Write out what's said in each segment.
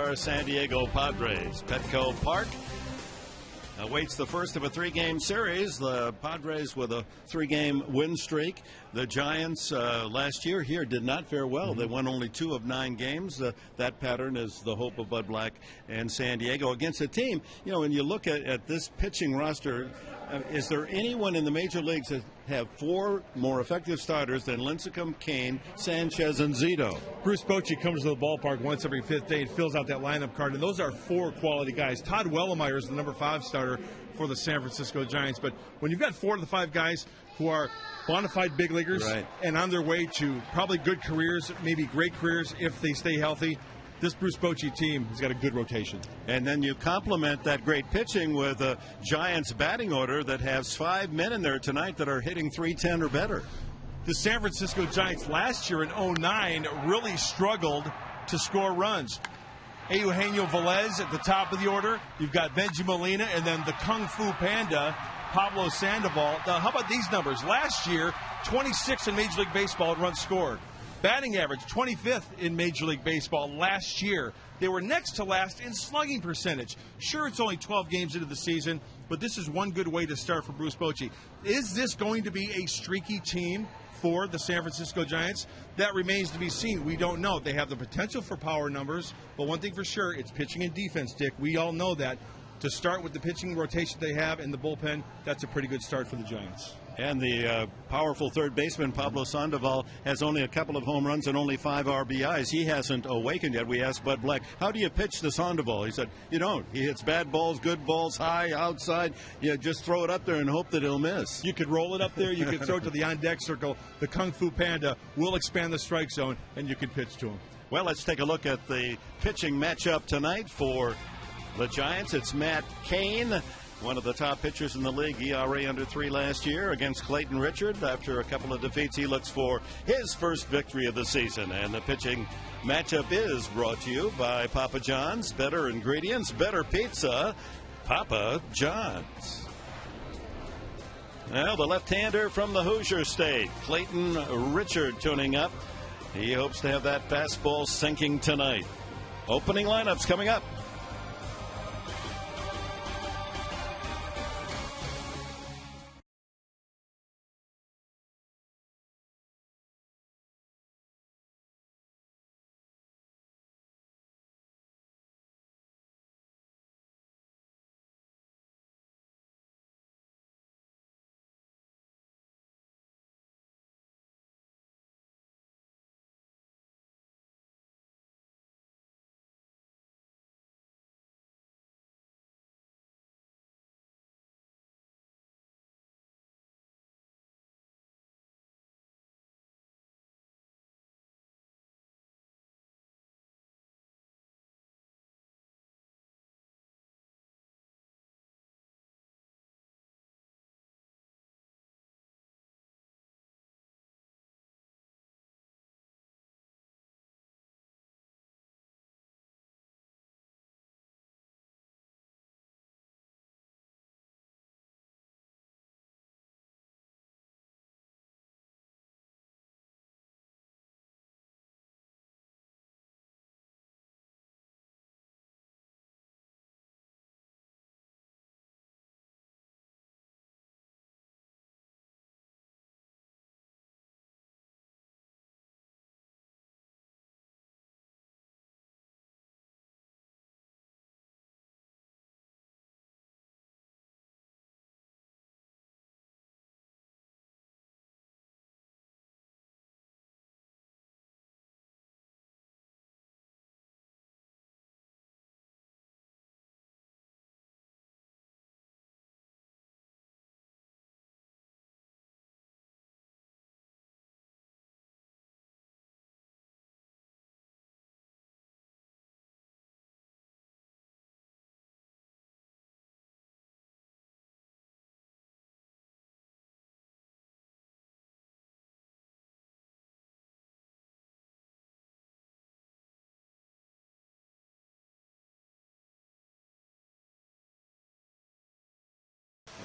our San Diego Padres. Petco Park awaits the first of a three-game series. The Padres with a three-game win streak. The Giants last year here did not fare well. They won only 2 of 9 games. That pattern is the hope of Bud Black and San Diego against a team. You know, when you look at this pitching roster, is there anyone in the major leagues that have 4 more effective starters than Lincecum, Kane, Sanchez, and Zito? Bruce Bochy comes to the ballpark once every 5th day and fills out that lineup card, and those are 4 quality guys. Todd Wellemeyer is the number 5 starter for the San Francisco Giants, but when you've got 4 of the 5 guys who are bona fide big leaguers and on their way to probably good careers, maybe great careers if they stay healthy, this Bruce Bochy team has got a good rotation. And then you complement that great pitching with a Giants batting order that has 5 men in there tonight that are hitting .310 or better. The San Francisco Giants last year in 2009 really struggled to score runs. Eugenio Velez at the top of the order. You've got Benji Molina and then the Kung Fu Panda, Pablo Sandoval. Now, how about these numbers? Last year, 26 in Major League Baseball in runs scored. Batting average, 25th in Major League Baseball last year. They were next to last in slugging percentage. Sure, it's only 12 games into the season, but this is one good way to start for Bruce Bochy. Is this going to be a streaky team for the San Francisco Giants? That remains to be seen. We don't know. They have the potential for power numbers, but one thing for sure, it's pitching and defense, Dick. We all know that. To start with the pitching rotation they have in the bullpen, that's a pretty good start for the Giants. And the powerful third baseman, Pablo Sandoval, has only a couple of home runs and only 5 RBIs. He hasn't awakened yet. We asked Bud Black, how do you pitch to Sandoval? He said, you don't. He hits bad balls, good balls, high, outside. You just throw it up there and hope that he'll miss. You could roll it up there. You could throw it to the on-deck circle. The Kung Fu Panda will expand the strike zone, and you can pitch to him. Well, let's take a look at the pitching matchup tonight for the Giants. It's Matt Cain, one of the top pitchers in the league, ERA under 3 last year, against Clayton Richard. After a couple of defeats, he looks for his first victory of the season. And the pitching matchup is brought to you by Papa John's. Better ingredients, better pizza, Papa John's. Now, the left-hander from the Hoosier State, Clayton Richard, tuning up. He hopes to have that fastball sinking tonight. Opening lineups coming up.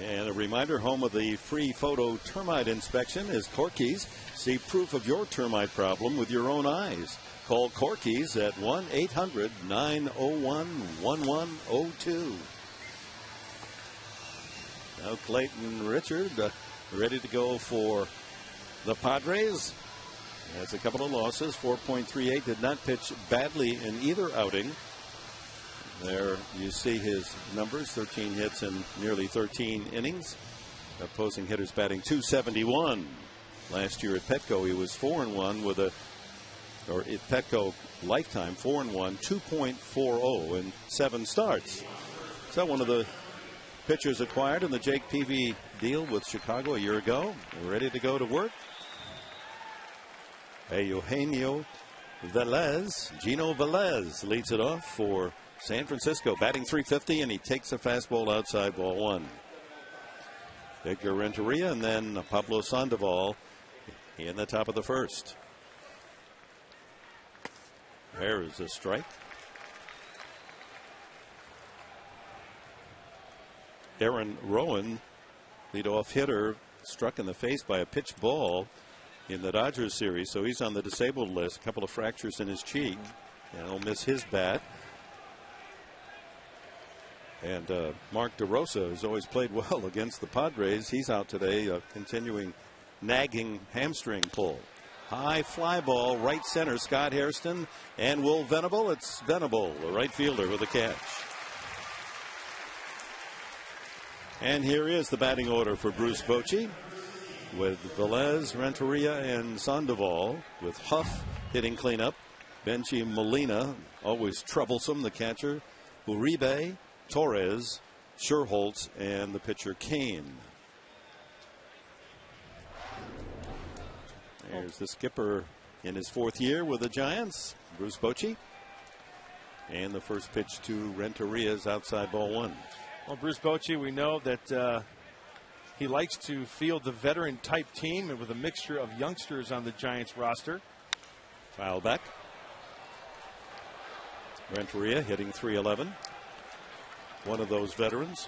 And a reminder, home of the free photo termite inspection is Corky's. See proof of your termite problem with your own eyes. Call Corky's at 1-800-901-1102. Now Clayton Richard ready to go for the Padres. Has a couple of losses. 4.38, did not pitch badly in either outing. There you see his numbers, 13 hits in nearly 13 innings. Opposing hitters batting .271. Last year at Petco he was 4-1 with a, or at Petco lifetime 4-1, 2.40 in 7 starts. So one of the pitchers acquired in the Jake Peavy deal with Chicago a year ago, ready to go to work. Eugenio Velez, Gino Velez leads it off for San Francisco, batting .350, and he takes a fastball outside, ball 1. Edgar Renteria and then Pablo Sandoval in the top of the first. There is a strike. Aaron Rowan, leadoff hitter, struck in the face by a pitch ball in the Dodgers series, so he's on the disabled list. A couple of fractures in his cheek, and he'll miss his bat. And Mark DeRosa has always played well against the Padres. He's out today, continuing nagging hamstring pull. High fly ball, right center, Scott Hairston and Will Venable. It's Venable, the right fielder, with a catch. And here is the batting order for Bruce Bochy, with Velez, Renteria, and Sandoval, with Huff hitting cleanup, Benji Molina, always troublesome, the catcher, Uribe, Torres, Sherholtz, and the pitcher Kane. There's the skipper in his 4th year with the Giants, Bruce Bochy. And the first pitch to Renteria's outside, ball 1. Well, Bruce Bochy, we know that he likes to field the veteran type team, and with a mixture of youngsters on the Giants roster. Foul back. Renteria hitting .311. One of those veterans.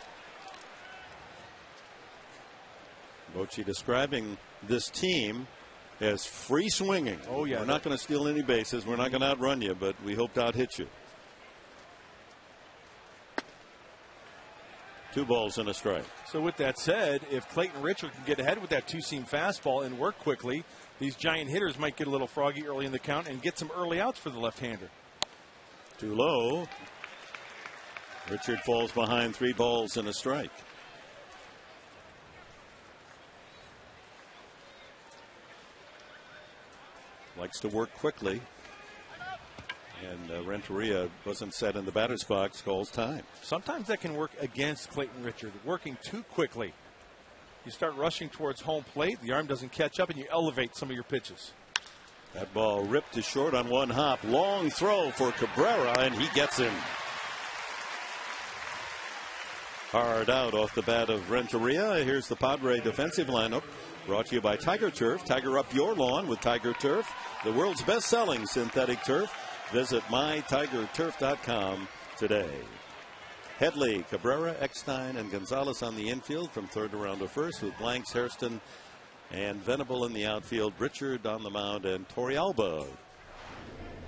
Bochy describing this team as free swinging. Oh, yeah. We're not going to steal any bases. We're not going to outrun you, but we hope to out-hit you. 2 balls and a strike. So with that said, if Clayton Richard can get ahead with that 2-seam fastball and work quickly, these Giant hitters might get a little froggy early in the count and get some early outs for the left-hander. Too low. Richard falls behind, 3 balls and a strike. Likes to work quickly. And Renteria wasn't set in the batter's box, calls time. Sometimes that can work against Clayton Richard, working too quickly. You start rushing towards home plate, the arm doesn't catch up, and you elevate some of your pitches. That ball ripped to short on one hop. Long throw for Cabrera, and he gets him. Hard out off the bat of Renteria. Here's the Padre defensive lineup, brought to you by Tiger Turf. Tiger up your lawn with Tiger Turf, the world's best-selling synthetic turf. Visit mytigerturf.com today. Headley, Cabrera, Eckstein, and Gonzalez on the infield from 3rd around to 1st, with Blanks, Hairston, and Venable in the outfield. Richard on the mound, and Torrealba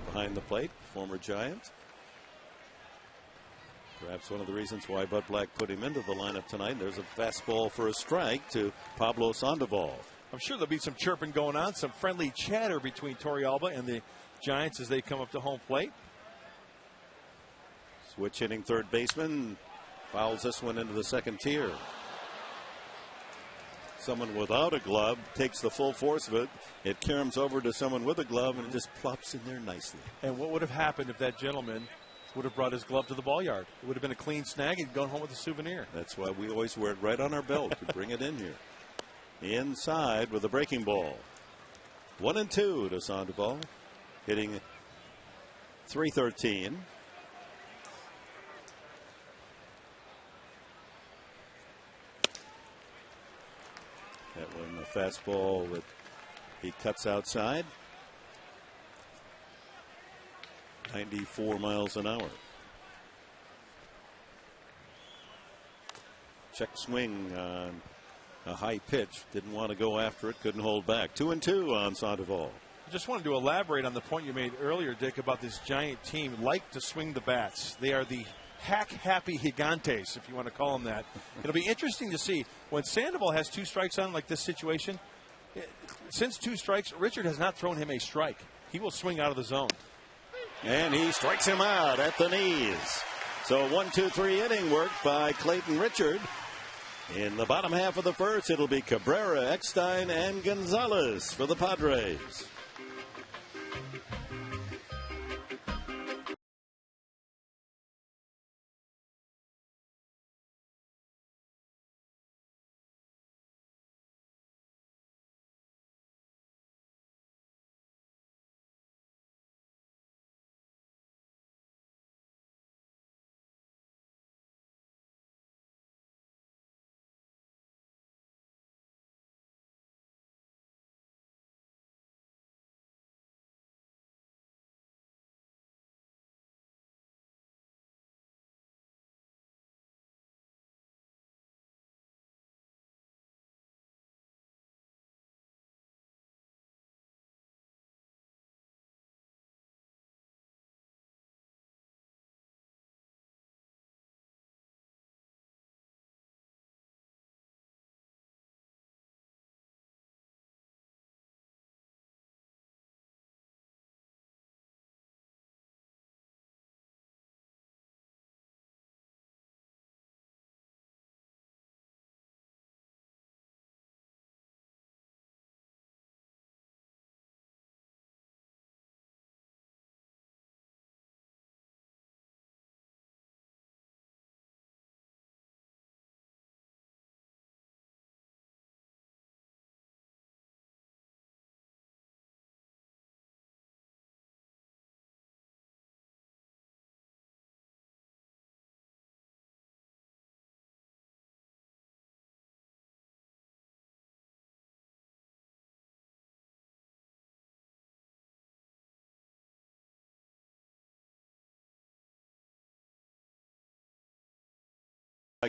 behind the plate, former Giant. Perhaps one of the reasons why Bud Black put him into the lineup tonight. There's a fastball for a strike to Pablo Sandoval. I'm sure there'll be some chirping going on, some friendly chatter between Torrealba and the Giants as they come up to home plate. Switch hitting third baseman fouls this one into the second tier. Someone without a glove takes the full force of it. It caroms over to someone with a glove, and it just plops in there nicely. And what would have happened if that gentleman would have brought his glove to the ball yard? It would have been a clean snag and gone home with a souvenir. That's why we always wear it right on our belt to bring it in here. Inside with a breaking ball. 1-2 to Sandoval, hitting .313. That one, a fastball that he cuts outside. 94 miles an hour. Check swing on a high pitch. Didn't want to go after it. Couldn't hold back. 2-2 on Sandoval. I just wanted to elaborate on the point you made earlier, Dick, about this Giant team like to swing the bats. They are the hack-happy gigantes, if you want to call them that. It'll be interesting to see when Sandoval has 2 strikes on like this situation. Since 2 strikes, Richard has not thrown him a strike. He will swing out of the zone. And he strikes him out at the knees. So 1-2-3 inning work by Clayton Richard. In the bottom half of the first, it'll be Cabrera, Eckstein, and Gonzalez for the Padres.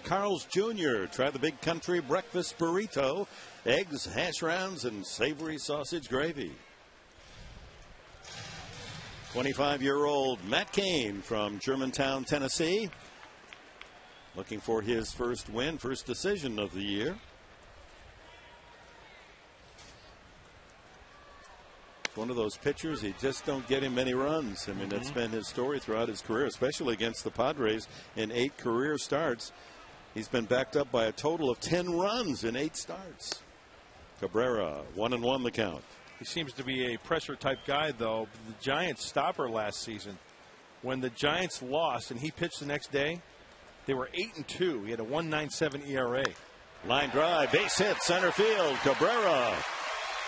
Carl's Jr. Try the Big Country Breakfast Burrito. Eggs, hash browns, and savory sausage gravy. 25-year-old Matt Cain from Germantown, Tennessee. Looking for his first win, first decision of the year. One of those pitchers, he just don't get him many runs. I mean, that's been his story throughout his career, especially against the Padres in 8 career starts. He's been backed up by a total of 10 runs in 8 starts. Cabrera, 1-1 the count. He seems to be a pressure type guy, though. The Giants stopper last season. When the Giants lost and he pitched the next day, they were 8-2. He had a 1.97 ERA. Line drive, base hit, center field. Cabrera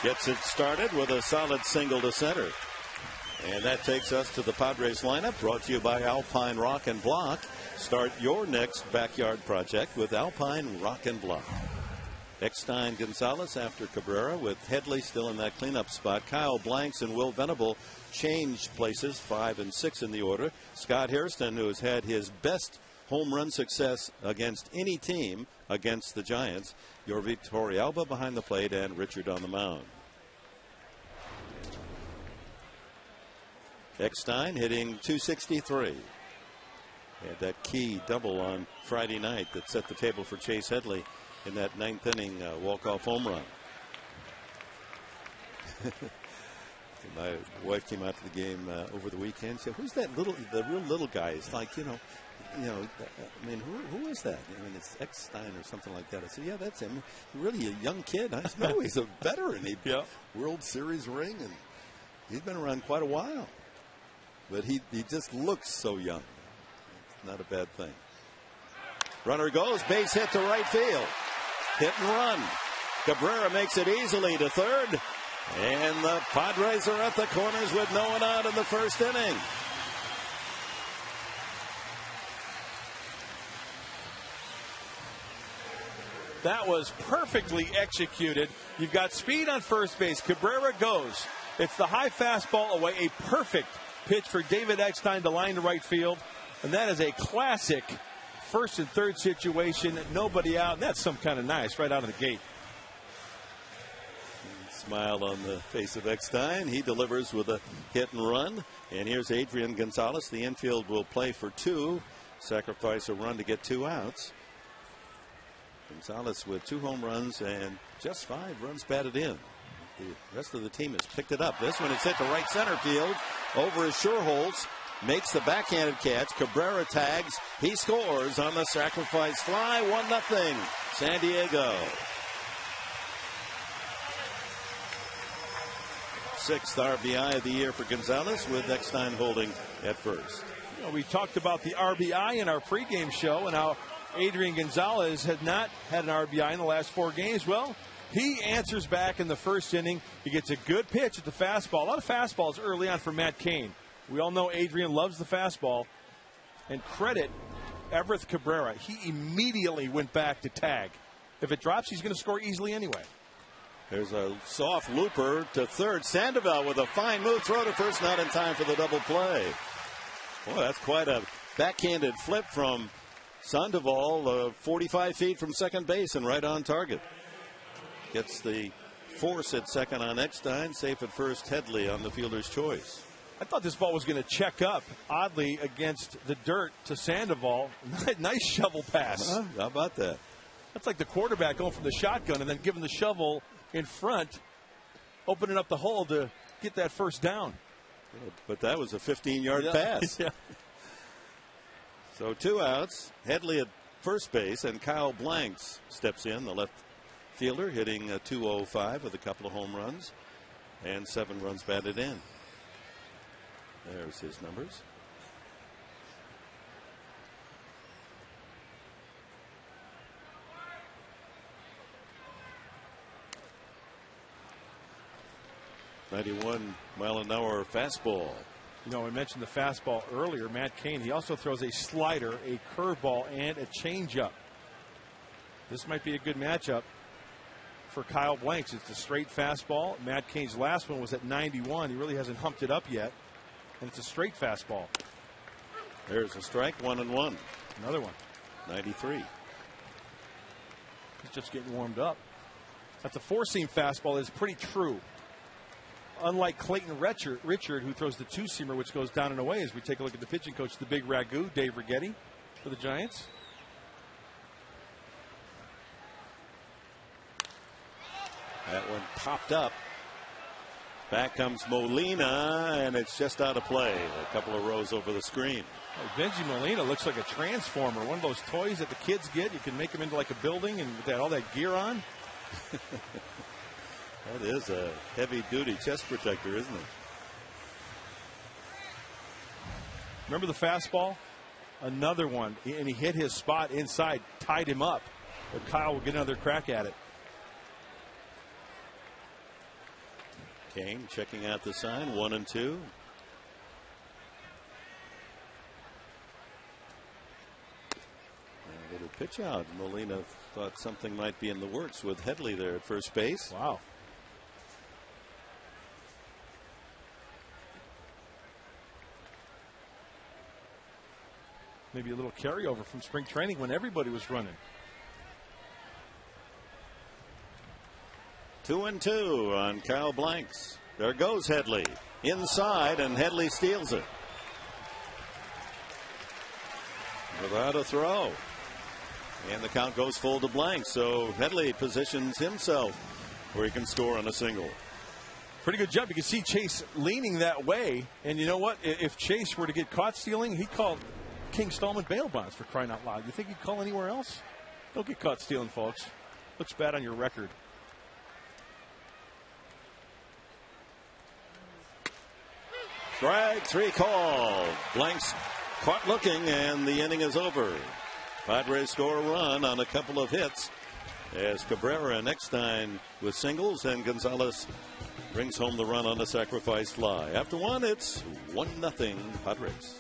gets it started with a solid single to center. And that takes us to the Padres lineup, brought to you by Alpine Rock and Block. Start your next backyard project with Alpine Rock and Block. Eckstein, Gonzalez after Cabrera, with Headley still in that cleanup spot. Kyle Blanks and Will Venable changed places, 5 and 6 in the order. Scott Hairston, who has had his best home run success against any team against the Giants. Your Torrealba behind the plate, and Richard on the mound. Eckstein hitting .263. Had that key double on Friday night that set the table for Chase Headley in that 9th inning walk-off home run. My wife came out to the game over the weekend. She said, "Who's that the real little guy?" It's like, I mean, who is that? I mean, it's Eckstein or something like that. I said, "Yeah, that's him. Really a young kid." I said, "No, he's a veteran. He World Series ring, and he's been around quite a while. But he just looks so young." Not a bad thing. Runner goes, base hit to right field. Hit and run. Cabrera makes it easily to third. And the Padres are at the corners with no one out in the first inning. That was perfectly executed. You've got speed on first base. Cabrera goes. It's the high fastball away. A perfect pitch for David Eckstein to line to right field. And that is a classic first and third situation. Nobody out. That's some kind of nice right out of the gate. smile on the face of Eckstein. He delivers with a hit and run. And here's Adrian Gonzalez. The infield will play for 2. Sacrifice a run to get 2 outs. Gonzalez with 2 home runs and just 5 runs batted in. The rest of the team has picked it up. This one is hit to right center field. Over his sure holds. Makes the backhanded catch. Cabrera tags. He scores on the sacrifice fly. 1-0 San Diego. 6th RBI of the year for Gonzalez, with Eckstein holding at first. You know, we talked about the RBI in our pregame show and how Adrian Gonzalez had not had an RBI in the last 4 games. Well, he answers back in the first inning. He gets a good pitch at the fastball. A lot of fastballs early on for Matt Cain. We all know Adrian loves the fastball. And credit Everett Cabrera. He immediately went back to tag. If it drops, he's going to score easily anyway. There's a soft looper to third. Sandoval with a fine move. Throw to first, not in time for the double play. Boy, that's quite a backhanded flip from Sandoval. 45 feet from second base and right on target. Gets the force at second on Eckstein. Safe at first, Headley on the fielder's choice. I thought this ball was going to check up, oddly, against the dirt to Sandoval. Nice shovel pass. How about that? That's like the quarterback going from the shotgun and then giving the shovel in front, opening up the hole to get that first down. But that was a 15-yard pass. Yeah. So 2 outs. Headley at first base, and Kyle Blanks steps in, the left fielder, hitting a .205 with a couple of home runs and 7 runs batted in. There's his numbers. .91-mile-an-hour fastball. You know, I mentioned the fastball earlier. Matt Cain, he also throws a slider, a curveball, and a changeup. This might be a good matchup for Kyle Blanks. It's a straight fastball. Matt Cain's last one was at 91. He really hasn't humped it up yet. And it's a straight fastball. There's a strike, 1-1. Another one. 93. He's just getting warmed up. That's a 4-seam fastball. Is pretty true. Unlike Clayton Richard, who throws the 2-seamer, which goes down and away, as we take a look at the pitching coach, the big ragu, Dave Righetti, for the Giants. That one popped up. Back comes Molina, and it's just out of play. A couple of rows over the screen. Oh, Benji Molina looks like a transformer. One of those toys that the kids get. You can make them into like a building and with all that gear on. That is a heavy-duty chest protector, isn't it? Remember the fastball? Another one. And he hit his spot inside, tied him up. But Kyle will get another crack at it. Cain checking out the sign, 1-2. A little pitch out. Molina thought something might be in the works with Headley there at first base. Wow. Maybe a little carryover from spring training when everybody was running. 2-2 on Kyle Blanks. There goes Headley. Inside, and Headley steals it. Without a throw. And the count goes full to Blanks. So Headley positions himself where he can score on a single. Pretty good job. You can see Chase leaning that way. And you know what? If Chase were to get caught stealing, he'd call King Stallman bail bonds, for crying out loud. You think he'd call anywhere else? Don't get caught stealing, folks. Looks bad on your record. Strike 3 called. Blanks caught looking, and the inning is over. Padres score a run on a couple of hits as Cabrera and Eckstein with singles, and Gonzalez brings home the run on a sacrifice fly. After one, it's 1-0 Padres.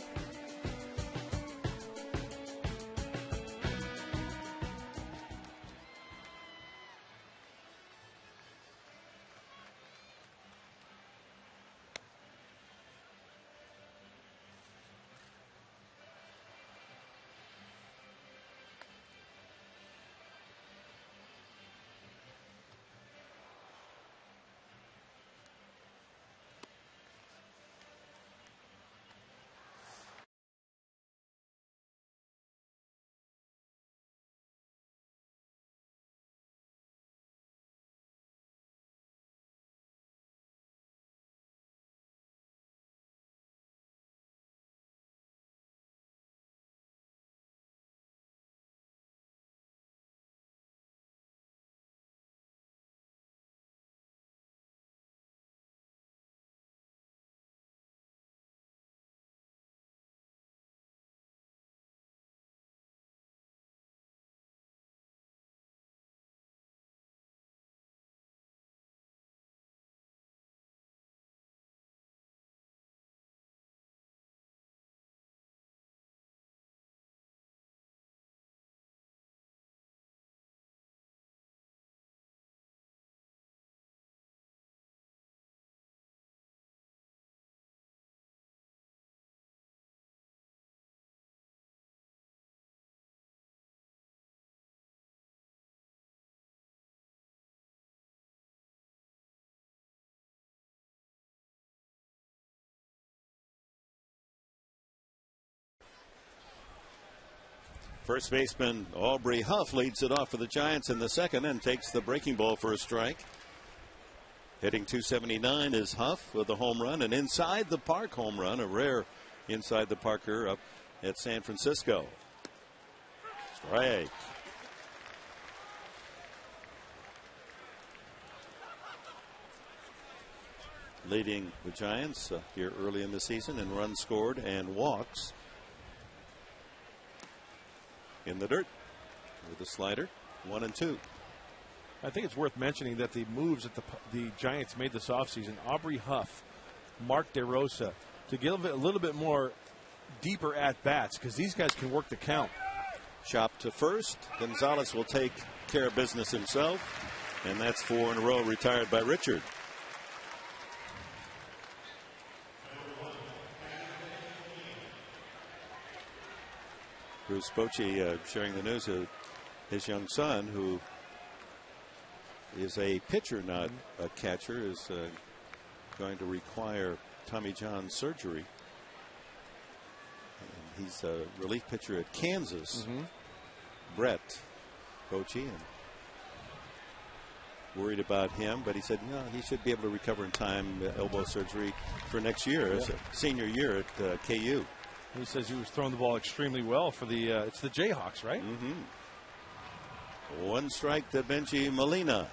First baseman Aubrey Huff leads it off for the Giants in the second and takes the breaking ball for a strike. Hitting .279 is Huff with a home run, an inside the park home run, a rare inside the parker up at San Francisco. Strike. Leading the Giants here early in the season in runs scored and walks. In the dirt with a slider, 1-2. I think it's worth mentioning that the moves that the Giants made this offseason, Aubrey Huff, Mark DeRosa, to give it a little bit more deeper at bats, because these guys can work the count. Chop to first. Gonzalez will take care of business himself, and that's 4 in a row retired by Richard. Bruce Bochy sharing the news of his young son, who is a pitcher, not a catcher, is going to require Tommy John surgery. And he's a relief pitcher at Kansas. Brett Bochy, and worried about him, but he said no, he should be able to recover in time. Elbow surgery for next year, as a senior year at KU. He says he was throwing the ball extremely well for the it's the Jayhawks, right? One strike to Benji Molina.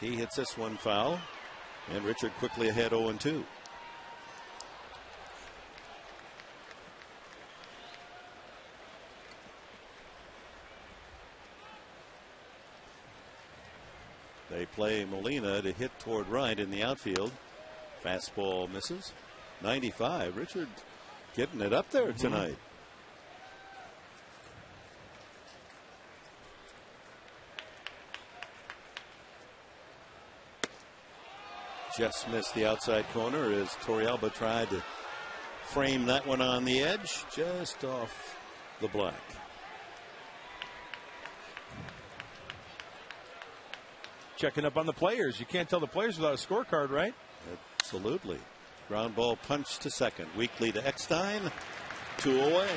He hits this one foul, and Richard quickly ahead 0-2. They play Molina to hit toward right in the outfield. Fastball misses. 95. Richard getting it up there tonight. Just missed the outside corner as Torrealba tried to frame that one on the edge, just off the black. Checking up on the players. You can't tell the players without a scorecard, right? Absolutely. Ground ball punch to second. Weakly to Eckstein. 2 away.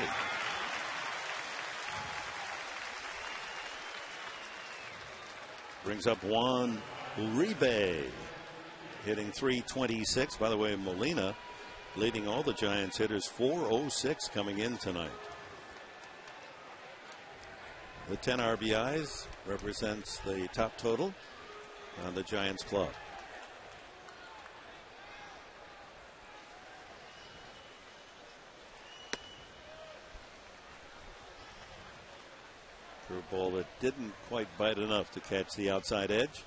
Brings up Juan Uribe, hitting .326. By the way, Molina leading all the Giants hitters, .406 coming in tonight. The 10 RBIs represents the top total on the Giants club. Ball that didn't quite bite enough to catch the outside edge.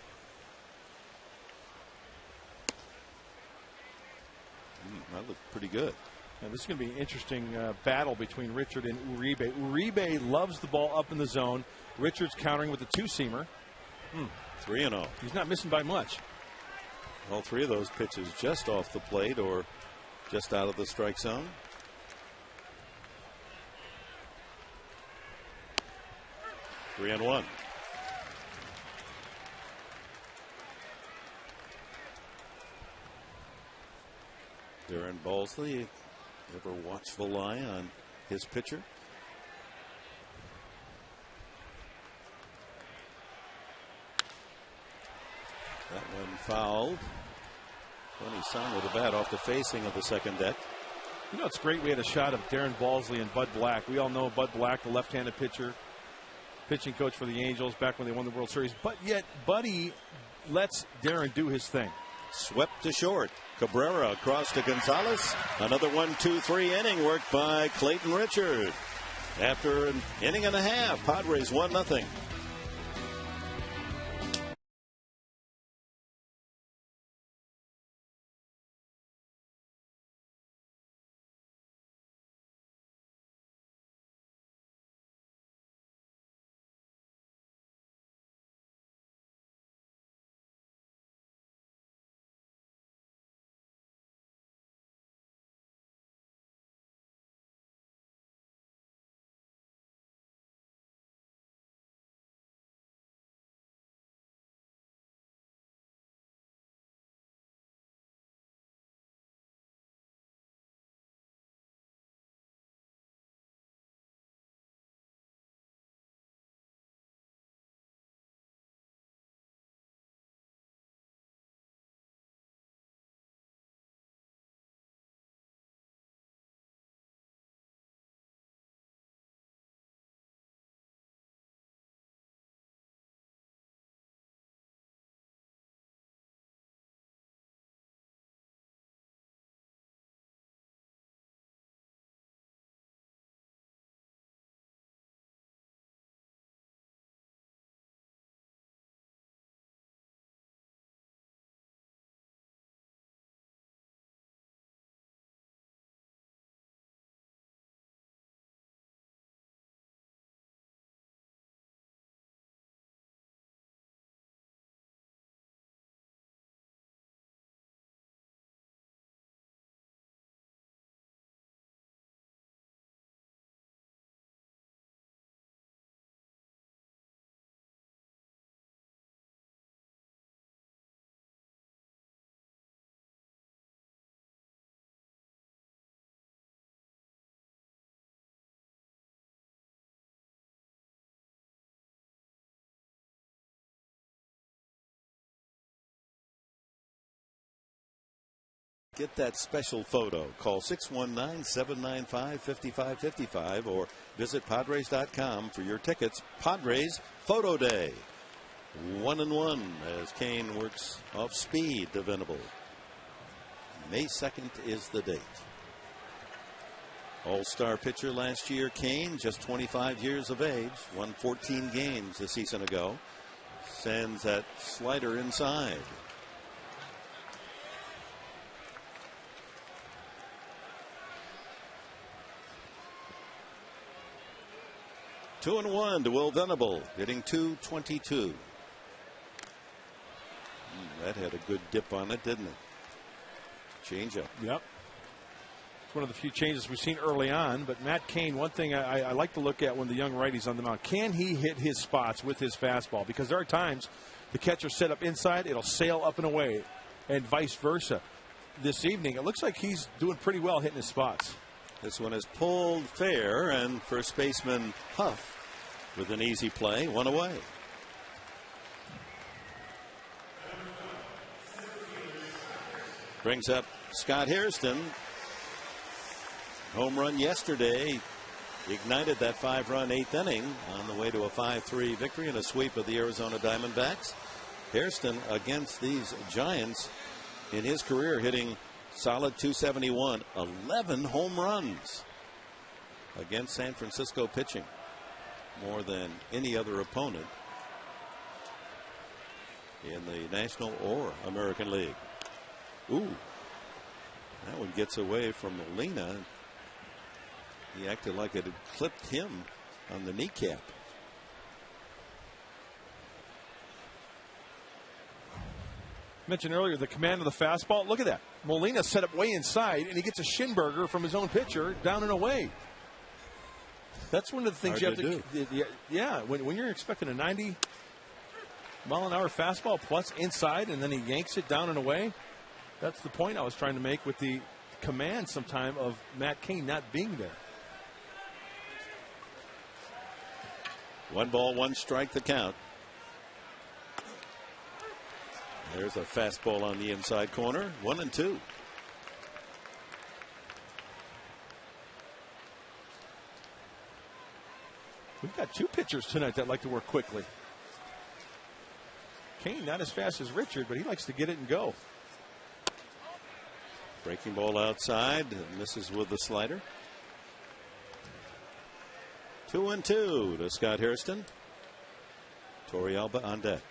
That looked pretty good. And this is going to be an interesting battle between Richard and Uribe. Uribe loves the ball up in the zone. Richard's countering with a two-seamer. 3-0. He's not missing by much. All three of those pitches just off the plate or just out of the strike zone. Three and one. Darren Balsley, ever watchful eye on his pitcher. That one fouled. Tony Son with the bat off the facing of the second deck. You know, it's great we had a shot of Darren Balsley and Bud Black. We all know Bud Black, the left-handed pitcher, pitching coach for the Angels back when they won the World Series. But yet, Buddy lets Darren do his thing. Swept to short. Cabrera across to Gonzalez. Another 1-2-3 inning work by Clayton Richard. After an inning and a half, Padres 1-0. Get that special photo. Call 619-795-5555 or visit Padres.com for your tickets. Padres Photo Day. 1-1 as Kane works off speed to Venable. May 2nd is the date. All-star pitcher last year, Kane, just 25 years of age, won 14 games a season ago. Sends that slider inside. Two and one to Will Venable, hitting .222. That had a good dip on it, didn't it? Changeup. Yep. It's one of the few changes we've seen early on. But Matt Cain, one thing I like to look at when the young righty's on the mound, can he hit his spots with his fastball? Because there are times the catcher set up inside, it'll sail up and away, and vice versa. This evening, it looks like he's doing pretty well hitting his spots. This one is pulled fair, and first baseman Huff with an easy play, one away. Brings up Scott Hairston. Home run yesterday ignited that 5-run 8th inning on the way to a 5-3 victory and a sweep of the Arizona Diamondbacks. Hairston against these Giants in his career hitting solid .271, 11 home runs against San Francisco pitching, more than any other opponent in the National or American League. Ooh, that one gets away from Molina. He acted like it had clipped him on the kneecap. Mentioned earlier the command of the fastball. Look at that. Molina set up way inside, and he gets a shin burger from his own pitcher down and away. That's one of the things hard you have to do. Yeah, when you're expecting a 90-mile-an-hour fastball plus inside, and then he yanks it down and away. That's the point I was trying to make with the command sometime of Matt Cain not being there. 1 ball, 1 strike the count. There's a fastball on the inside corner. 1-2. We've got 2 pitchers tonight that like to work quickly. Cain not as fast as Richard, but he likes to get it and go. Breaking ball outside, misses with the slider. 2-2 to Scott Hairston. Torrealba on deck.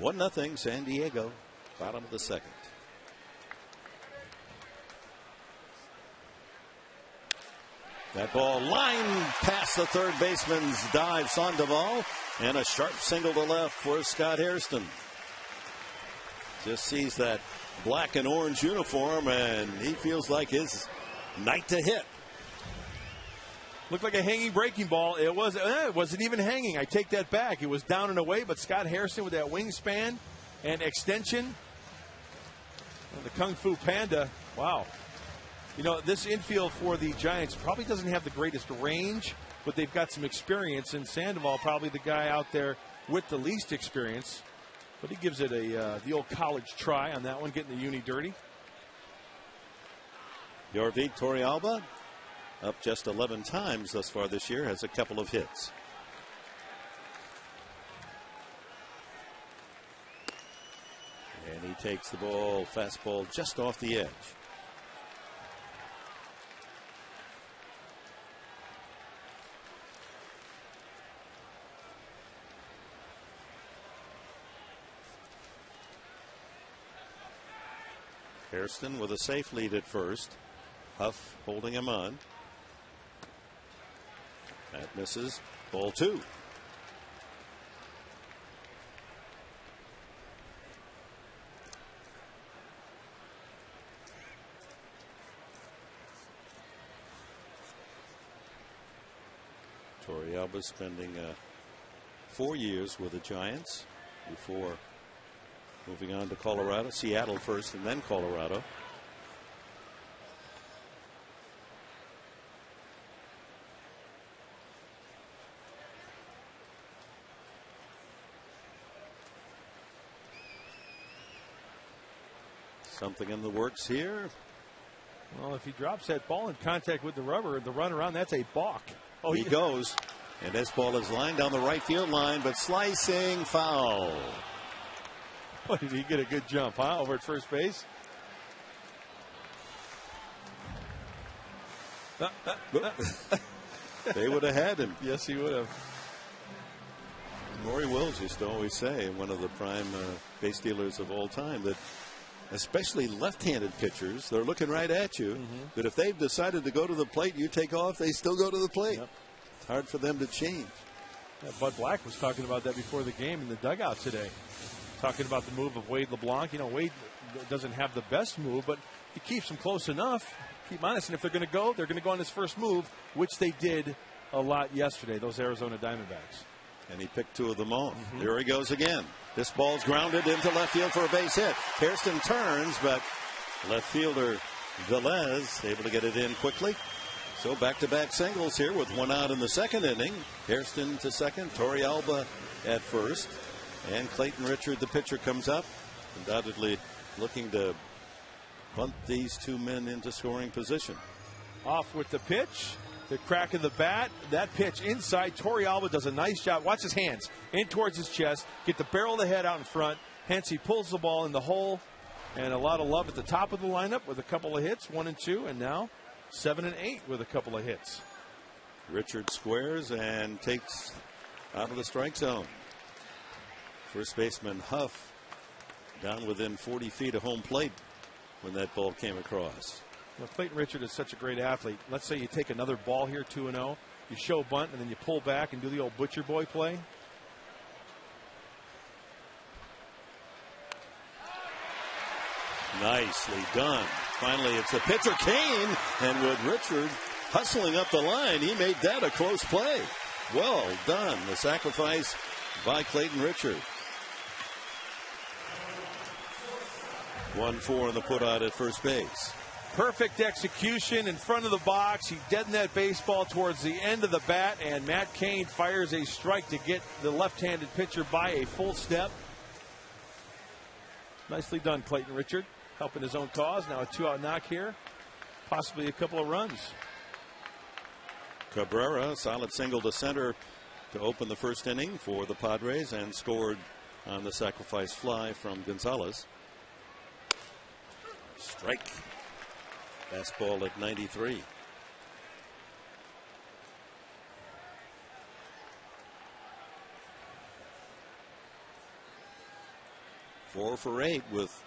1-0 San Diego, bottom of the 2nd. That ball lined past the third baseman's dive, Sandoval, and a sharp single to left for Scott Hairston. Just sees that black and orange uniform, and he feels like his night to hit. Looked like a hanging breaking ball. It wasn't even hanging. I take that back. It was down and away, but Scott Hairston with that wingspan and extension. And the Kung Fu Panda, wow. You know, this infield for the Giants probably doesn't have the greatest range, but they've got some experience, and Sandoval probably the guy out there with the least experience. But he gives it the old college try on that one, getting the uni dirty. Yorvik Torrealba, up just 11 times thus far this year, has a couple of hits. And he takes the ball, fastball just off the edge. Hairston with a safe lead at first. Huff holding him on. That misses. Ball 2. Torrealba spending 4 years with the Giants before moving on to Colorado. Seattle first and then Colorado. Something in the works here. Well, if he drops that ball in contact with the rubber, the run around, that's a balk. Oh, he goes. And this ball is lined down the right field line, but slicing foul. Boy, did he get a good jump, huh, over at first base? They would have had him. Yes, he would have. Maury Wills used to always say, one of the prime base stealers of all time, that especially left-handed pitchers, they're looking right at you. But if they've decided to go to the plate, you take off, they still go to the plate. Yep. It's hard for them to change. Yeah, Bud Black was talking about that before the game in the dugout today. Talking about the move of Wade LeBlanc. You know, Wade doesn't have the best move, but he keeps them close enough. Keep them honest. And if they're going to go on his first move, which they did a lot yesterday, those Arizona Diamondbacks. And he picked two of them off. Here he goes again. This ball's grounded into left field for a base hit. Hairston turns, but left fielder Velez able to get it in quickly. So back-to-back singles here with one out in the second inning. Hairston to second, Torrealba at first. And Clayton Richard, the pitcher, comes up. Undoubtedly looking to bunt these two men into scoring position. Off with the pitch. The crack of the bat. That pitch inside. Torrealba does a nice job. Watch his hands. In towards his chest. Get the barrel of the head out in front. Hence he pulls the ball in the hole. And a lot of love at the top of the lineup with a couple of hits. 1 and 2. And now 7 and 8 with a couple of hits. Richard squares and takes out of the strike zone. First baseman Huff down within 40 feet of home plate when that ball came across. Well, Clayton Richard is such a great athlete. Let's say you take another ball here, 2-0. You show bunt, and then you pull back and do the old butcher boy play. Nicely done. Finally, it's the pitcher, Kane. And with Richard hustling up the line, he made that a close play. Well done. The sacrifice by Clayton Richard. 1-4 in the putout at first base. Perfect execution in front of the box. He deadened that baseball towards the end of the bat, and Matt Cain fires a strike to get the left-handed pitcher by a full step. Nicely done, Clayton Richard, helping his own cause. Now a 2-out knock here, possibly a couple of runs. Cabrera, solid single to center to open the first inning for the Padres, and scored on the sacrifice fly from Gonzalez. Strike. Fastball at 93. Four for 8 with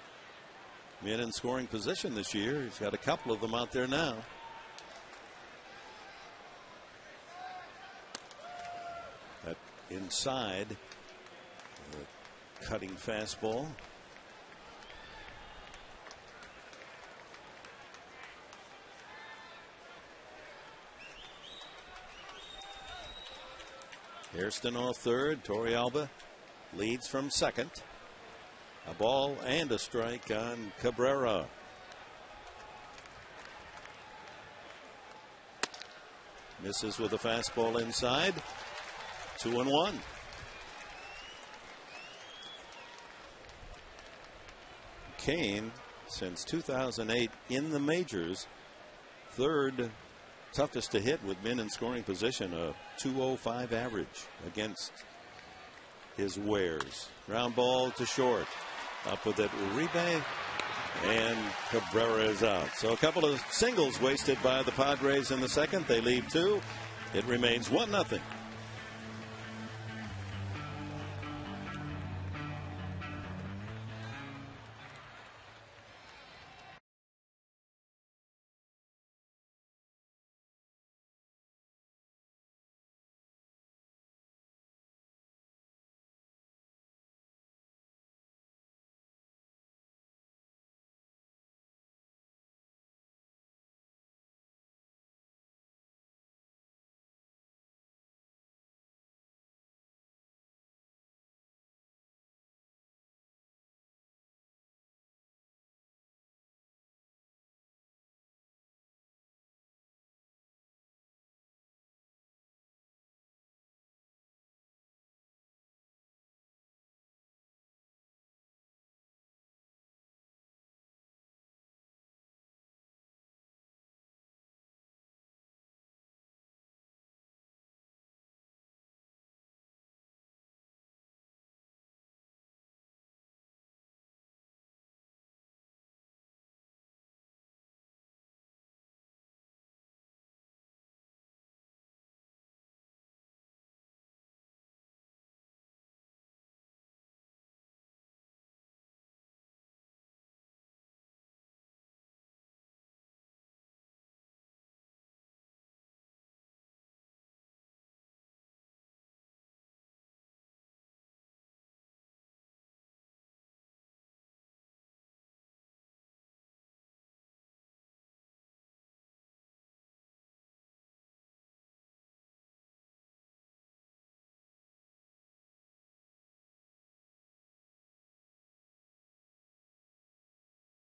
men in scoring position this year. He's got a couple of them out there now. That inside, the cutting fastball. Hairston off third. Torrealba leads from second. A ball and a strike on Cabrera. Misses with a fastball inside. 2-1. Kane, since 2008 in the majors, third toughest to hit with men in scoring position, a .205 average against his wares. Ground ball to short. Up with it, Uribe, and Cabrera is out. So a couple of singles wasted by the Padres in the second. They leave 2. It remains 1-0.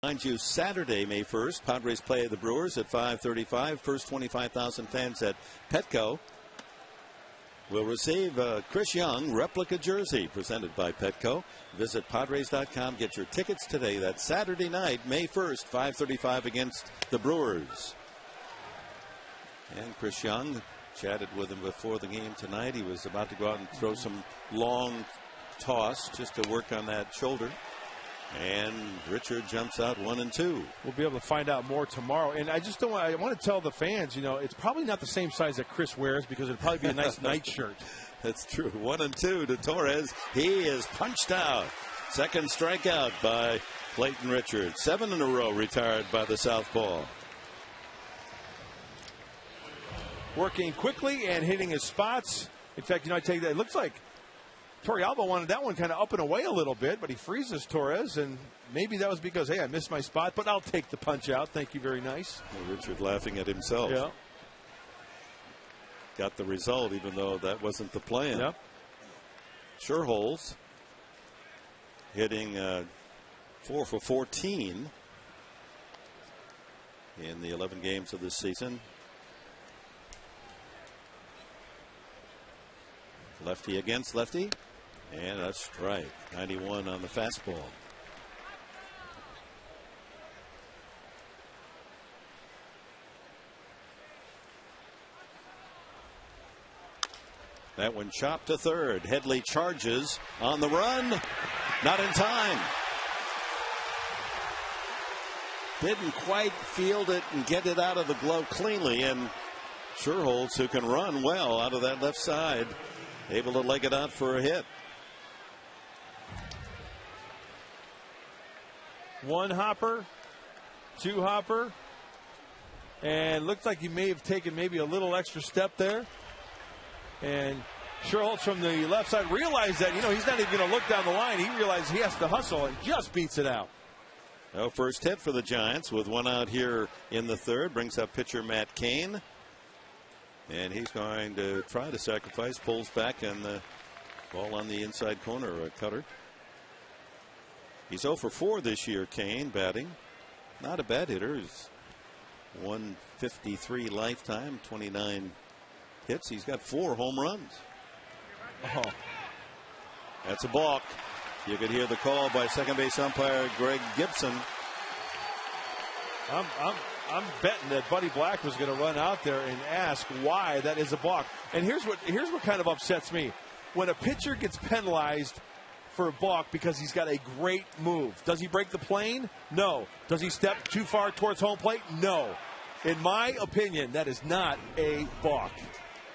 Mind you, Saturday, May 1st, Padres play the Brewers at 5:35. First 25,000 fans at Petco will receive a Chris Young replica jersey presented by Petco. Visit Padres.com. Get your tickets today. That's Saturday night, May 1st, 5:35 against the Brewers. And Chris Young, chatted with him before the game tonight. He was about to go out and throw some long toss just to work on that shoulder. And Richard jumps out 1-2. We'll be able to find out more tomorrow. And I just don't want, I want to tell the fans, you know, it's probably not the same size that Chris wears because it'd probably be a nice night shirt. That's true. 1-2 to Torres. He is punched out. Second strikeout by Clayton Richard. 7 in a row retired by the southpaw. Working quickly and hitting his spots. In fact, you know, I take that. It looks like Torrealba wanted that one kind of up and away a little bit, but he freezes Torres, and maybe that was because, hey, I missed my spot, but I'll take the punch out. Thank you, very nice. Well, Richard laughing at himself. Yeah. Got the result, even though that wasn't the plan. Yep. Sherholz hitting 4 for 14 in the 11 games of this season. Lefty against lefty. And a strike. 91 on the fastball. That one chopped to third. Headley charges on the run. Not in time. Didn't quite field it and get it out of the glove cleanly. And Sherholz, who can run well out of that left side, able to leg it out for a hit. One hopper, two hopper, and looks like he may have taken maybe a little extra step there. And Sherholz from the left side realized that, you know, he's not even going to look down the line. He realized he has to hustle and just beats it out. Well, first hit for the Giants with one out here in the third. Brings up pitcher Matt Cain. And he's going to try to sacrifice. Pulls back, and the ball on the inside corner, a cutter. He's 0 for 4 this year, Cain, batting. Not a bad hitter. He's 153 lifetime, 29 hits. He's got 4 home runs. Oh. That's a balk. You could hear the call by second base umpire Greg Gibson. I'm betting that Buddy Black was going to run out there and ask why that is a balk. And here's what kind of upsets me. When a pitcher gets penalized for a balk because he's got a great move, does he break the plane? No. Does he step too far towards home plate? No. In my opinion, that is not a balk.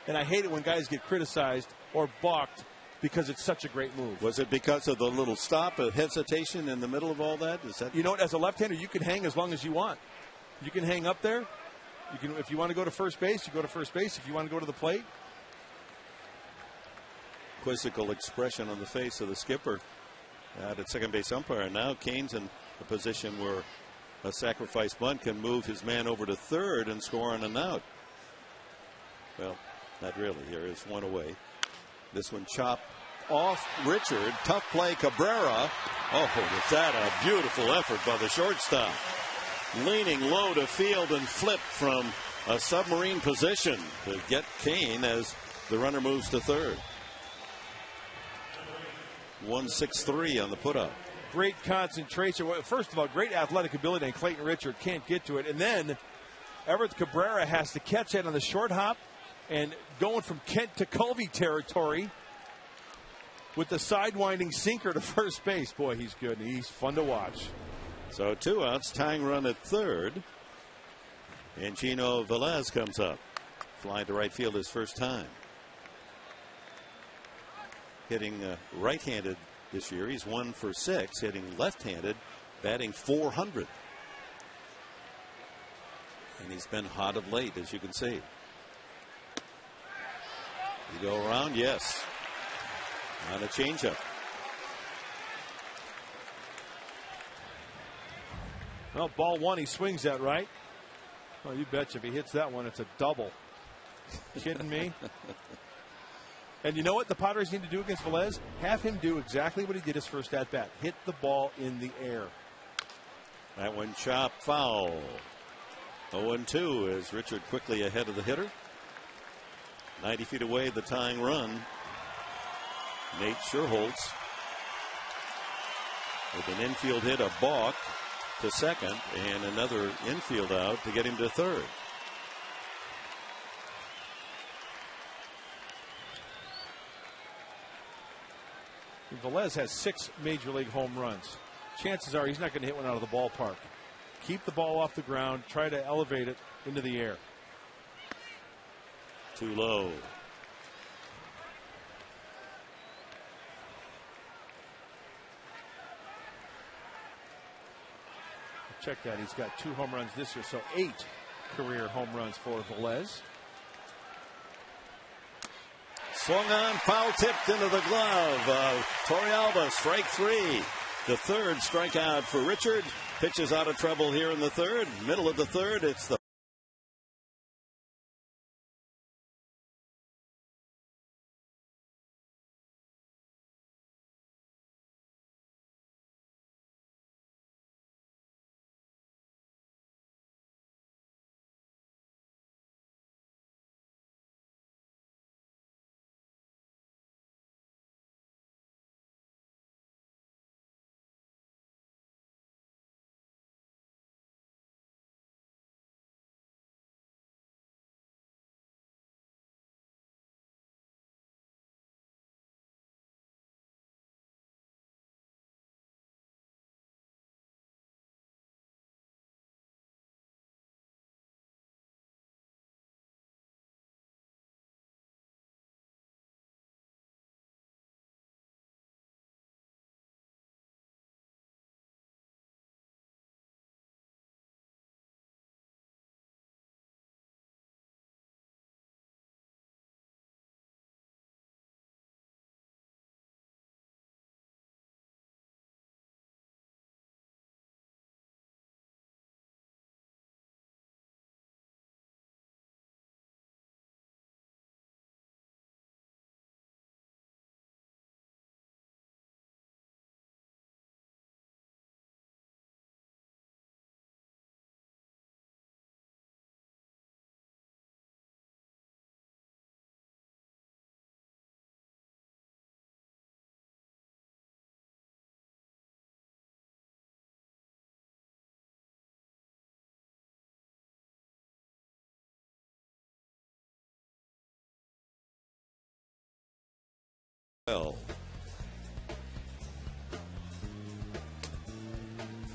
And I hate it when guys get criticized or balked because it's such a great move. Was it because of the little stop, a hesitation in the middle of all that? Is that? You know what? As a left-hander, you can hang as long as you want. You can hang up there. You can, if you want to go to first base, you go to first base. If you want to go to the plate. Quizzical expression on the face of the skipper at second base umpire. Now Cain's in a position where a sacrifice bunt can move his man over to third and score on an out. Well, not really. Here is one away. This one chopped off Richard. Tough play, Cabrera. Oh, is that a beautiful effort by the shortstop. Leaning low to field and flip from a submarine position to get Cain as the runner moves to third. 1-6-3 on the put-up. Great concentration. First of all, great athletic ability, and Clayton Richard can't get to it. And then Everett Cabrera has to catch it on the short hop and going from Kent to Covey territory with the sidewinding sinker to first base. Boy, he's good. He's fun to watch. So 2 outs, tying run at third. And Gino Velez comes up. Flying to right field his first time. Hitting right-handed this year. He's 1 for 6. Hitting left-handed. Batting .400. And he's been hot of late, as you can see. You go around, yes. On a changeup. Well, ball one, he swings that right. Oh, you betcha if he hits that one, it's a double. Kidding me? And you know what the Padres need to do against Velez? Have him do exactly what he did his first at bat. Hit the ball in the air. That one chopped foul. 0-2 as Richard quickly ahead of the hitter. 90 feet away, the tying run. Nate Sherholtz with an infield hit, a balk to second, and another infield out to get him to third. Velez has 6 major league home runs. Chances are he's not going to hit one out of the ballpark. Keep the ball off the ground, try to elevate it into the air. Too low. Check that. He's got 2 home runs this year, so 8 career home runs for Velez. Swung on, foul tipped into the glove of Torrealba. Strike 3. The third strikeout for Richard. Pitches out of trouble here in the third. Middle of the third. It's the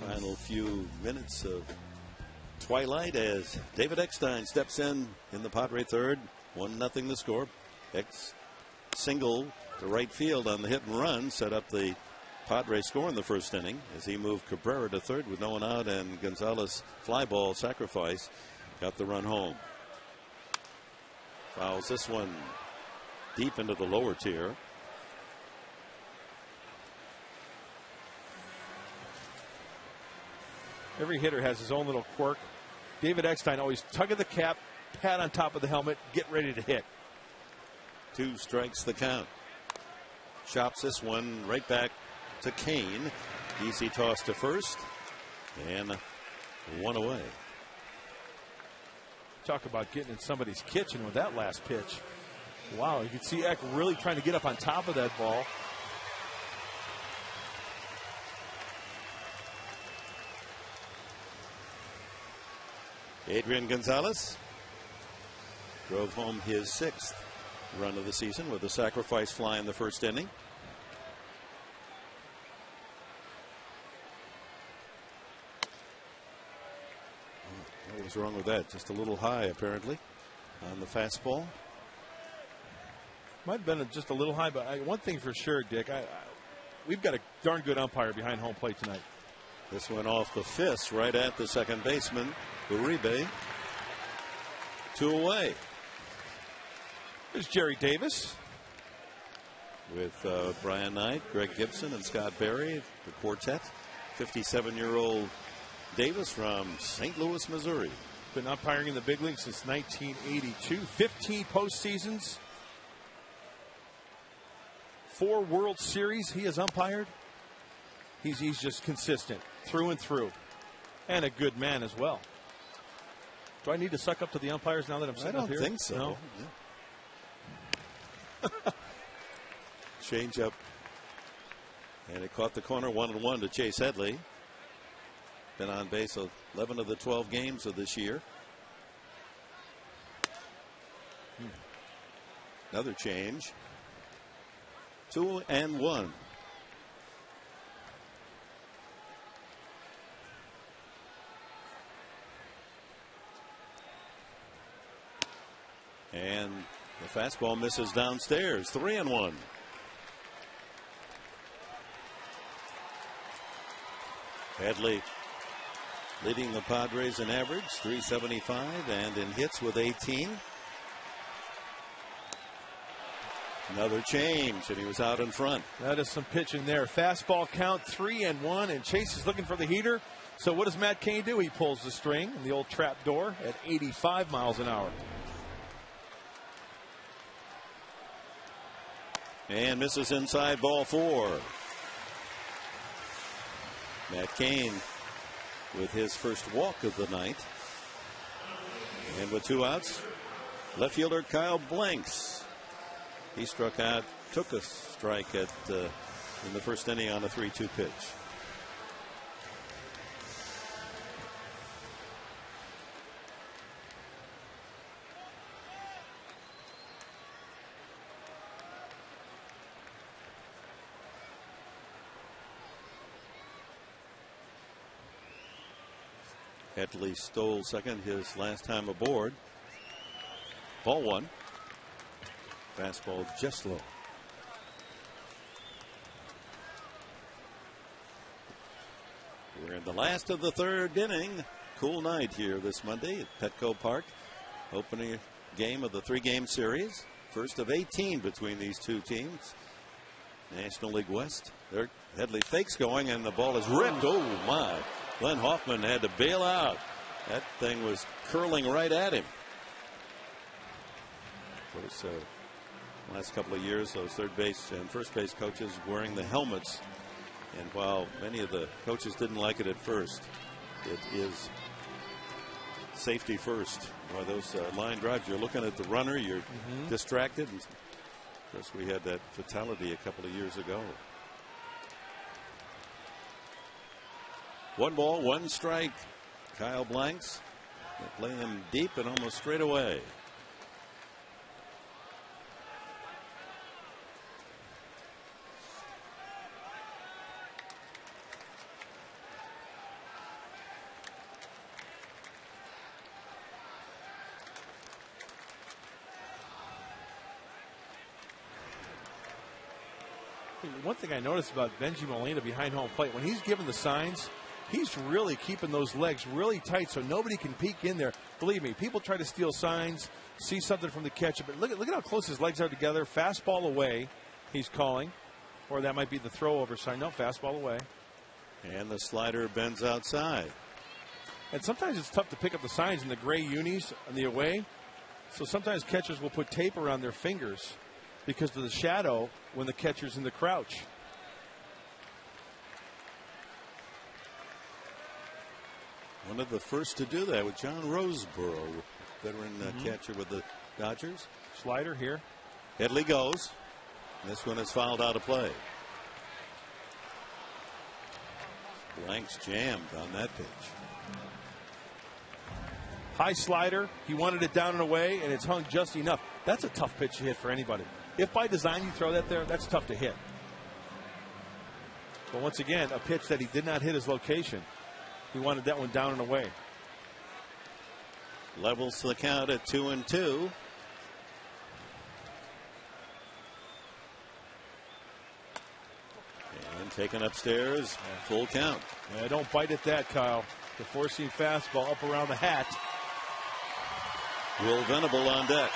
final few minutes of twilight as David Eckstein steps in the Padre third. 1-0 the score. Eck single to right field on the hit and run set up the Padre score in the first inning as he moved Cabrera to third with no one out, and Gonzalez fly ball sacrifice got the run home. Fouls this one deep into the lower tier. Every hitter has his own little quirk. David Eckstein always tug of the cap, pat on top of the helmet, get ready to hit. 2 strikes the count. Chops this one right back to Kane. Easy toss to first, and 1 away. Talk about getting in somebody's kitchen with that last pitch. Wow, you can see Eck really trying to get up on top of that ball. Adrian Gonzalez drove home his 6th run of the season with a sacrifice fly in the first inning. What was wrong with that? Just a little high, apparently, on the fastball. Might have been just a little high, but one thing for sure, Dick, we've got a darn good umpire behind home plate tonight. This went off the fist right at the second baseman, Uribe. 2 away. There's Jerry Davis. With Brian Knight, Greg Gibson, and Scott Berry, the quartet. 57-year-old Davis from St. Louis, Missouri. Been umpiring in the big league since 1982. 15 postseasons. 4 World Series he has umpired. He's just consistent through and through. And a good man as well. Do I need to suck up to the umpires now that I'm sitting up here? I don't think so. No? Yeah. Change up. And it caught the corner, 1-1 to Chase Headley. Been on base 11 of the 12 games of this year. Another change. 2-1. And the fastball misses downstairs. 3-1. Headley leading the Padres in average, 375, and in hits with 18. Another change, and he was out in front. That is some pitching there. Fastball count 3-1, and Chase is looking for the heater. So what does Matt Cain do? He pulls the string in the old trap door at 85 miles an hour. And misses inside, ball 4. Matt Cain with his first walk of the night. And with 2 outs, left fielder Kyle Blanks. He struck out, took a strike in the first inning on a 3-2 pitch. Headley stole second his last time aboard. Ball 1. Fastball just low. We're in the last of the 3rd inning. Cool night here this Monday at Petco Park. Opening game of the 3-game series. First of 18 between these two teams. National League West. There, Headley fakes going, and the ball is ripped. Oh my. Glenn Hoffman had to bail out. That thing was curling right at him. Those last couple of years, those third base and first base coaches wearing the helmets. And while many of the coaches didn't like it at first, it is safety first. While those line drives, you're looking at the runner, you're distracted. And of course, we had that fatality a couple of years ago. 1 ball, 1 strike. Kyle Blanks. They play him deep and almost straight away. One thing I noticed about Benji Molina behind home plate, when he's given the signs, he's really keeping those legs really tight so nobody can peek in there. Believe me, people try to steal signs, see something from the catcher, but look at how close his legs are together. Fastball away, he's calling. Or that might be the throw over sign. No, fastball away. And the slider bends outside. And sometimes it's tough to pick up the signs in the gray unis on the away. So sometimes catchers will put tape around their fingers because of the shadow when the catcher's in the crouch. One of the first to do that with John Roseboro, veteran catcher with the Dodgers. Slider here. Headley goes. This one is fouled out of play. Blanks jammed on that pitch. High slider. He wanted it down and away, and it's hung just enough. That's a tough pitch to hit for anybody. If by design you throw that there, that's tough to hit. But once again, a pitch that he did not hit his location. He wanted that one down and away. Levels the count at 2-2. And taken upstairs, full count. Yeah, don't bite at that, Kyle. The four-seam fastball up around the hat. Will Venable on deck.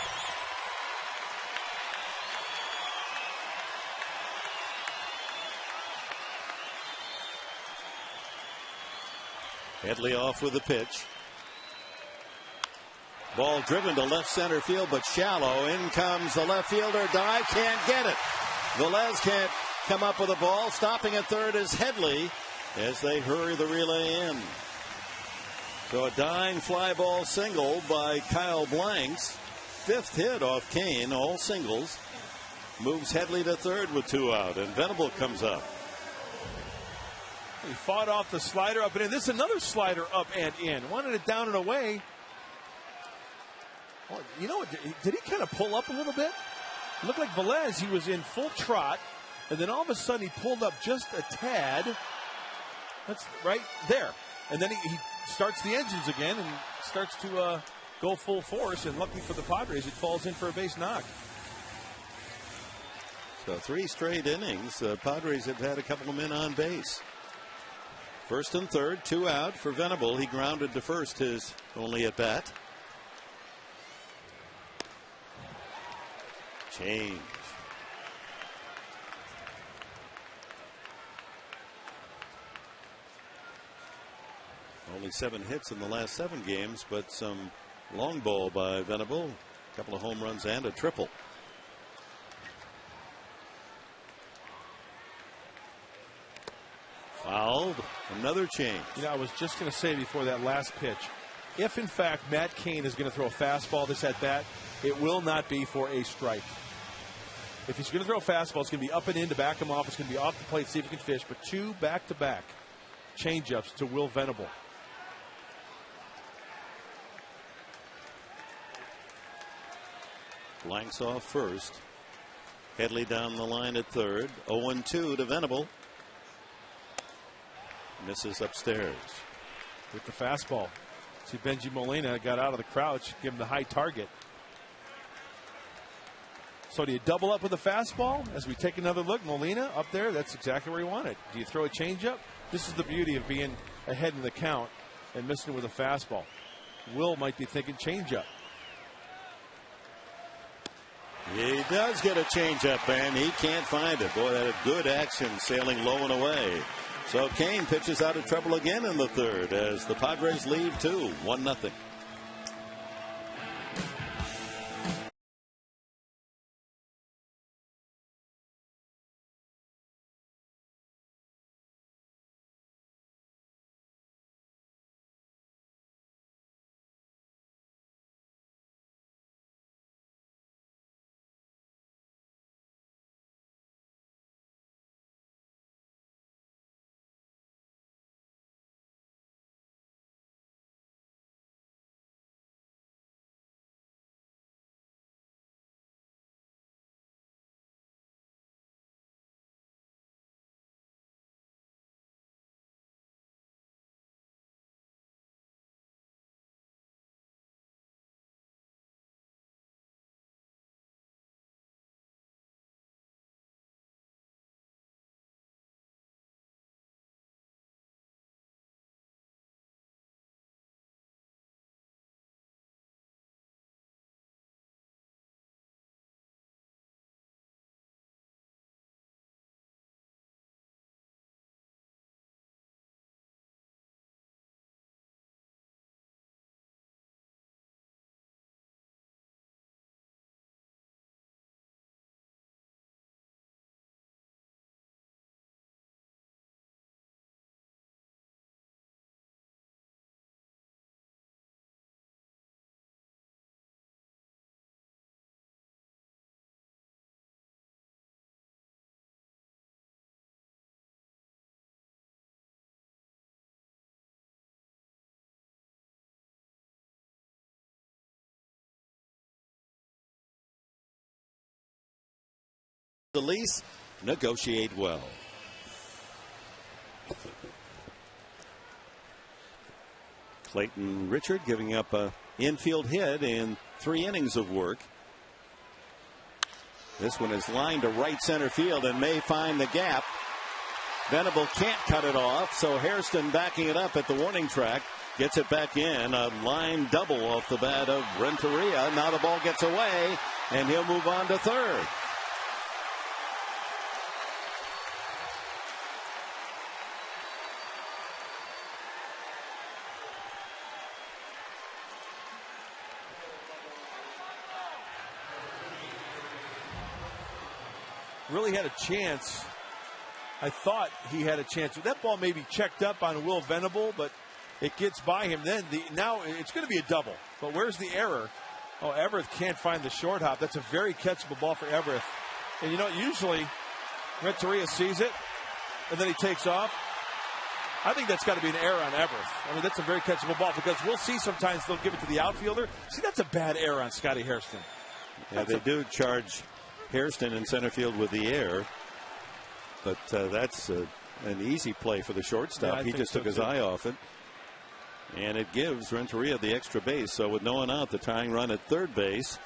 Headley off with the pitch. Ball driven to left center field, but shallow. In comes the left fielder. Dive, can't get it. Velez can't come up with the ball. Stopping at third is Headley as they hurry the relay in. So a dying fly ball single by Kyle Blanks. 5th hit off Kane, all singles. Moves Headley to third with 2 out, and Venable comes up. He fought off the slider up and in. This is another slider up and in. Wanted it down and away. Well, you know what? Did he kind of pull up a little bit? It looked like Velez, he was in full trot, and then all of a sudden he pulled up just a tad. That's right there. And then he starts the engines again and starts to go full force. And luckily for the Padres, it falls in for a base knock. So 3 straight innings. Padres have had a couple of men on base. First and third, 2 out for Venable. He grounded to first his only at bat. Change. Only 7 hits in the last 7 games, but some long ball by Venable. A couple of home runs and a triple. Fouled. Another change. You know, I was just going to say before that last pitch, if in fact Matt Cain is going to throw a fastball this at bat, it will not be for a strike. If he's going to throw a fastball, it's going to be up and in to back him off. It's going to be off the plate, see if he can fish. But 2 back-to-back changeups to Will Venable. Blanks off first. Headley down the line at third. 0-2 to Venable. Misses upstairs. With the fastball. See, Benji Molina got out of the crouch, give him the high target. So do you double up with a fastball? As we take another look, Molina up there, that's exactly where he wanted. Do you throw a changeup? This is the beauty of being ahead in the count and missing with a fastball. Will might be thinking changeup. He does get a changeup, and he can't find it. Boy, that a good action sailing low and away. So Cain pitches out of trouble again in the third as the Padres lead 2, 1-0. The lease, negotiate well. Clayton Richard giving up a infield hit in 3 innings of work. This one is lined to right center field and may find the gap. Venable can't cut it off, so Hairston backing it up at the warning track. Gets it back in. A line double off the bat of Renteria. Now the ball gets away, and he'll move on to third. Really had a chance. I thought he had a chance. That ball may be checked up on Will Venable, but It gets by him. Then now it's going to be a double. But where's the error? Oh, Everett can't find the short hop. That's a very catchable ball for Everett. And usually Renteria sees it, and then he takes off. I think that's got to be an error on Everett. I mean, that's a very catchable ball because we'll see sometimes they'll give it to the outfielder. See, that's a bad error on Scotty Hairston. Yeah, they do charge Hairston in center field with the air, but that's an easy play for the shortstop. Yeah, he just took his eye off it. And it gives Renteria the extra base. So with no one out, the tying run at third base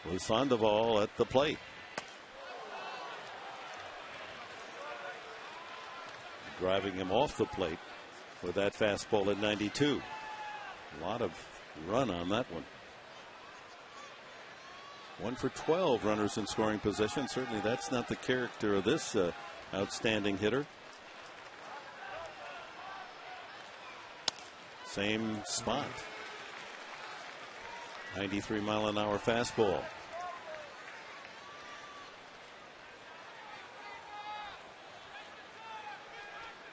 was Sandoval at the plate. Driving him off the plate with that fastball at 92. A lot of run on that one. 1 for 12 runners in scoring position. Certainly that's not the character of this outstanding hitter. Same spot. 93-mile-an-hour fastball.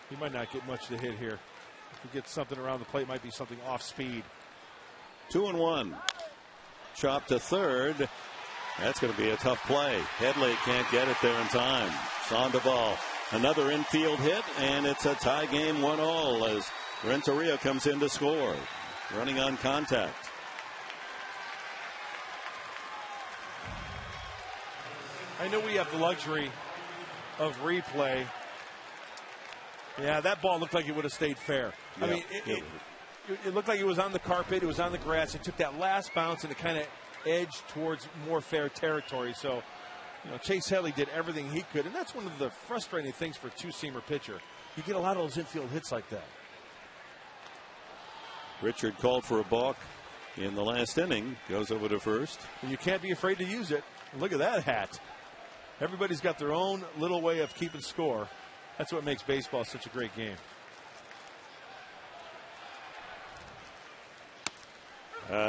He might not get much to hit here. If he gets something around the plate, it might be something off speed. 2-1. Chop to third. That's going to be a tough play. Headley can't get it there in time. Sandoval, another infield hit, and it's a tie game 1-1 as Renteria comes in to score. Running on contact. I know we have the luxury of replay. Yeah, that ball looked like it would have stayed fair. Yeah, I mean, it looked like it was on the carpet. It was on the grass. It took that last bounce and it kind of edged towards more fair territory. So, Chase Headley did everything he could. And that's one of the frustrating things for a two-seamer pitcher. You get a lot of those infield hits like that. Richard called for a balk in the last inning. Goes over to first. And you can't be afraid to use it. Look at that hat. Everybody's got their own little way of keeping score. That's what makes baseball such a great game.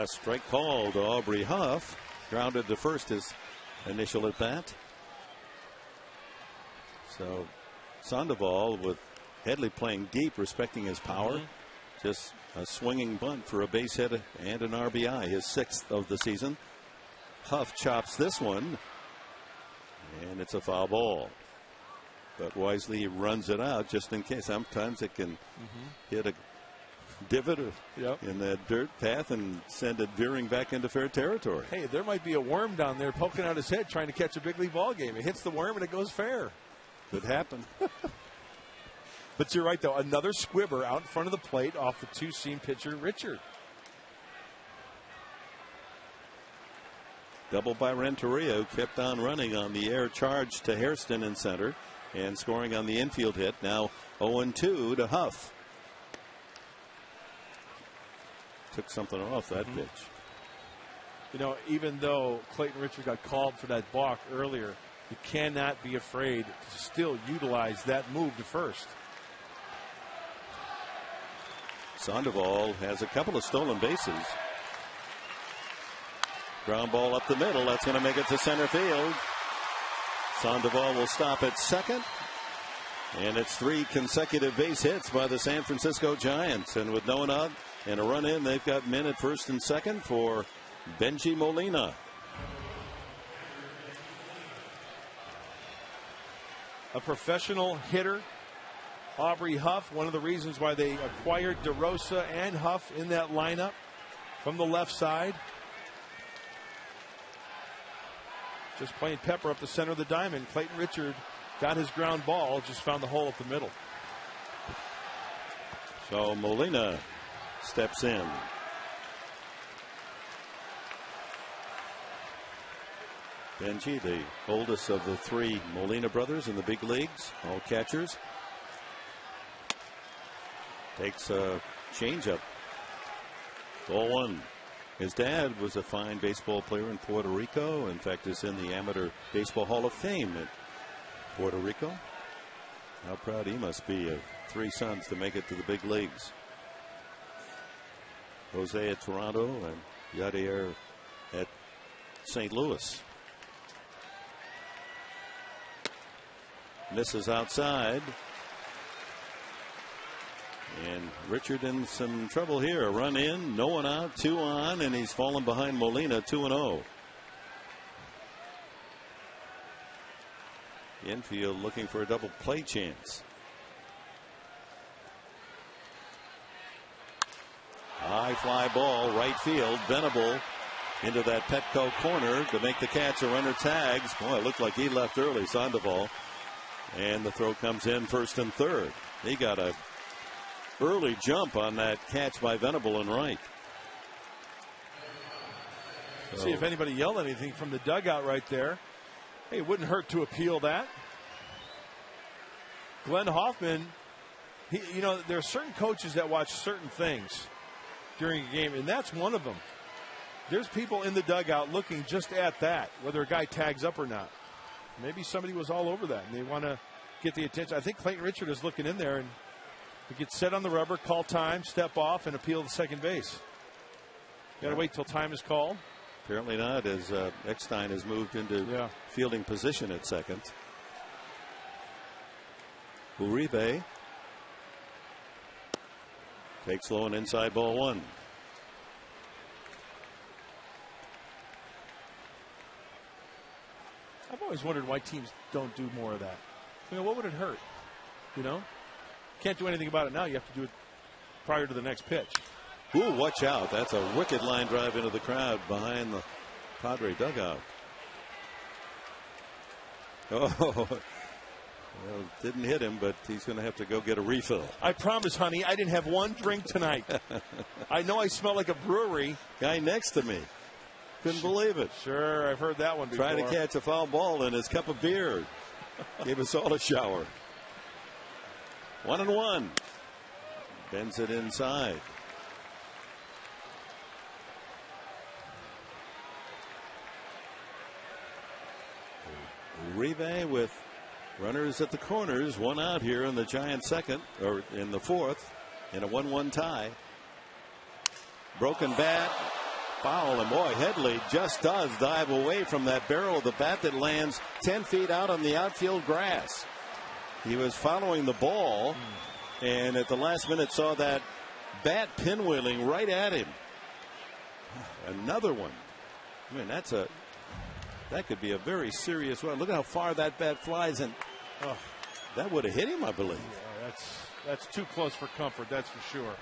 Strike called to Aubrey Huff. Grounded to first his initial at bat. So Sandoval with Headley playing deep, respecting his power. Just a swinging bunt for a base hit and an RBI, his 6th of the season. Huff chops this one, and it's a foul ball. But wisely runs it out just in case. Sometimes it can hit a divot in the dirt path and send it veering back into fair territory. Hey, there might be a worm down there poking out his head trying to catch a big league ball game. It hits the worm and it goes fair. Could happen. But you're right, though. Another squibber out in front of the plate off the two-seam pitcher, Richard. Double by Renteria, who kept on running on the air charge to Hairston in center and scoring on the infield hit. Now 0-2 to Huff. Took something off that pitch. Even though Clayton Richard got called for that balk earlier, you cannot be afraid to still utilize that move to first. Sandoval has a couple of stolen bases. Ground ball up the middle. That's going to make it to center field. Sandoval will stop at second. And it's 3 consecutive base hits by the San Francisco Giants. And with no one out and a run in, they've got men at first and second for Benji Molina. A professional hitter, Aubrey Huff, one of the reasons why they acquired DeRosa and Huff in that lineup from the left side. Just playing pepper up the center of the diamond. Clayton Richard got his ground ball, just found the hole up the middle. So Molina steps in. Benji, the oldest of the 3 Molina brothers in the big leagues, all catchers. Takes a changeup. 0-1. His dad was a fine baseball player in Puerto Rico. In fact, is in the Amateur Baseball Hall of Fame in Puerto Rico. How proud he must be of 3 sons to make it to the big leagues. Jose at Toronto and Yadier at St. Louis. Misses outside. And Richard in some trouble here. A run in, no one out, 2 on, and he's fallen behind Molina, 2-0. Infield looking for a double play chance. High fly ball, right field. Venable into that Petco corner to make the catch. A runner tags. Boy, it looked like he left early, Sandoval. And the throw comes in first and third. He got a early jump on that catch by Venable and right. See if anybody yelled anything from the dugout right there. Hey, it wouldn't hurt to appeal that. Glenn Hoffman, you know, there are certain coaches that watch certain things during a game, and that's one of them. There's people in the dugout looking just at that, whether a guy tags up or not. Maybe somebody was all over that, and they want to get the attention. I think Clayton Richard is looking in there, and he gets set on the rubber, call time, step off, and appeal to second base. Got to wait till time is called. Apparently not, as Eckstein has moved into fielding position at second. Uribe takes low and inside, ball 1. I've always wondered why teams don't do more of that. You know, what would it hurt? You know? Can't do anything about it now. You have to do it prior to the next pitch. Ooh, watch out. That's a wicked line drive into the crowd behind the Padre dugout. Oh, well, didn't hit him, but he's going to have to go get a refill. I promise, honey, I didn't have one drink tonight. I know I smell like a brewery. Guy next to me couldn't believe it. Sure, I've heard that one before. Trying to catch a foul ball in his cup of beer. Gave us all a shower. 1-1. Bends it inside. Uribe with runners at the corners, 1 out here in the Giants' second, or in the fourth, in a 1-1 tie. Broken bat, foul, and boy, Headley just does dive away from that barrel of the bat that lands 10 feet out on the outfield grass. He was following the ball, and at the last minute saw that bat pinwheeling right at him. Another one. I mean, that could be a very serious one. Look how far that bat flies, and that would have hit him, I believe. Yeah, that's too close for comfort, that's for sure.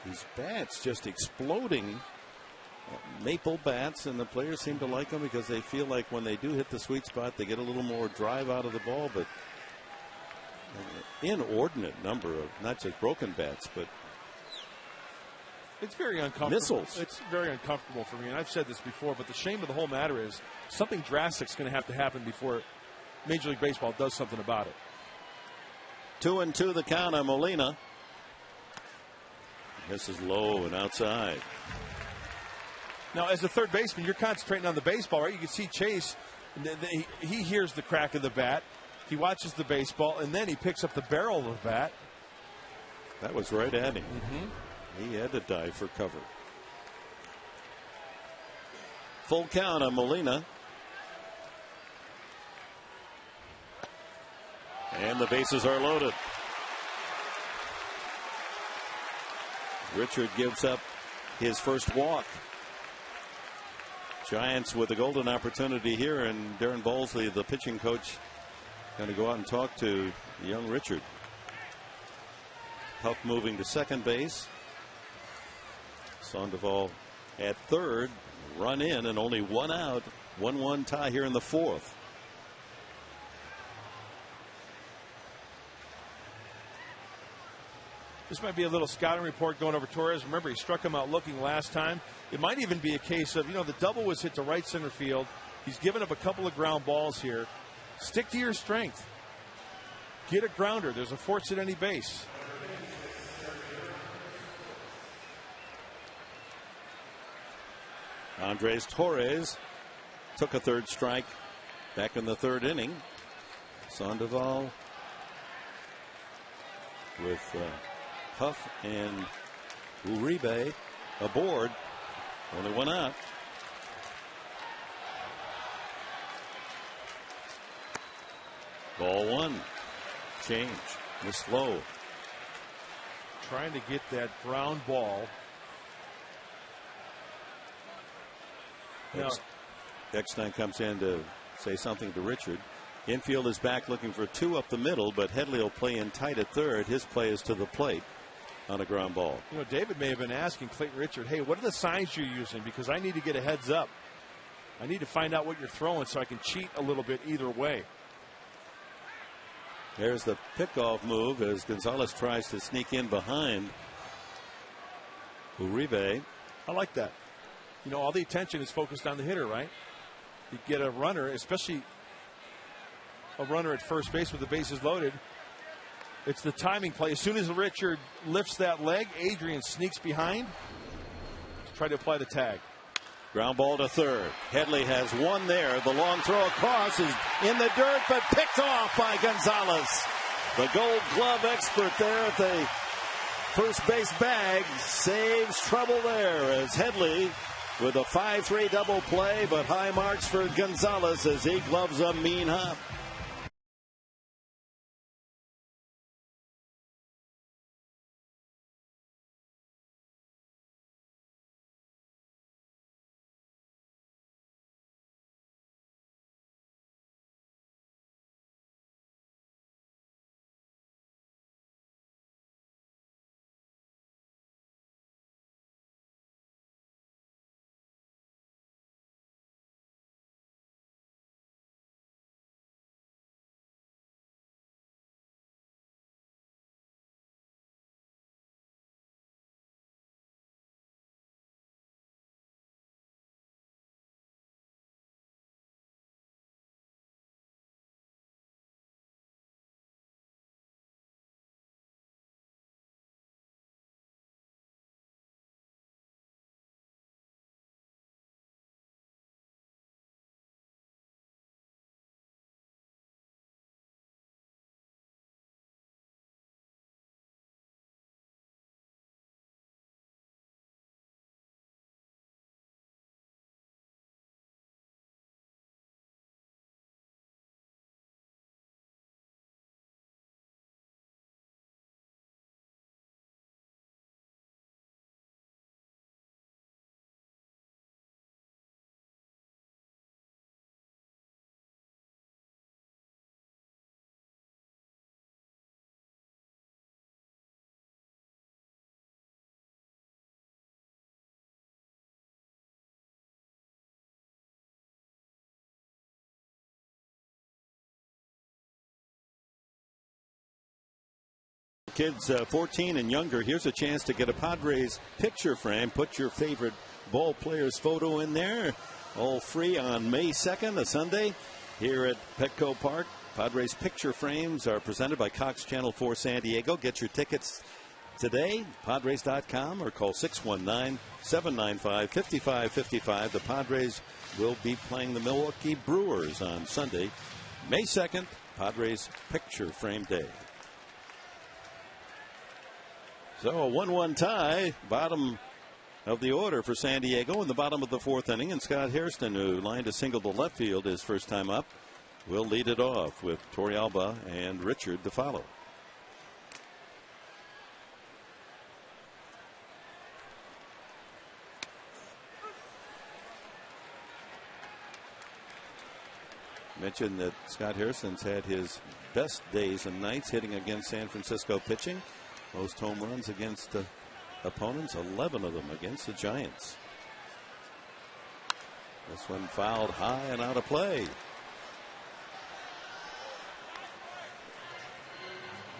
These bats just exploding. Maple bats, and the players seem to like them because they feel like when they do hit the sweet spot, they get a little more drive out of the ball. But an inordinate number of not just broken bats, but it's very uncomfortable. Missiles. It's very uncomfortable for me, and I've said this before, but the shame of the whole matter is something drastic is going to have to happen before Major League Baseball does something about it. 2-2 the count on Molina. This is low and outside. Now, as a third baseman, you're concentrating on the baseball, right? You can see Chase, he hears the crack of the bat. He watches the baseball, and then he picks up the barrel of the bat. That was right at him. He had to dive for cover. Full count on Molina. And the bases are loaded. Richard gives up his first walk. Giants with a golden opportunity here, and Darren Bowlesley, the pitching coach, going to go out and talk to young Richard. Huff moving to second base. Sandoval at third. Run in and only 1 out. 1-1 tie here in the fourth. This might be a little scouting report going over Torres. Remember, he struck him out looking last time. It might even be a case of, the double was hit to right center field. He's given up a couple of ground balls here. Stick to your strength. Get a grounder. There's a force at any base. Andres Torres took a third strike back in the third inning. Sandoval with Huff and Uribe aboard. Only 1 out. Ball 1. change. Was slow. Trying to get that ground ball. Eckstein comes in to say something to Richard. Infield is back looking for 2 up the middle, but Headley will play in tight at third. His play is to the plate on a ground ball. You know, David may have been asking Clayton Richard, hey, what are the signs you're using? Because I need to get a heads up. I need to find out what you're throwing so I can cheat a little bit either way. There's the pickoff move as Gonzalez tries to sneak in behind Uribe. I like that. You know, all the attention is focused on the hitter, right? You get a runner, especially a runner at first base with the bases loaded. It's the timing play. As soon as Richard lifts that leg, Adrian sneaks behind to try to apply the tag. Ground ball to third. Headley has one there. The long throw across is in the dirt, but picked off by Gonzalez. The Gold Glove expert there at the first base bag saves trouble there as Headley with a 5-3 double play, but high marks for Gonzalez as he gloves a mean hop. Kids 14 and younger, here's a chance to get a Padres picture frame. Put your favorite ball player's photo in there. All free on May 2nd, a Sunday, here at Petco Park. Padres picture frames are presented by Cox Channel 4 San Diego. Get your tickets today, Padres.com, or call 619-795-5555. The Padres will be playing the Milwaukee Brewers on Sunday, May 2nd, Padres picture frame day. So a 1-1 tie, bottom of the order for San Diego in the bottom of the 4th inning. And Scott Hairston, who lined a single to left field his first time up, will lead it off with Torrealba and Richard to follow. Mentioned that Scott Hairston's had his best days and nights hitting against San Francisco pitching. Most home runs against opponents, 11 of them against the Giants. This one fouled high and out of play.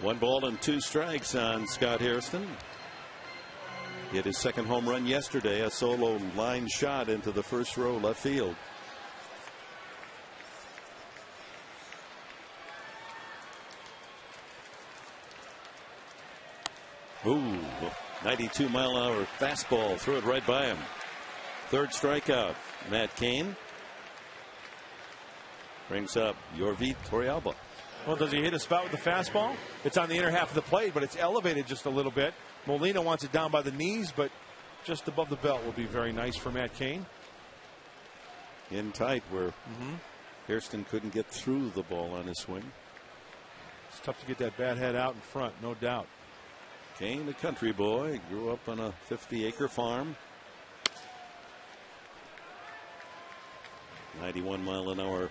1 ball and 2 strikes on Scott Hairston. He hit his second home run yesterday, a solo line shot into the first row left field. Ooh, 92-mile-an-hour fastball. Threw it right by him. Third strikeout. Matt Cain brings up Yorvit Torrealba. Well, does he hit a spot with the fastball? It's on the inner half of the plate, but it's elevated just a little bit. Molina wants it down by the knees, but just above the belt will be very nice for Matt Cain. In tight where Hairston couldn't get through the ball on his swing. It's tough to get that bat head out in front, no doubt. Kane, the country boy, grew up on a 50-acre farm. 91-mile-an-hour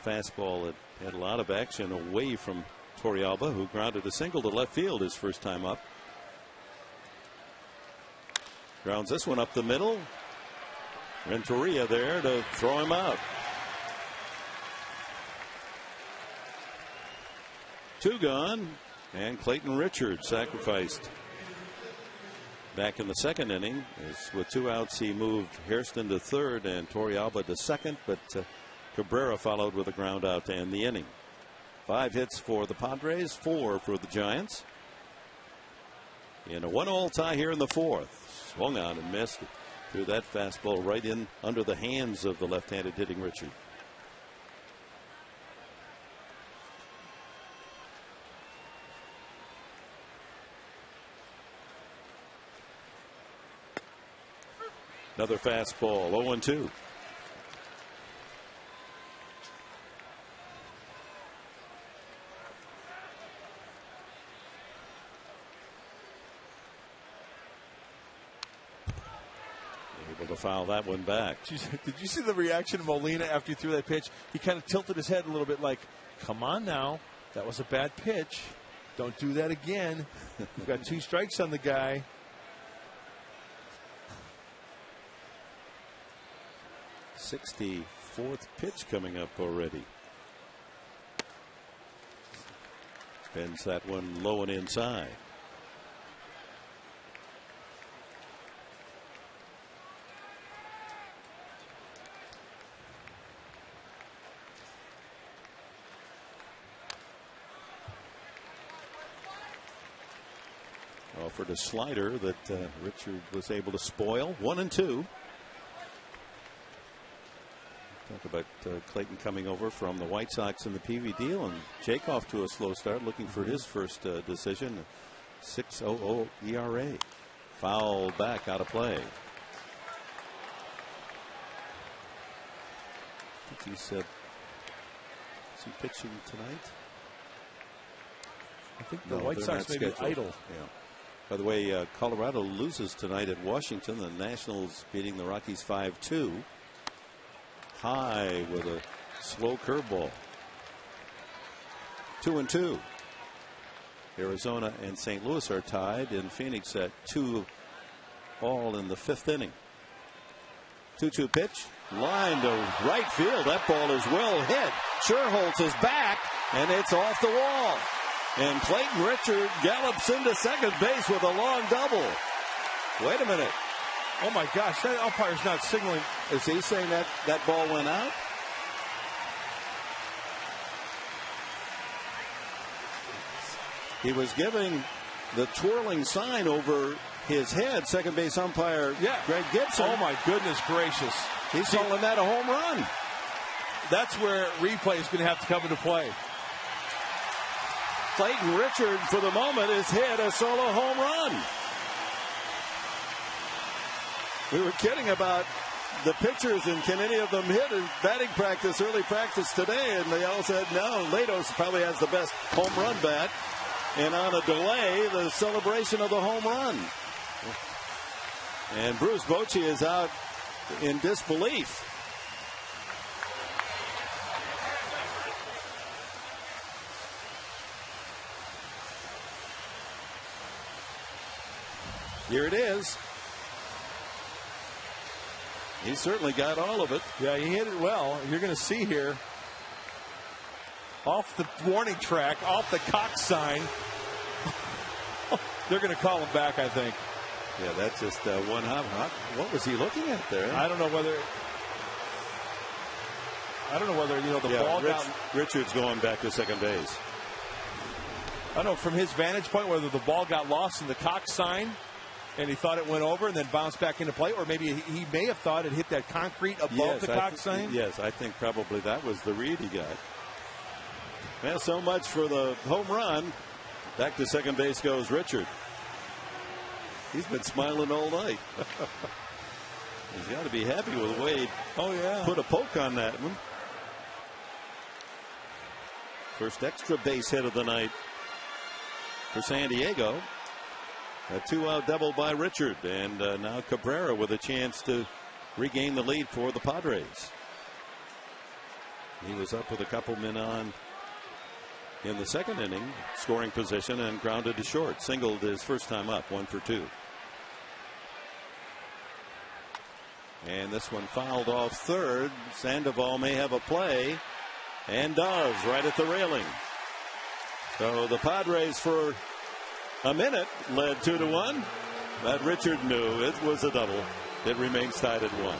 fastball that had a lot of action away from Torrealba, who grounded a single to left field his first time up. Grounds this one up the middle. Renteria there to throw him out. 2 gone, and Clayton Richards sacrificed back in the second inning. With 2 outs, he moved Hairston to third and Torrealba to second, but Cabrera followed with a ground out to end the inning. 5 hits for the Padres, 4 for the Giants. In a 1-all tie here in the fourth. Swung on and missed. Threw that fastball right in under the hands of the left-handed hitting Richard. Another fastball, 0-2. Able to foul that one back. Did you see the reaction of Molina after he threw that pitch? He kind of tilted his head a little bit like, come on now, that was a bad pitch. Don't do that again. We've got 2 strikes on the guy. '64th pitch coming up already. Bends that one low and inside. Offered a slider that Richard was able to spoil. 1-2. Talk about Clayton coming over from the White Sox in the PV deal, and Jake off to a slow start, looking for his first decision. 6.00 ERA. Foul back, out of play. I think he said, is he pitching tonight? I think the White Sox may be idle. Yeah. By the way, Colorado loses tonight at Washington. The Nationals beating the Rockies 5-2. High with a slow curveball. 2-2. Arizona and St. Louis are tied in Phoenix at 2 all in the 5th inning. 2-2 pitch. Line to right field. That ball is well hit. Sherholtz is back, and it's off the wall. And Clayton Richard gallops into second base with a long double. Wait a minute. Oh my gosh, that umpire's not signaling. Is he saying that that ball went out? He was giving the twirling sign over his head, second base umpire Greg Gibson. Oh my goodness gracious. He's calling that a home run. That's where replay is going to have to come into play. Clayton Richard, for the moment, has hit a solo home run. We were kidding about the pitchers and can any of them hit in batting practice, early practice today, and they all said no. Latos probably has the best home run bat, and on a delay, the celebration of the home run. And Bruce Bochy is out in disbelief. Here it is. He certainly got all of it. Yeah, he hit it well. You're going to see here, off the warning track, off the Cox sign. They're going to call him back, I think. Yeah, that's just one hop. What was he looking at there? I don't know whether the ball got. Richards going back to second base. I don't know from his vantage point whether the ball got lost in the Cox sign and he thought it went over and then bounced back into play, or maybe he may have thought it hit that concrete above the Cox sign. Yes, I think probably that was the read he got. Well, so much for the home run. Back to second base goes Richard. He's been smiling all night. He's got to be happy with the way he put a poke on that one. First extra base hit of the night for San Diego. A 2-out double by Richard, and now Cabrera with a chance to regain the lead for the Padres. He was up with a couple men on in the second inning, scoring position, and grounded to short. Singled his first time up, 1 for 2. And this one fouled off third. Sandoval may have a play, and does, right at the railing. So the Padres for a minute led 2-1, but Richard knew it was a double. It remains tied at 1.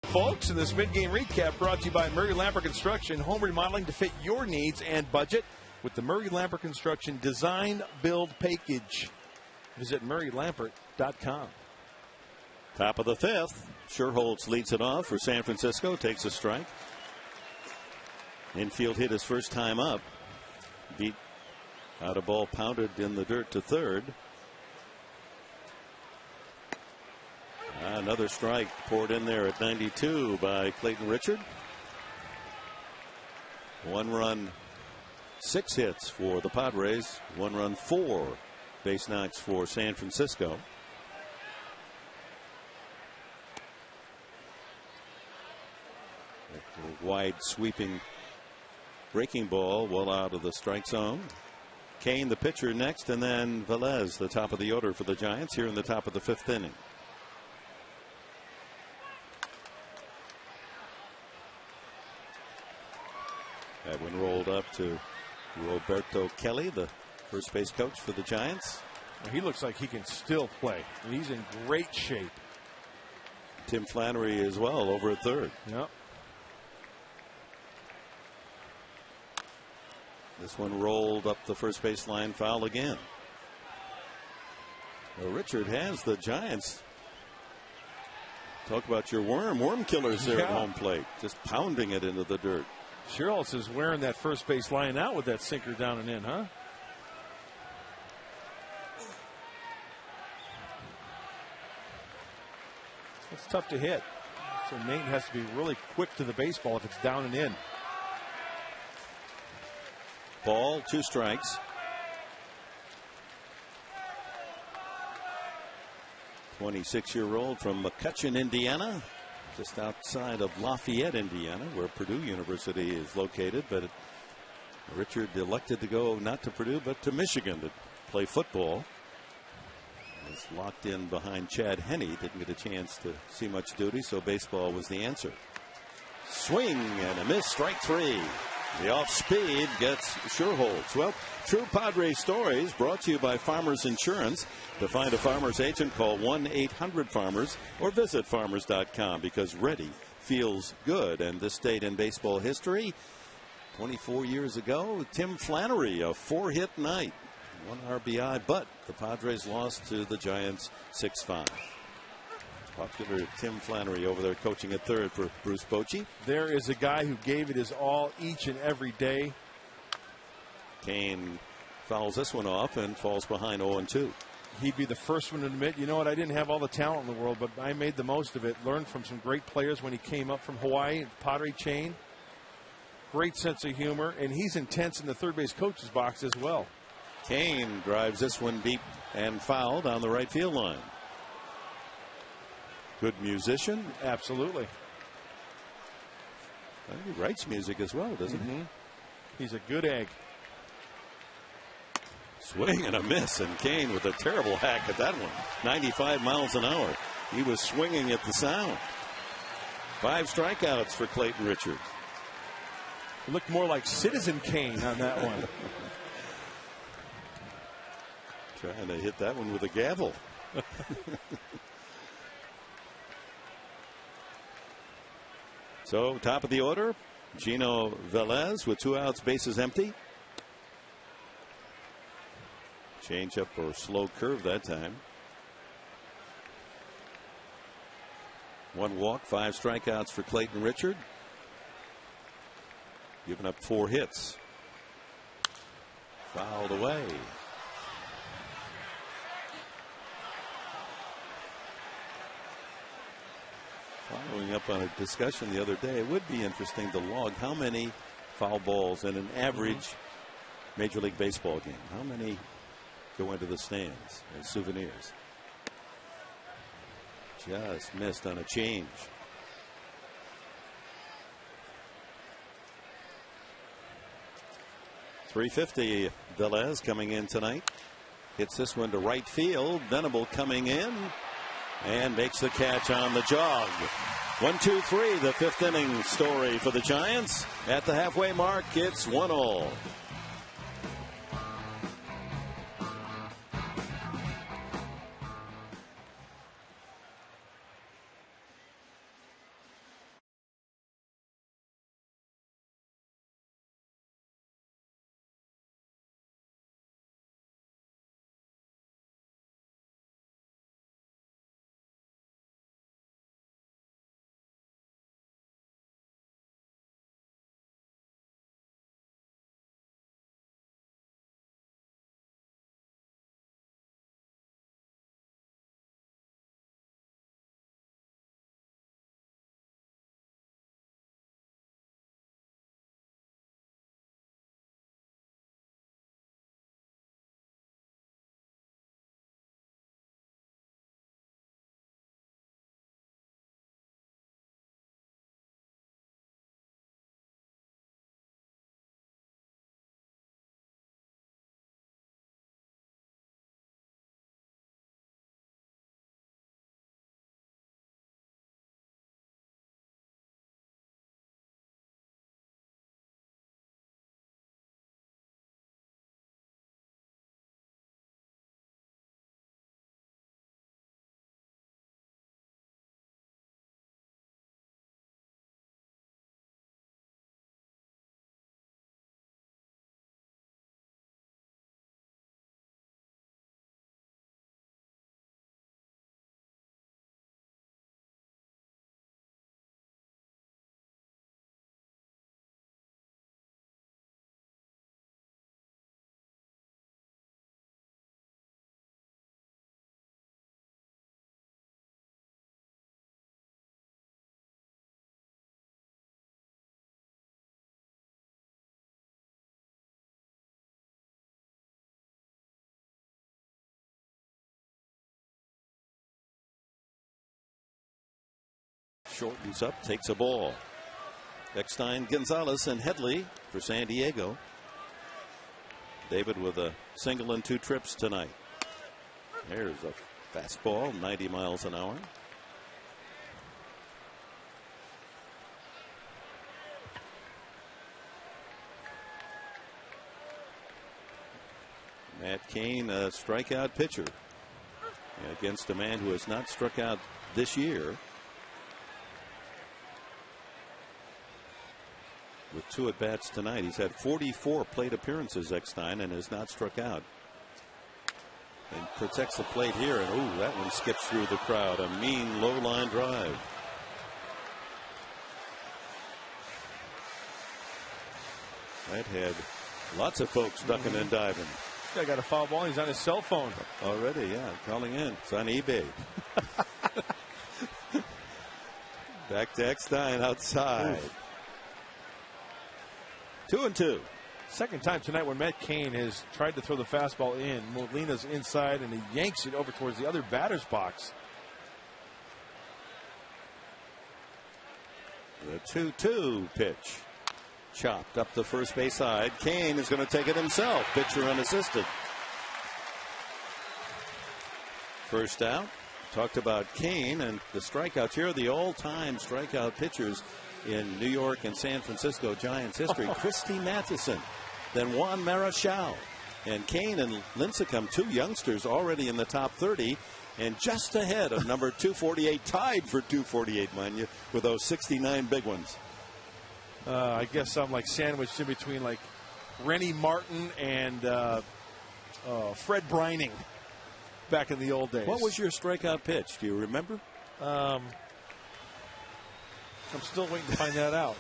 Folks, in this mid-game recap brought to you by Murray Lamper Construction, home remodeling to fit your needs and budget with the Murray Lamper Construction Design Build Package. Visit murraylampert.com. Top of the 5th. Sherholtz leads it off for San Francisco, takes a strike. Infield hit his first time up. Beat out a ball pounded in the dirt to third. Another strike poured in there at 92 by Clayton Richard. 1 run, 6 hits for the Padres. 1 run, 4 base knocks for San Francisco. A wide sweeping breaking ball well out of the strike zone. Kane the pitcher next, and then Velez the top of the order for the Giants here in the top of the 5th inning. That one rolled up to Roberto Kelly, the first base coach for the Giants. Well, he looks like he can still play. He's in great shape. Tim Flannery as well over at third. Yep. This one rolled up the first base line, foul again. Well, Richard has the Giants. Talk about your worm killers there at home plate. Just pounding it into the dirt. Sherholtz is wearing that first base line out with that sinker down and in, huh? It's tough to hit. So Nate has to be really quick to the baseball if it's down and in. Ball, 2 strikes. 26-year-old from McCutcheon, Indiana. Just outside of Lafayette, Indiana, where Purdue University is located. But Richard elected to go not to Purdue, but to Michigan to play football. Was locked in behind Chad Henne. Didn't get a chance to see much duty, so baseball was the answer. Swing and a miss, strike 3. The off speed gets sure holds. Well, True Padres stories brought to you by Farmers Insurance. To find a Farmers agent, call 1-800-FARMERS or visit farmers.com, because ready feels good. And this date in baseball history, 24 years ago, Tim Flannery, a 4-hit night, 1 RBI, but the Padres lost to the Giants 6-5. Popular Tim Flannery over there coaching at third for Bruce Bochy. There is a guy who gave it his all each and every day. Kane fouls this one off and falls behind 0-2. He'd be the first one to admit, you know what, I didn't have all the talent in the world, but I made the most of it. Learned from some great players when he came up from Hawaii, Padre chain. Great sense of humor, and he's intense in the third base coach's box as well. Kane drives this one deep and foul down the right field line. Good musician. Absolutely. He writes music as well, doesn't he? He's a good egg. Swing and a miss, and Kane with a terrible hack at that one. 95 miles an hour. He was swinging at the sound. 5 strikeouts for Clayton Richards. It looked more like Citizen Kane on that one. Trying to hit that one with a gavel. So, top of the order, Gino Velez with 2 outs, bases empty. Change up or slow curve that time. 1 walk, 5 strikeouts for Clayton Richard. Giving up 4 hits. Fouled away. Following up on a discussion the other day, it would be interesting to log how many foul balls in an average Major League Baseball game. How many go into the stands as souvenirs? Just missed on a change. .350 Velez coming in tonight. Hits this one to right field. Venable coming in and makes the catch on the jog. 1-2-3, the 5th inning story for the Giants. At the halfway mark, it's 1-all. Shortens up, takes a ball. Eckstein, Gonzalez, and Headley for San Diego. David with a single and 2 trips tonight. There's a fastball, 90 miles an hour. Matt Cain, a strikeout pitcher, against a man who has not struck out this year. With 2 at-bats tonight. He's had 44 plate appearances, Eckstein, and has not struck out. And protects the plate here, and ooh, that one skips through the crowd. A mean low line drive. That had lots of folks ducking and diving. Guy got a foul ball. He's on his cell phone already. Yeah, calling in. It's on eBay. Back to Eckstein outside. Oof. 2-2. Second time tonight when Matt Cain has tried to throw the fastball in. Molina's inside, and he yanks it over towards the other batter's box. The 2-2 pitch. Chopped up the first base side. Cain is going to take it himself. Pitcher unassisted. First out. Talked about Cain and the strikeouts. Here are the all-time strikeout pitchers in New York and San Francisco Giants history. Christy Matheson, then Juan Marichal, and Cain and Lincecum, 2 youngsters already in the top 30, and just ahead of number 248, tied for 248, mind you, with those 69 big ones. I guess I'm like sandwiched in between like Rennie Martin and Fred Brining back in the old days. What was your strikeout pitch? Do you remember? I'm still waiting to find that out.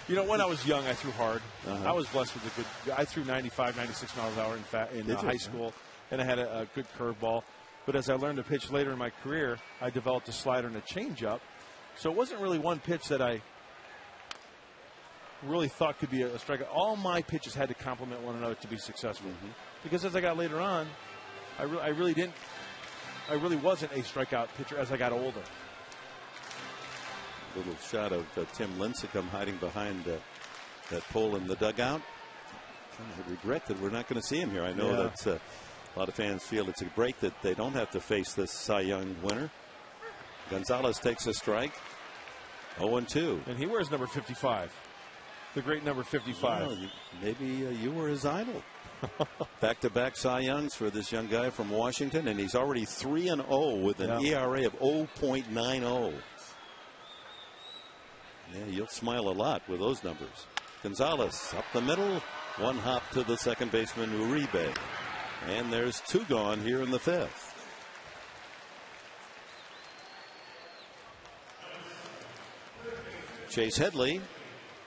You know, when I was young, I threw hard. I was blessed with a good. I threw 95, 96 miles an hour in high school, and I had a good curveball. But as I learned to pitch later in my career, I developed a slider and a changeup. So it wasn't really one pitch that I really thought could be a strikeout. All my pitches had to complement one another to be successful. Because as I got later on, I really wasn't a strikeout pitcher as I got older. Little shot of Tim Lincecum hiding behind that pole in the dugout. I regret that we're not going to see him here. I know that a lot of fans feel it's a break that they don't have to face this Cy Young winner. Gonzalez takes a strike. 0-2. And he wears number 55. The great number 55. Well, maybe you were his idol. Back-to-back Cy Youngs for this young guy from Washington, and he's already 3-0 with an ERA of 0.90. Yeah, you'll smile a lot with those numbers. Gonzalez up the middle, 1 hop to the second baseman Uribe, and there's 2 gone here in the 5th. Chase Headley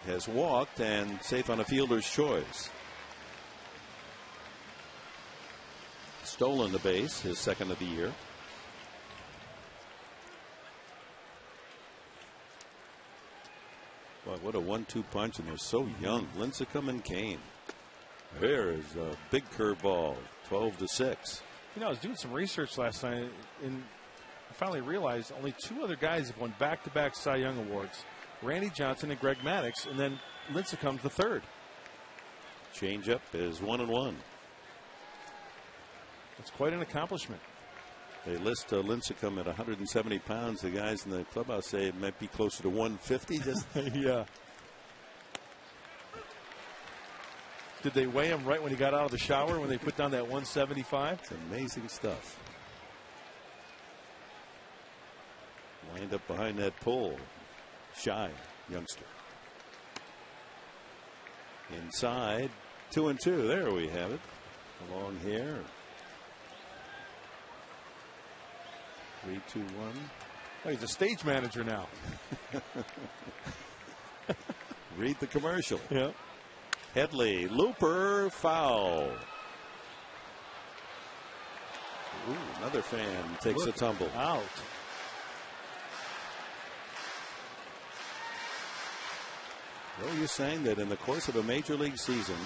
has walked and safe on a fielder's choice. Stolen the base, his second of the year. Boy, what a 1-2 punch, and they're so young. Lincecum and Cain. There is a big curveball, 12-6. You know, I was doing some research last night, and I finally realized only 2 other guys have won back-to-back Cy Young awards: Randy Johnson and Greg Maddux, and then Lincecum's the 3rd. Changeup is 1-1. It's quite an accomplishment. They list Lincecum at 170 pounds. The guys in the clubhouse say it might be closer to 150. Just yeah. Did they weigh him right when he got out of the shower when they put down that 175? It's amazing stuff. Lined up behind that pole. Shy youngster. Inside, 2-2. There we have it. Along here. 3-2-1. Oh, he's a stage manager now. Read the commercial. Yeah. Headley, looper, foul. Ooh, another fan takes a tumble. Out. Well, you're saying that in the course of a major league season,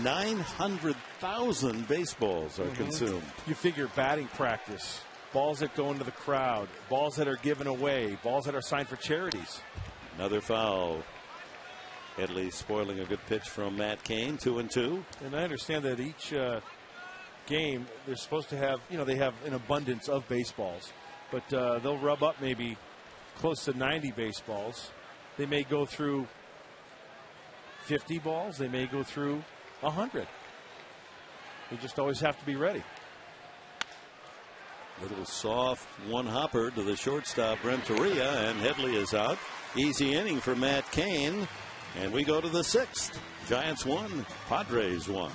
900,000 baseballs are consumed. You figure batting practice, balls that go into the crowd, balls that are given away, balls that are signed for charities. Another foul. Headley spoiling a good pitch from Matt Cain, 2-2. And I understand that each game they're supposed to have, you know, they have an abundance of baseballs, but they'll rub up maybe close to 90 baseballs. They may go through 50 balls. They may go through 100. You just always have to be ready. Little soft one hopper to the shortstop Renteria, and Headley is out. Easy inning for Matt Cain, and we go to the 6th. Giants 1, Padres 1.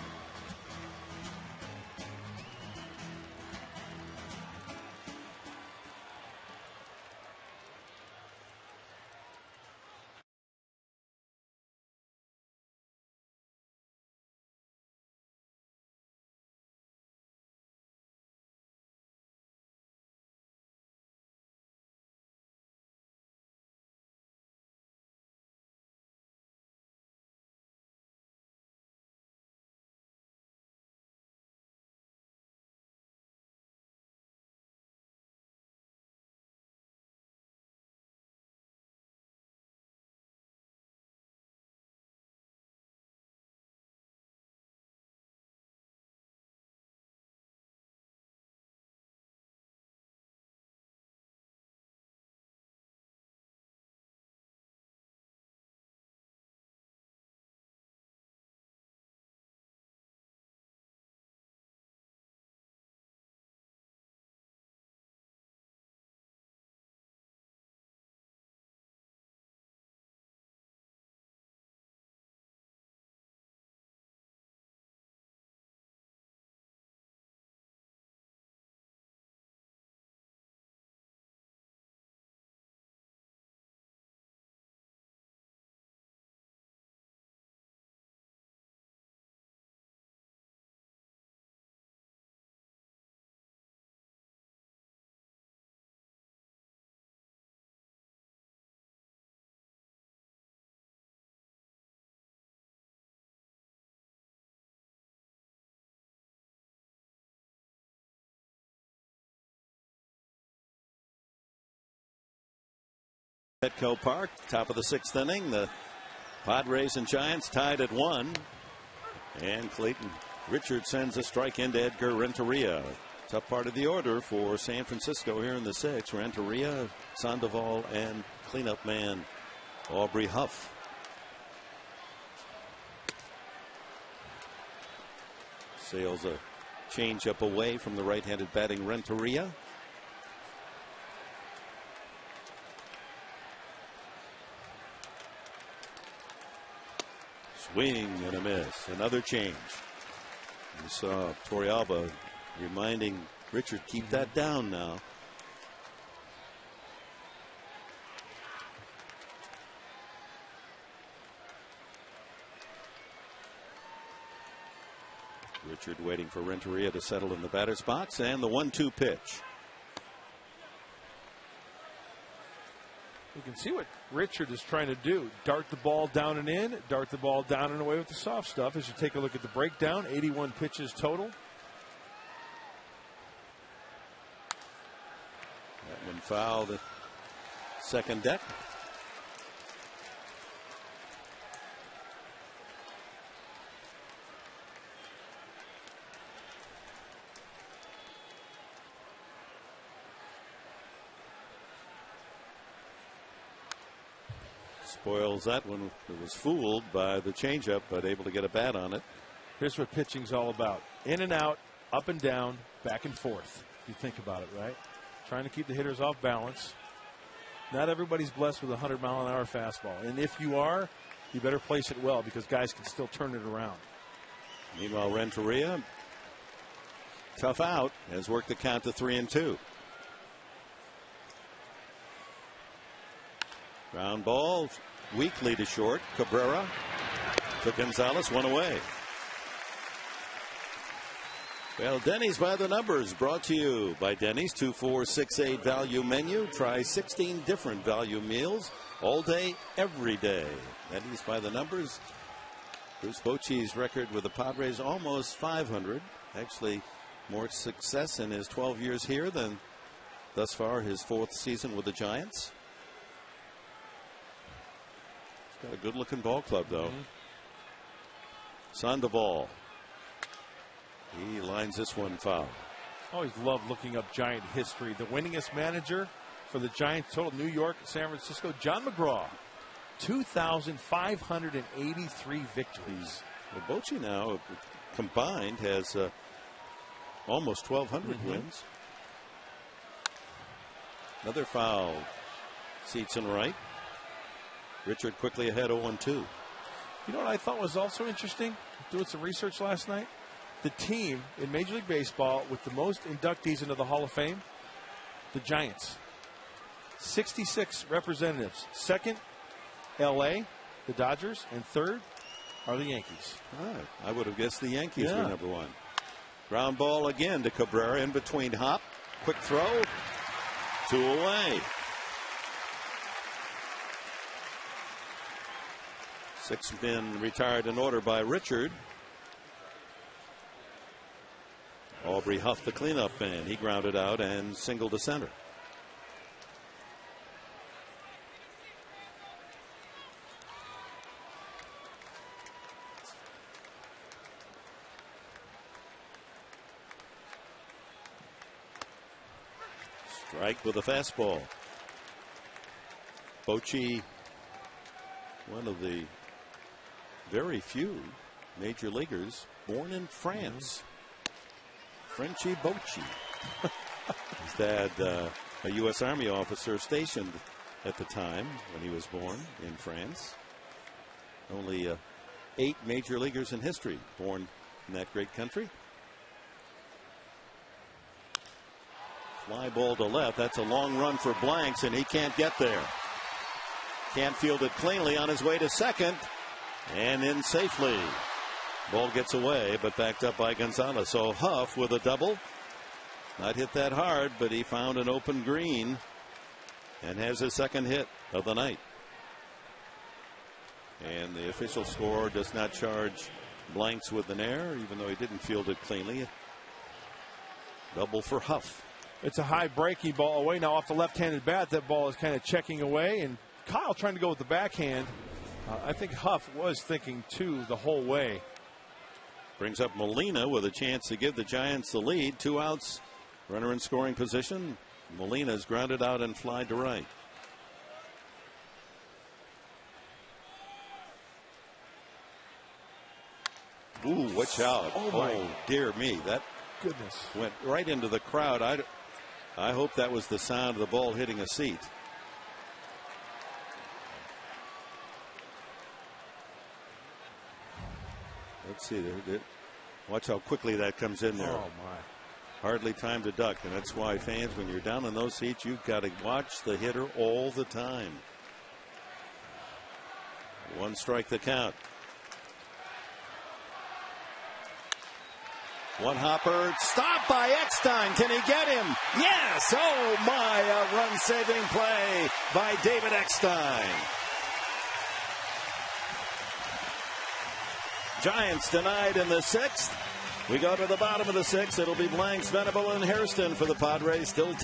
Petco Park, top of the 6th inning. The Padres and Giants tied at 1. And Clayton Richard sends a strike into Edgar Renteria. Tough part of the order for San Francisco here in the 6th. Renteria, Sandoval, and cleanup man Aubrey Huff. Sails a changeup away from the right-handed batting Renteria. Swing and a miss. Another change. You saw Torrealba reminding Richard, keep that down now. Richard waiting for Renteria to settle in the batter's box, and the 1-2 pitch. You can see what Richard is trying to do. Dart the ball down and in, dart the ball down and away with the soft stuff. As you take a look at the breakdown, 81 pitches total. That one fouled at second deck. Spoils that one. It was fooled by the changeup, but able to get a bat on it. Here's what pitching's all about. In and out, up and down, back and forth. If you think about it, right? Trying to keep the hitters off balance. Not everybody's blessed with a 100-mile-an-hour fastball. And if you are, you better place it well, because guys can still turn it around. Meanwhile, Renteria, tough out, has worked the count to 3-2. Ground ball, weakly to short. Cabrera to Gonzalez, one away. Well, Denny's by the numbers, brought to you by Denny's 2468 value menu. Try 16 different value meals all day, every day. Denny's by the numbers. Bruce Bochy's record with the Padres, almost 500. Actually, more success in his 12 years here than thus far his 4th season with the Giants. Got a good-looking ball club, though. Sandoval. He lines this one foul. Always love looking up Giant history. The winningest manager for the Giants, total New York, San Francisco, John McGraw. 2,583 victories. Well, Bochy now combined has almost 1,200 wins. Another foul. Seats in right. Richard quickly ahead 0-2. You know what I thought was also interesting? Doing some research last night. The team in Major League Baseball with the most inductees into the Hall of Fame, the Giants. 66 representatives. Second, L.A., the Dodgers, and third are the Yankees. All right. I would have guessed the Yankees were number one. Ground ball again to Cabrera in between hop. Quick throw. 2 away. 6 men retired in order by Richard. Aubrey Huff, the cleanup man. He grounded out and singled to center. Strike with a fastball. Bochy, one of the very few major leaguers born in France. Frenchy Bochy. His dad, a U.S. Army officer stationed at the time when he was born in France. Only 8 major leaguers in history born in that great country. Fly ball to left. That's a long run for Blanks, and he can't get there. Can't field it cleanly on his way to second, and in safely. Ball gets away, but backed up by Gonzalez. So Huff with a double. Not hit that hard, but he found an open green and has his second hit of the night. And the official score does not charge Blanks with an error, even though he didn't field it cleanly. Double for Huff. It's a high breaking ball away now off the left-handed bat. That ball is kind of checking away, and Kyle trying to go with the backhand. I think Huff was thinking two the whole way. Brings up Molina with a chance to give the Giants the lead. 2 outs. Runner in scoring position. Molina's grounded out and fly to right. Ooh, watch out. Oh, dear me. That goodness went right into the crowd. I hope that was the sound of the ball hitting a seat. Let's see. Watch how quickly that comes in there. Oh, my. Hardly time to duck. And that's why fans, when you're down in those seats, you've got to watch the hitter all the time. 1 strike the count. 1 hopper. Stopped by Eckstein. Can he get him? Yes. Oh, my. A run-saving play by David Eckstein. Giants denied in the 6th. We go to the bottom of the 6th. It'll be Blanks, Venable, and Hairston for the Padres. Still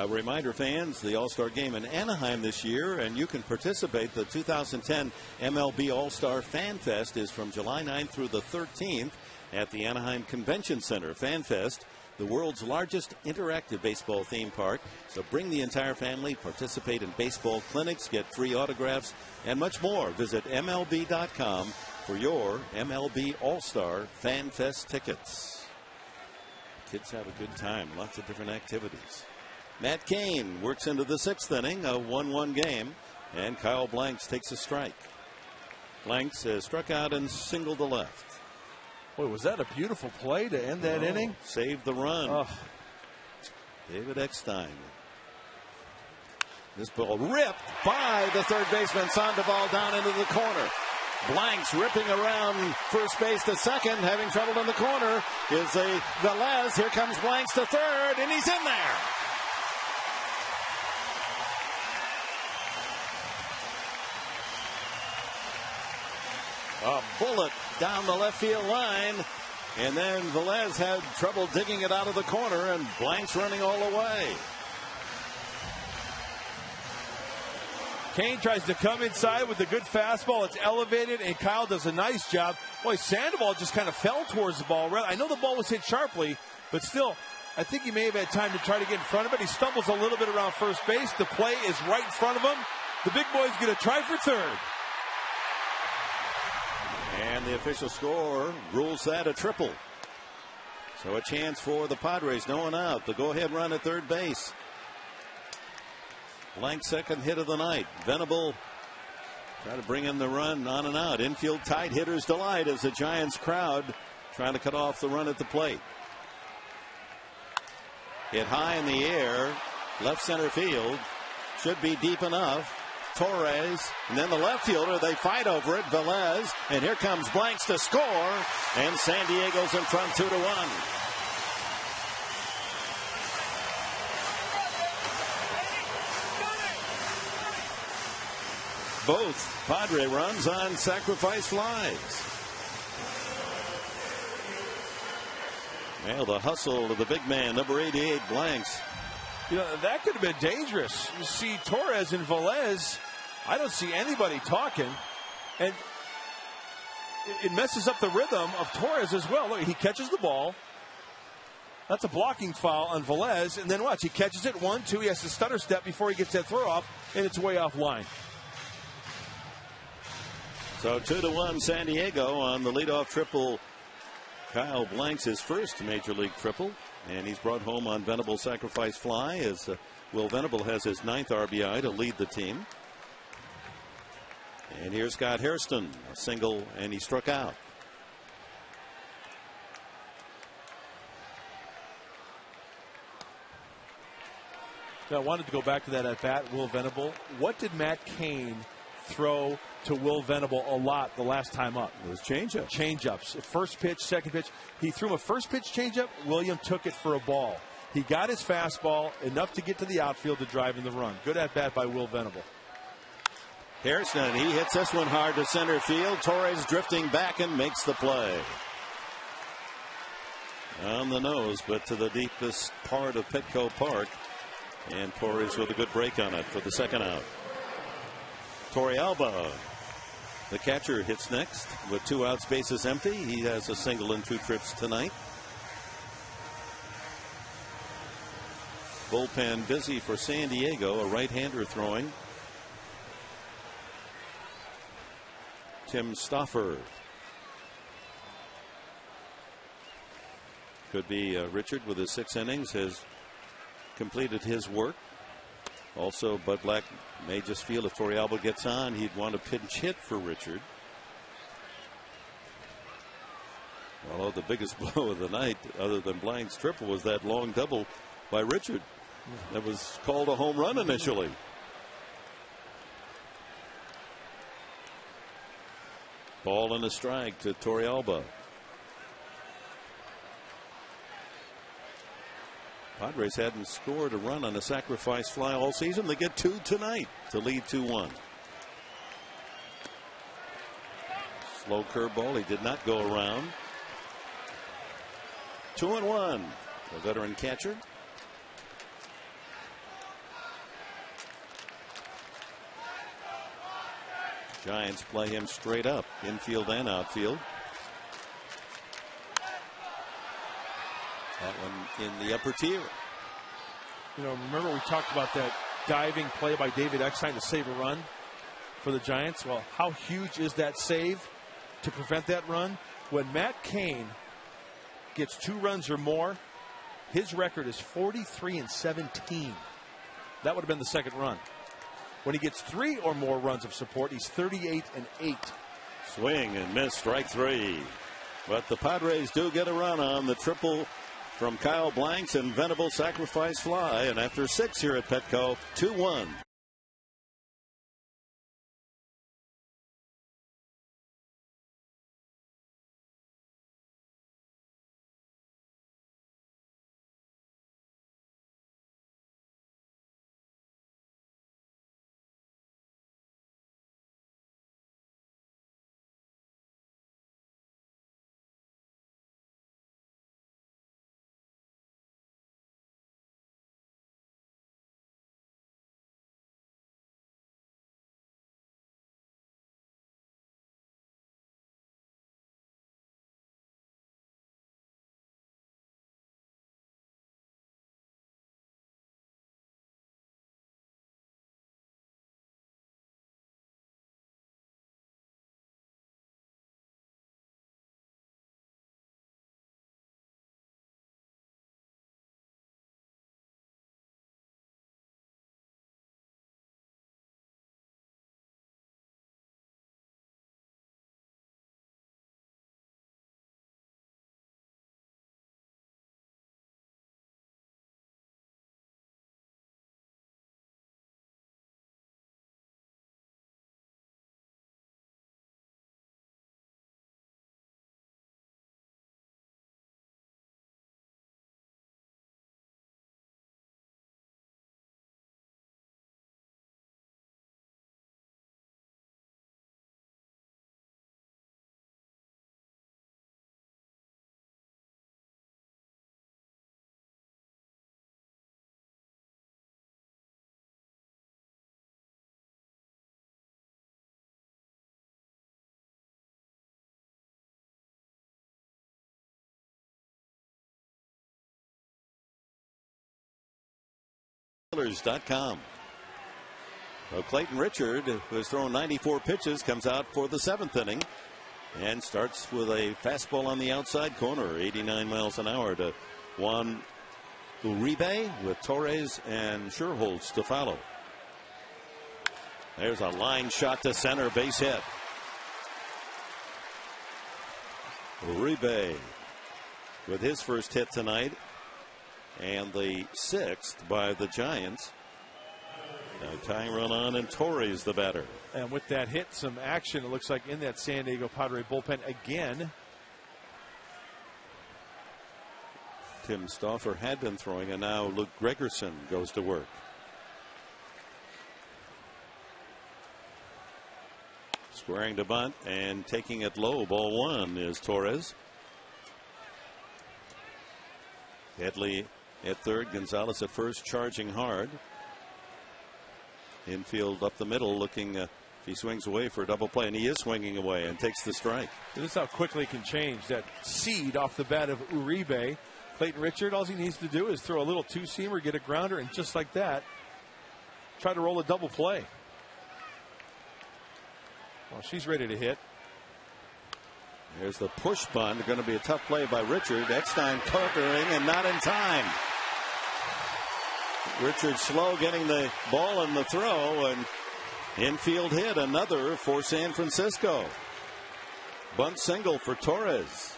Reminder, fans, the All-Star Game in Anaheim this year, and you can participate. The 2010 MLB All-Star Fan Fest is from July 9th through the 13th at the Anaheim Convention Center. Fan Fest, the world's largest interactive baseball theme park. So bring the entire family, participate in baseball clinics, get free autographs, and much more. Visit MLB.com for your MLB All-Star Fan Fest tickets. Kids have a good time, lots of different activities. Matt Cain works into the 6th inning, a 1-1 game, and Kyle Blanks takes a strike. Blanks has struck out and singled to left. Boy, was that a beautiful play to end that inning? Saved the run. David Eckstein. This ball ripped by the third baseman Sandoval down into the corner. Blanks ripping around first base to second, having trouble in the corner is a Velez. Here comes Blanks to third, and he's in there. A bullet down the left field line, and then Velez had trouble digging it out of the corner, and Blanks running all the way. Cain tries to come inside with a good fastball. It's elevated, and Kyle does a nice job. Boy, Sandoval just kind of fell towards the ball. I know the ball was hit sharply, but still, I think he may have had time to try to get in front of it. He stumbles a little bit around first base. The play is right in front of him. The big boy's going to try for third. And the official score rules that a triple. So a chance for the Padres, no one out. The go-ahead run at third base. Blank second hit of the night. Venable try to bring in the run on and out. Infield tight, hitter's delight as the Giants crowd trying to cut off the run at the plate. Hit high in the air, left center field. Should be deep enough. Torres, and then the left fielder, they fight over it. Velez, and here comes Blanks to score, and San Diego's in front 2-1. Both Padre runs on sacrifice flies. Well, the hustle of the big man, number 88, Blanks. You know, that could have been dangerous. You see Torres and Velez. I don't see anybody talking. And it messes up the rhythm of Torres as well. Look, he catches the ball. That's a blocking foul on Velez. And then watch, he catches it. 1-2. He has to stutter step before he gets that throw off. And it's way off line. So 2-1 San Diego on the leadoff triple. Kyle Blanks, his first major league triple. And he's brought home on Venable sacrifice fly as Will Venable has his 9th RBI to lead the team. And here's Scott Hairston, a single, and he struck out. So I wanted to go back to that at bat, Will Venable. What did Matt Cain throw to Will Venable a lot the last time up? It was changeups. Changeups. First pitch, second pitch. He threw him a first pitch changeup. William took it for a ball. He got his fastball enough to get to the outfield to drive in the run. Good at bat by Will Venable. Hairston, he hits this one hard to center field. Torres drifting back and makes the play. On the nose, but to the deepest part of Petco Park. And Torres with a good break on it for the second out. Torrealba, the catcher, hits next with 2 outs, bases empty. He has a single and 2 trips tonight. Bullpen busy for San Diego, a right-hander throwing. Tim Stauffer. Could be Richard with his 6 innings has completed his work. Also, Bud Black may just feel if Torrealba gets on, he'd want a pinch hit for Richard. Although the biggest blow of the night, other than Blank's triple, was that long double by Richard. That was called a home run initially. Ball and a strike to Torrealba. Padres hadn't scored a run on a sacrifice fly all season. They get 2 tonight to lead 2-1. Slow curveball. He did not go around. 2-1. The veteran catcher. Giants play him straight up, infield and outfield. That one in the upper tier. You know, remember we talked about that diving play by David Eckstein to save a run for the Giants? Well, how huge is that save to prevent that run? When Matt Cain gets 2 runs or more, his record is 43-17. That would have been the second run. When he gets 3 or more runs of support, he's 38-8. Swing and miss, strike 3. But the Padres do get a run on the triple from Kyle Blank's inventable sacrifice fly. And after 6 here at Petco, 2-1. .com. So Clayton Richard, who has thrown 94 pitches, comes out for the 7th inning and starts with a fastball on the outside corner, 89 miles an hour to Juan Uribe, with Torres and Sherholtz to follow. There's a line shot to center, base hit. Uribe with his first hit tonight, and the 6th by the Giants. Now tying run on, and Torres the batter. And with that hit, some action, it looks like, in that San Diego Padre bullpen again. Tim Stauffer had been throwing, and now Luke Gregerson goes to work. Squaring to bunt and taking it low, ball 1 is Torres. Headley at third, Gonzalez at first, charging hard. Infield up the middle, looking if he swings away for a double play, and he is swinging away and takes the strike. This is how quickly it can change. That seed off the bat of Uribe. Clayton Richard, all he needs to do is throw a little 2-seamer, get a grounder, and just like that, try to roll a double play. Well, she's ready to hit. There's the push bunt. Going to be a tough play by Richard. Eckstein covering and not in time. Richard slow getting the ball in the throw, and infield hit, another for San Francisco. Bunt single for Torres.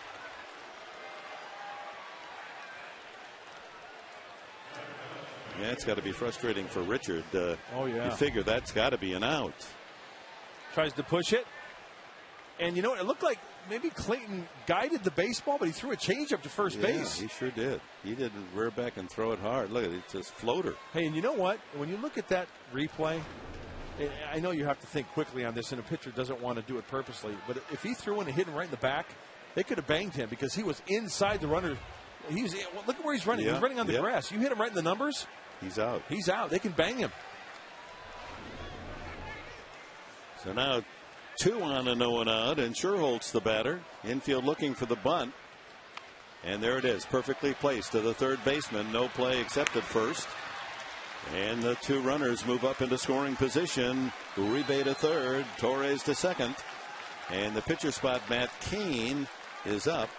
Yeah, it's got to be frustrating for Richard. Oh, yeah. You figure that's got to be an out. Tries to push it. And you know, it looked like maybe Clayton guided the baseball, but he threw a changeup to first base. He sure did. He didn't rear back and throw it hard. Look at it, it's just floater. Hey, and you know what? When you look at that replay, I know you have to think quickly on this, and a pitcher doesn't want to do it purposely. But if he threw one and hit him right in the back, they could have banged him because he was inside the runner. Look at where he's running. He's running on the grass. You hit him right in the numbers, he's out. He's out. They can bang him. So now 2 on and 0 out, and Sherholtz the batter. Infield looking for the bunt. And there it is, perfectly placed to the third baseman. No play accepted first. And the 2 runners move up into scoring position. Uribe to third, Torres to second. And the pitcher spot, Matt Cain, is up.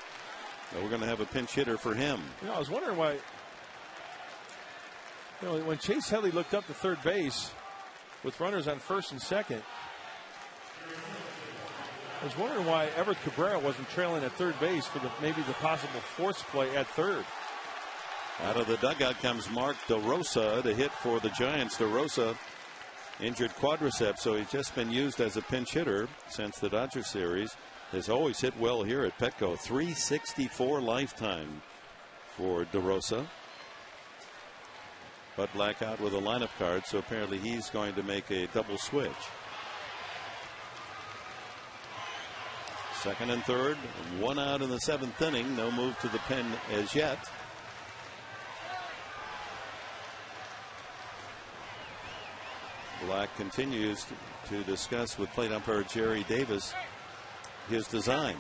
So we're going to have a pinch hitter for him. I was wondering why, when Chase Headley looked up to third base with runners on first and second, I was wondering why Everett Cabrera wasn't trailing at third base for maybe the possible force play at third. Out of the dugout comes Mark DeRosa to hit for the Giants. DeRosa injured quadriceps, so he's just been used as a pinch hitter since the Dodger series. Has always hit well here at Petco. 364 lifetime for DeRosa. But Black out with a lineup card, so apparently he's going to make a double switch. Second and third, 1 out in the 7th inning. No move to the pen as yet. Black continues to discuss with plate umpire Jerry Davis his design.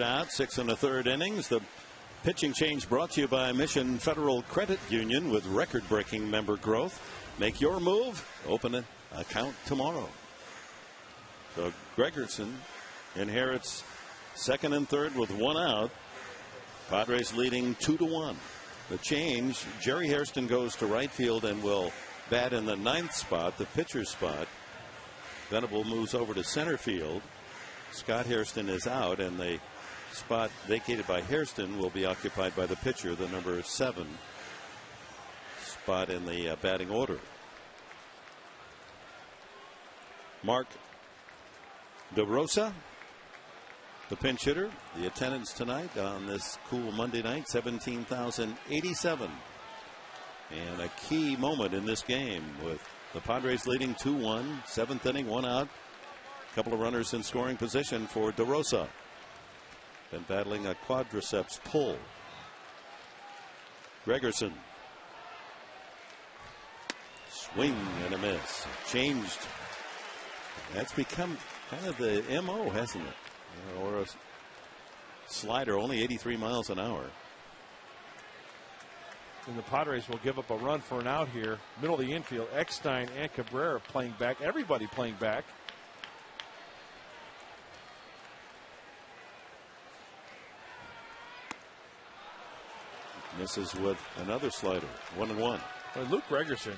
Out 6 1/3 innings. The pitching change brought to you by Mission Federal Credit Union with record-breaking member growth. Make your move. Open an account tomorrow. So Gregerson inherits second and third with 1 out. Padres leading 2-1. The change, Jerry Hairston goes to right field and will bat in the 9th spot, the pitcher's spot. Venable moves over to center field. Scott Hairston is out, and the spot vacated by Hairston will be occupied by the pitcher, the number 7 spot in the batting order. Mark DeRosa, the pinch hitter. The attendance tonight on this cool Monday night, 17,087. And a key moment in this game with the Padres leading 2-1, 7th inning, 1 out. A couple of runners in scoring position for DeRosa. Been battling a quadriceps pull. Gregerson. Swing and a miss. Changed. That's become kind of the MO, hasn't it? Or a slider, only 83 miles an hour. And the Padres will give up a run for an out here. Middle of the infield. Eckstein and Cabrera playing back. Everybody playing back. Misses with another slider. 1-1. Luke Gregerson,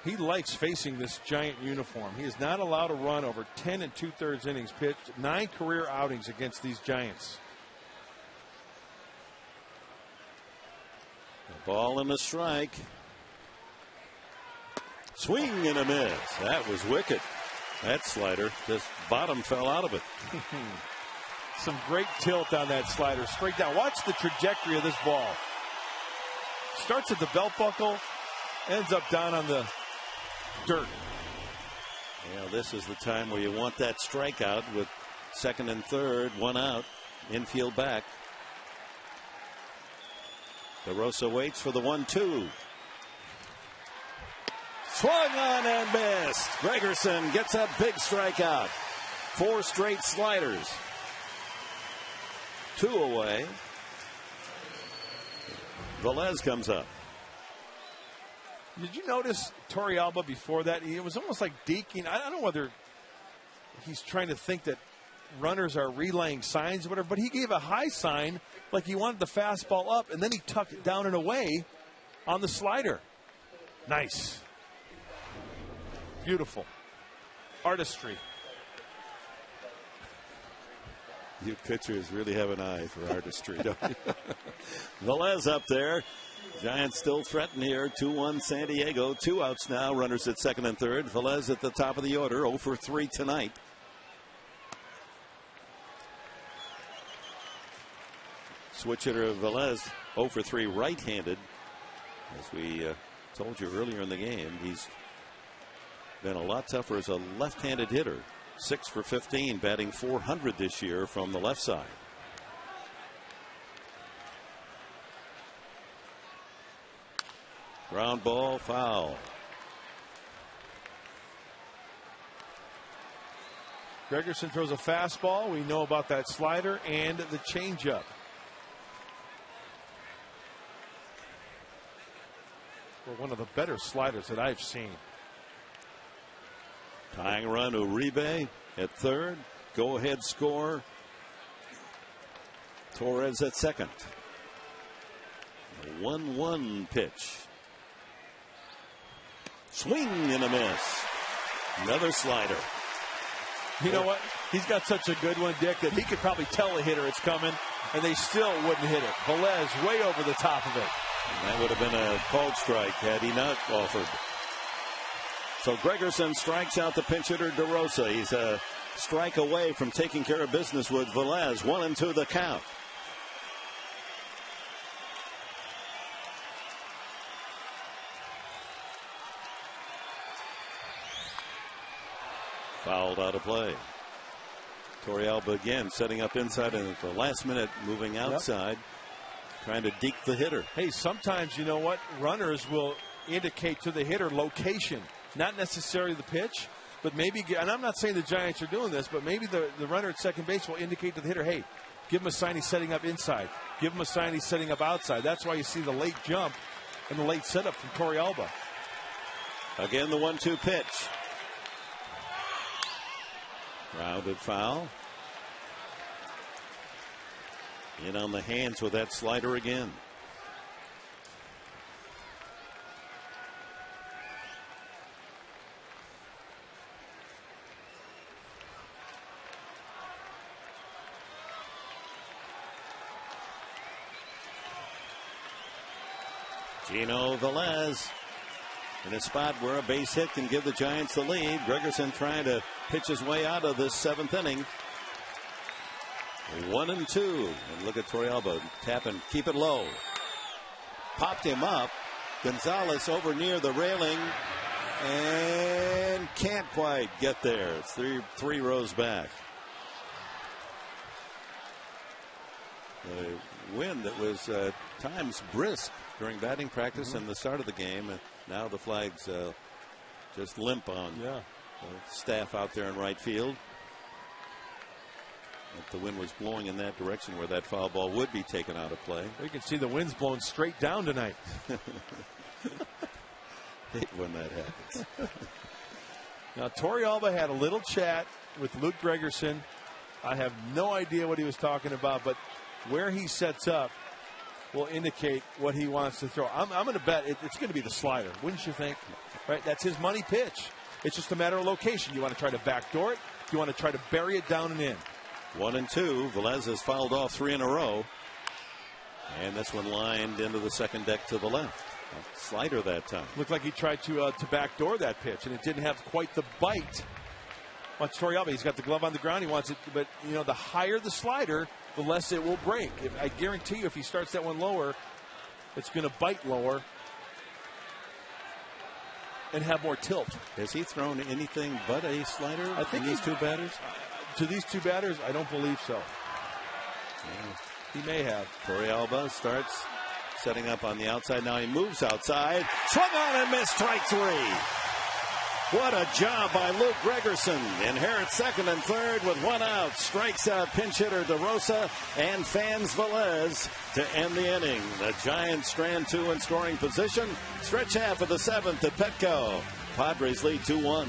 he likes facing this Giant uniform. He is not allowed to run over 10 2/3 innings pitched. 9 career outings against these Giants. Ball and a strike. Swing and a miss. That was wicked. That slider, this bottom fell out of it. Some great tilt on that slider. Straight down. Watch the trajectory of this ball. Starts at the belt buckle, ends up down on the dirt. Yeah, this is the time where you want that strikeout with second and third, 1 out, infield back. DeRosa waits for the 1-2. Swung on and missed. Gregerson gets a big strikeout. 4 straight sliders. 2 away. Velez comes up. Did you notice Torrealba before that? It was almost like deking. I don't know whether he's trying to think that runners are relaying signs or whatever, but he gave a high sign like he wanted the fastball up, and then he tucked it down and away on the slider. Nice. Beautiful. Artistry. You pitchers really have an eye for artistry, don't you? Velez up there. Giants still threaten here. 2-1 San Diego. 2 outs now. Runners at second and third. Velez at the top of the order. 0 for 3 tonight. Switch hitter Velez 0 for 3 right-handed. As we told you earlier in the game, he's been a lot tougher as a left-handed hitter. 6 for 15, batting .400 this year from the left side. Ground ball, foul. Gregerson throws a fastball. We know about that slider and the changeup. Well, one of the better sliders that I've seen. Tying run, Uribe at third. Go ahead score. Torres at second. A 1-1 pitch. Swing and a miss. Another slider. You know what? He's got such a good one, Dick, that he could probably tell a hitter it's coming, and they still wouldn't hit it. Velez way over the top of it. That would have been a called strike had he not offered. So Gregerson strikes out the pinch hitter DeRosa. He's a strike away from taking care of business with Velez. 1-2 the count. Fouled out of play. Torrealba again setting up inside, and at the last minute moving outside. Yep. Trying to deke the hitter. Hey, sometimes you know what? Runners will indicate to the hitter location. Not necessarily the pitch, but maybe, and I'm not saying the Giants are doing this, but maybe the runner at second base will indicate to the hitter, hey, give him a sign he's setting up inside. Give him a sign he's setting up outside. That's why you see the late jump and the late setup from Torrealba. Again, the 1-2 pitch. Grounded foul. In on the hands with that slider again. Gino Velez in a spot where a base hit can give the Giants the lead. Gregerson trying to pitch his way out of this 7th inning. 1-2. And look at Torrealba tapping, keep it low. Popped him up. Gonzalez over near the railing and can't quite get there. It's three rows back. The wind that was at times brisk during batting practice and the start of the game, and now the flag's just limp on the staff out there in right field. If the wind was blowing in that direction where that foul ball would be taken out of play. We can see the wind's blowing straight down tonight. Hate when that happens. Now, Torrealba had a little chat with Luke Gregerson. I have no idea what he was talking about, but where he sets up will indicate what he wants to throw. I'm going to bet it's going to be the slider, wouldn't you think? Right? That's his money pitch. It's just a matter of location. You want to try to backdoor it. You want to try to bury it down and in. 1-2. Velez has fouled off 3 in a row. And this one lined into the second deck to the left. A slider that time. Looked like he tried to backdoor that pitch, and it didn't have quite the bite. Watch Torrealba. He's got the glove on the ground. He wants it, but you know, the higher the slider, the less it will break. I guarantee you, if he starts that one lower, it's going to bite lower and have more tilt. Has he thrown anything but a slider? I think these two batters. To these two batters, I don't believe so. He may have. Torrealba starts setting up on the outside. Now he moves outside. Swung on and missed. Strike 3. What a job by Luke Gregerson. Inherits second and third with 1 out. Strikes out pinch hitter DeRosa and fans Velez to end the inning. The Giants strand 2 in scoring position. Stretch half of the 7th at Petco. Padres lead 2-1.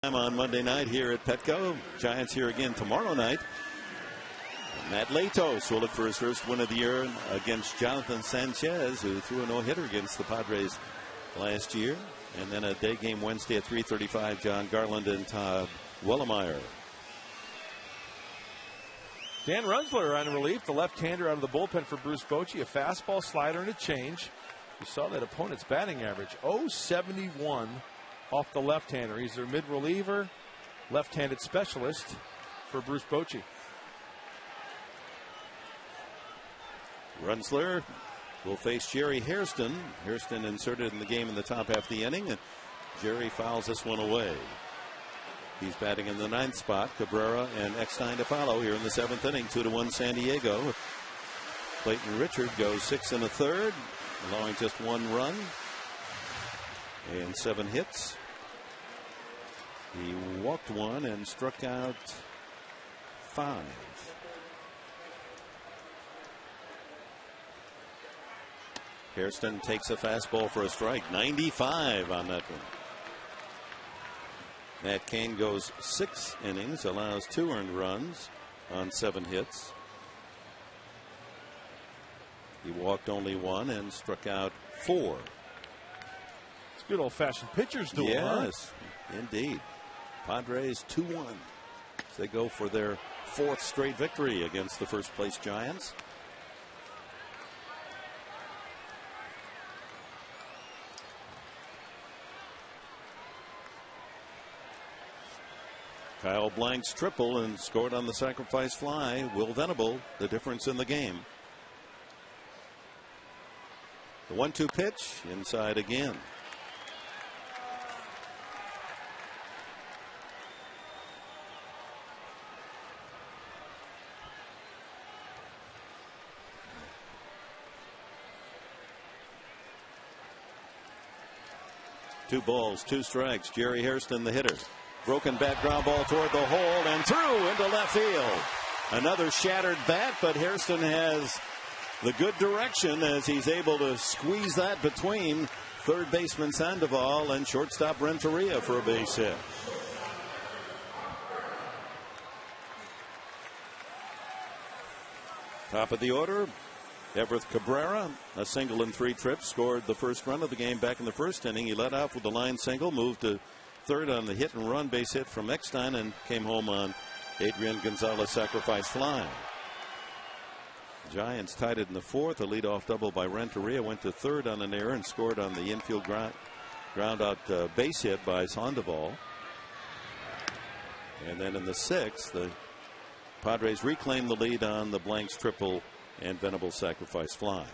On Monday night here at Petco. Giants here again tomorrow night. Matt Latos will look for his first win of the year against Jonathan Sanchez, who threw a no-hitter against the Padres last year. And then a day game Wednesday at 3:35, John Garland and Todd Wellemeyer. Dan Runzler on relief, the left-hander out of the bullpen for Bruce Bochy. A fastball, slider, and a change. You saw that opponent's batting average, .071 off the left-hander. He's their mid-reliever, left-handed specialist for Bruce Bochy. Runzler will face Jerry Hairston. Hairston inserted in the game in the top half of the inning, and Jerry fouls this one away. He's batting in the 9th spot. Cabrera and Eckstein to follow here in the 7th inning. 2-1 San Diego. Clayton Richard goes 6 1/3, allowing just 1 run and 7 hits. He walked 1 and struck out 5. Hairston takes a fastball for a strike. 95 on that one. Matt Cain goes 6 innings, allows 2 earned runs on 7 hits. He walked only 1 and struck out 4. It's good old-fashioned pitcher's duel. Yes, indeed. Padres 2-1. They go for their 4th straight victory against the first-place Giants. Kyle Blank's triple and scored on the sacrifice fly. Will Venable, the difference in the game. The 1-2 pitch inside again. Two balls, two strikes. Jerry Hairston, the hitter. Broken bat ground ball toward the hole and through into left field. Another shattered bat, but Hairston has the good direction as he's able to squeeze that between third baseman Sandoval and shortstop Renteria for a base hit. Top of the order, Everett Cabrera, a single in 3 trips, scored the first run of the game back in the first inning. He led off with a line single, moved to third on the hit and run base hit from Eckstein, and came home on Adrian Gonzalez sacrifice fly. Giants tied it in the 4th. A leadoff double by Renteria went to third on an error and scored on the infield ground out base hit by Sandoval. And then in the 6th, the Padres reclaimed the lead on the Blanks triple and Venable sacrifice fly.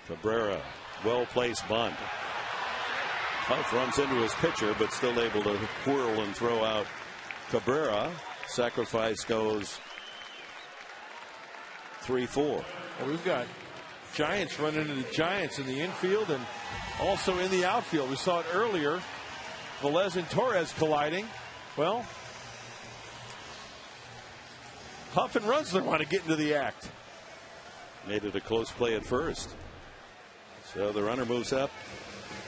Cabrera, well-placed bunt. Huff runs into his pitcher, but still able to whirl and throw out Cabrera. Sacrifice goes 3-4. Well, we've got Giants running into the Giants in the infield and also in the outfield. We saw it earlier. Velez and Torres colliding. Well, Huff and Runzler want to get into the act. Made it a close play at first. So the runner moves up.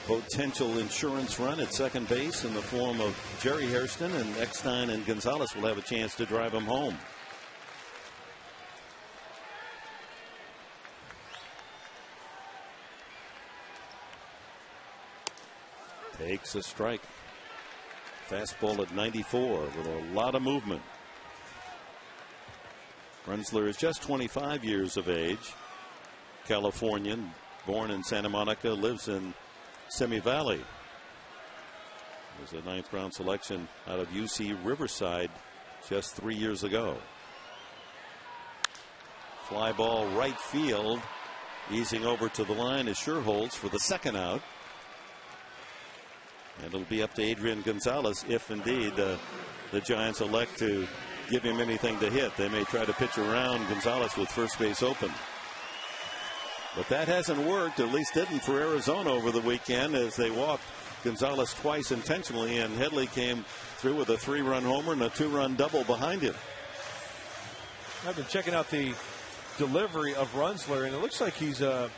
Potential insurance run at second base in the form of Jerry Hairston, and Eckstein and Gonzalez will have a chance to drive him home. Takes a strike. Fastball at 94 with a lot of movement. Runzler is just 25 years of age. Californian, born in Santa Monica, lives in Simi Valley. Was a 9th round selection out of UC Riverside just 3 years ago. Fly ball right field, easing over to the line is Sherholtz for the second out. And it'll be up to Adrian Gonzalez if indeed the Giants elect to give him anything to hit. They may try to pitch around Gonzalez with first base open. But that hasn't worked, at least didn't for Arizona over the weekend, as they walked Gonzalez twice intentionally, and Headley came through with a 3-run homer and a 2-run double behind him. I've been checking out the delivery of Runzler, and it looks like he's got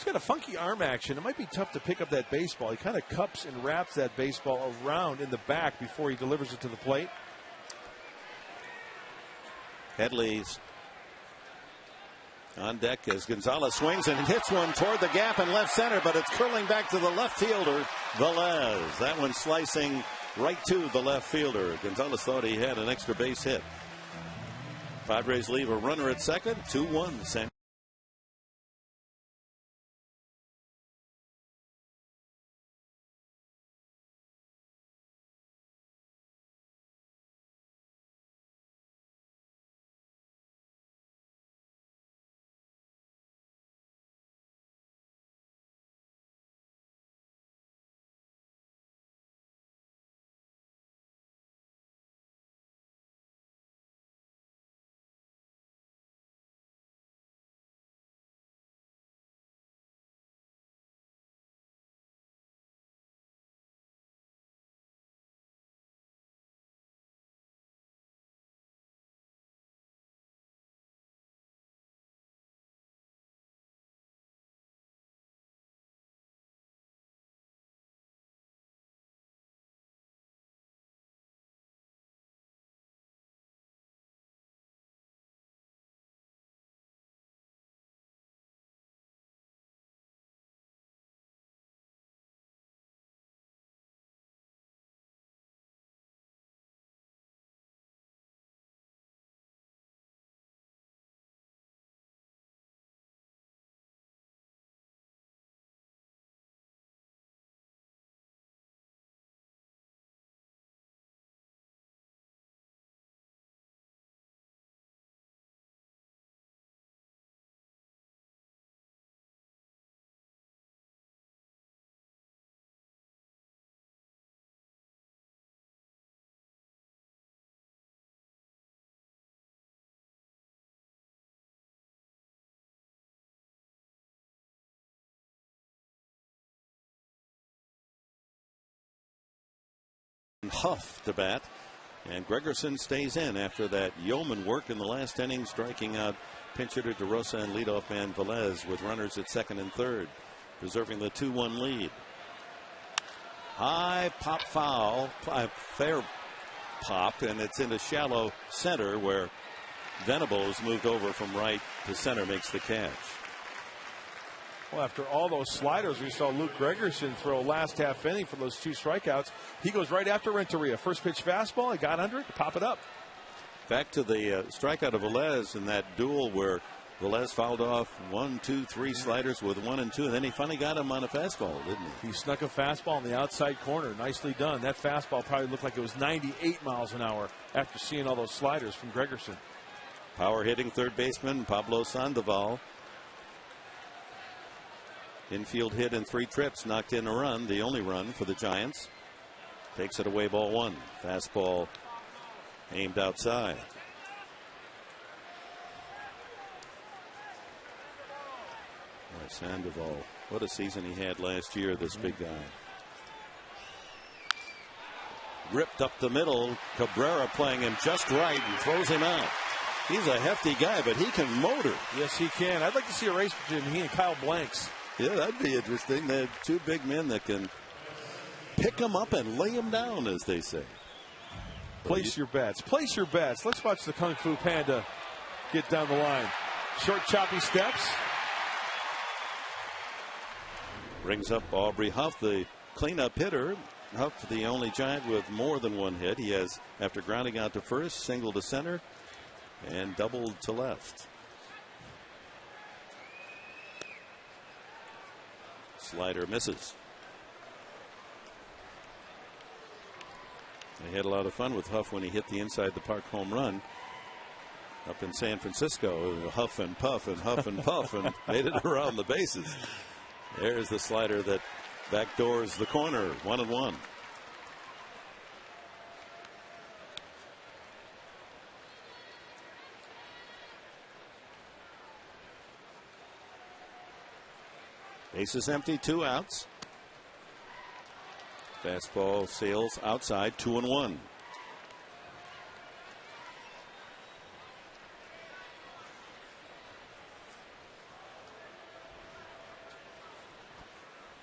a funky arm action. It might be tough to pick up that baseball. He kind of cups and wraps that baseball around in the back before he delivers it to the plate. Headley's on deck as Gonzalez swings and hits one toward the gap in left center, but it's curling back to the left fielder, Velez. That one slicing right to the left fielder. Gonzalez thought he had an extra base hit. Padres leave a runner at second, 2-1. Huff to bat. And Gregerson stays in after that yeoman work in the last inning, striking out pinch hitter DeRosa and leadoff man Velez with runners at second and third, preserving the 2-1 lead. High pop foul, fair pop, and it's into shallow center where Venables moved over from right to center, makes the catch. Well, after all those sliders we saw Luke Gregerson throw last half inning for those 2 strikeouts, he goes right after Renteria. First pitch fastball, he got under it to pop it up. Back to the strikeout of Velez in that duel where Velez fouled off 1, 2, 3 sliders with 1 and 2, and then he finally got him on a fastball, didn't he? He snuck a fastball on the outside corner. Nicely done. That fastball probably looked like it was 98 miles an hour after seeing all those sliders from Gregerson. Power hitting third baseman Pablo Sandoval. Infield hit in 3 trips, knocked in a run, the only run for the Giants. Takes it away, ball 1. Fastball aimed outside. Boy, Sandoval, what a season he had last year, this big guy. Ripped up the middle, Cabrera playing him just right and throws him out. He's a hefty guy, but he can motor. Yes, he can. I'd like to see a race between he and Kyle Blanks. Yeah, that'd be interesting. They have 2 big men that can pick them up and lay them down, as they say. Place your bets. Place your bets. Let's watch the Kung Fu Panda get down the line. Short, choppy steps. Brings up Aubrey Huff, the cleanup hitter. Huff, the only Giant with more than 1 hit. He has, after grounding out to first, single to center and doubled to left. Slider misses. They had a lot of fun with Huff when he hit the inside the park home run up in San Francisco. Huff and puff and huff and puff and made it around the bases. There's the slider that backdoors the corner. 1-1. Base is empty, 2 outs. Fastball sails outside, 2-1.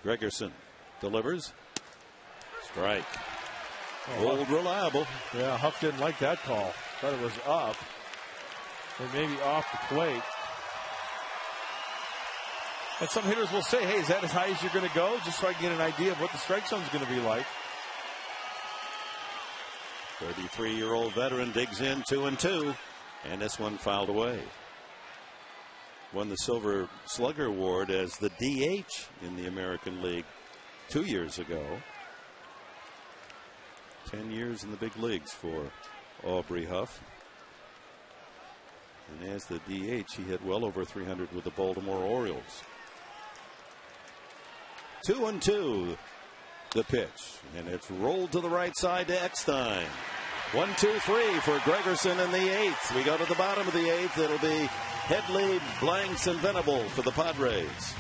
Gregerson delivers. Strike. Old reliable. Yeah, Huff didn't like that call. Thought it was up and maybe off the plate. And some hitters will say, hey, is that as high as you're going to go? Just so I can get an idea of what the strike zone is going to be like. 33-year-old veteran digs in, 2-2, and this one fouled away. Won the Silver Slugger Award as the DH in the American League 2 years ago. 10 years in the big leagues for Aubrey Huff. And as the DH, he hit well over 300 with the Baltimore Orioles. 2-2 the pitch, and it's rolled to the right side to Eckstein. 1, 2, 3 for Gregerson in the 8th. We go to the bottom of the 8th. It'll be Headley, Blanks, and Venable for the Padres.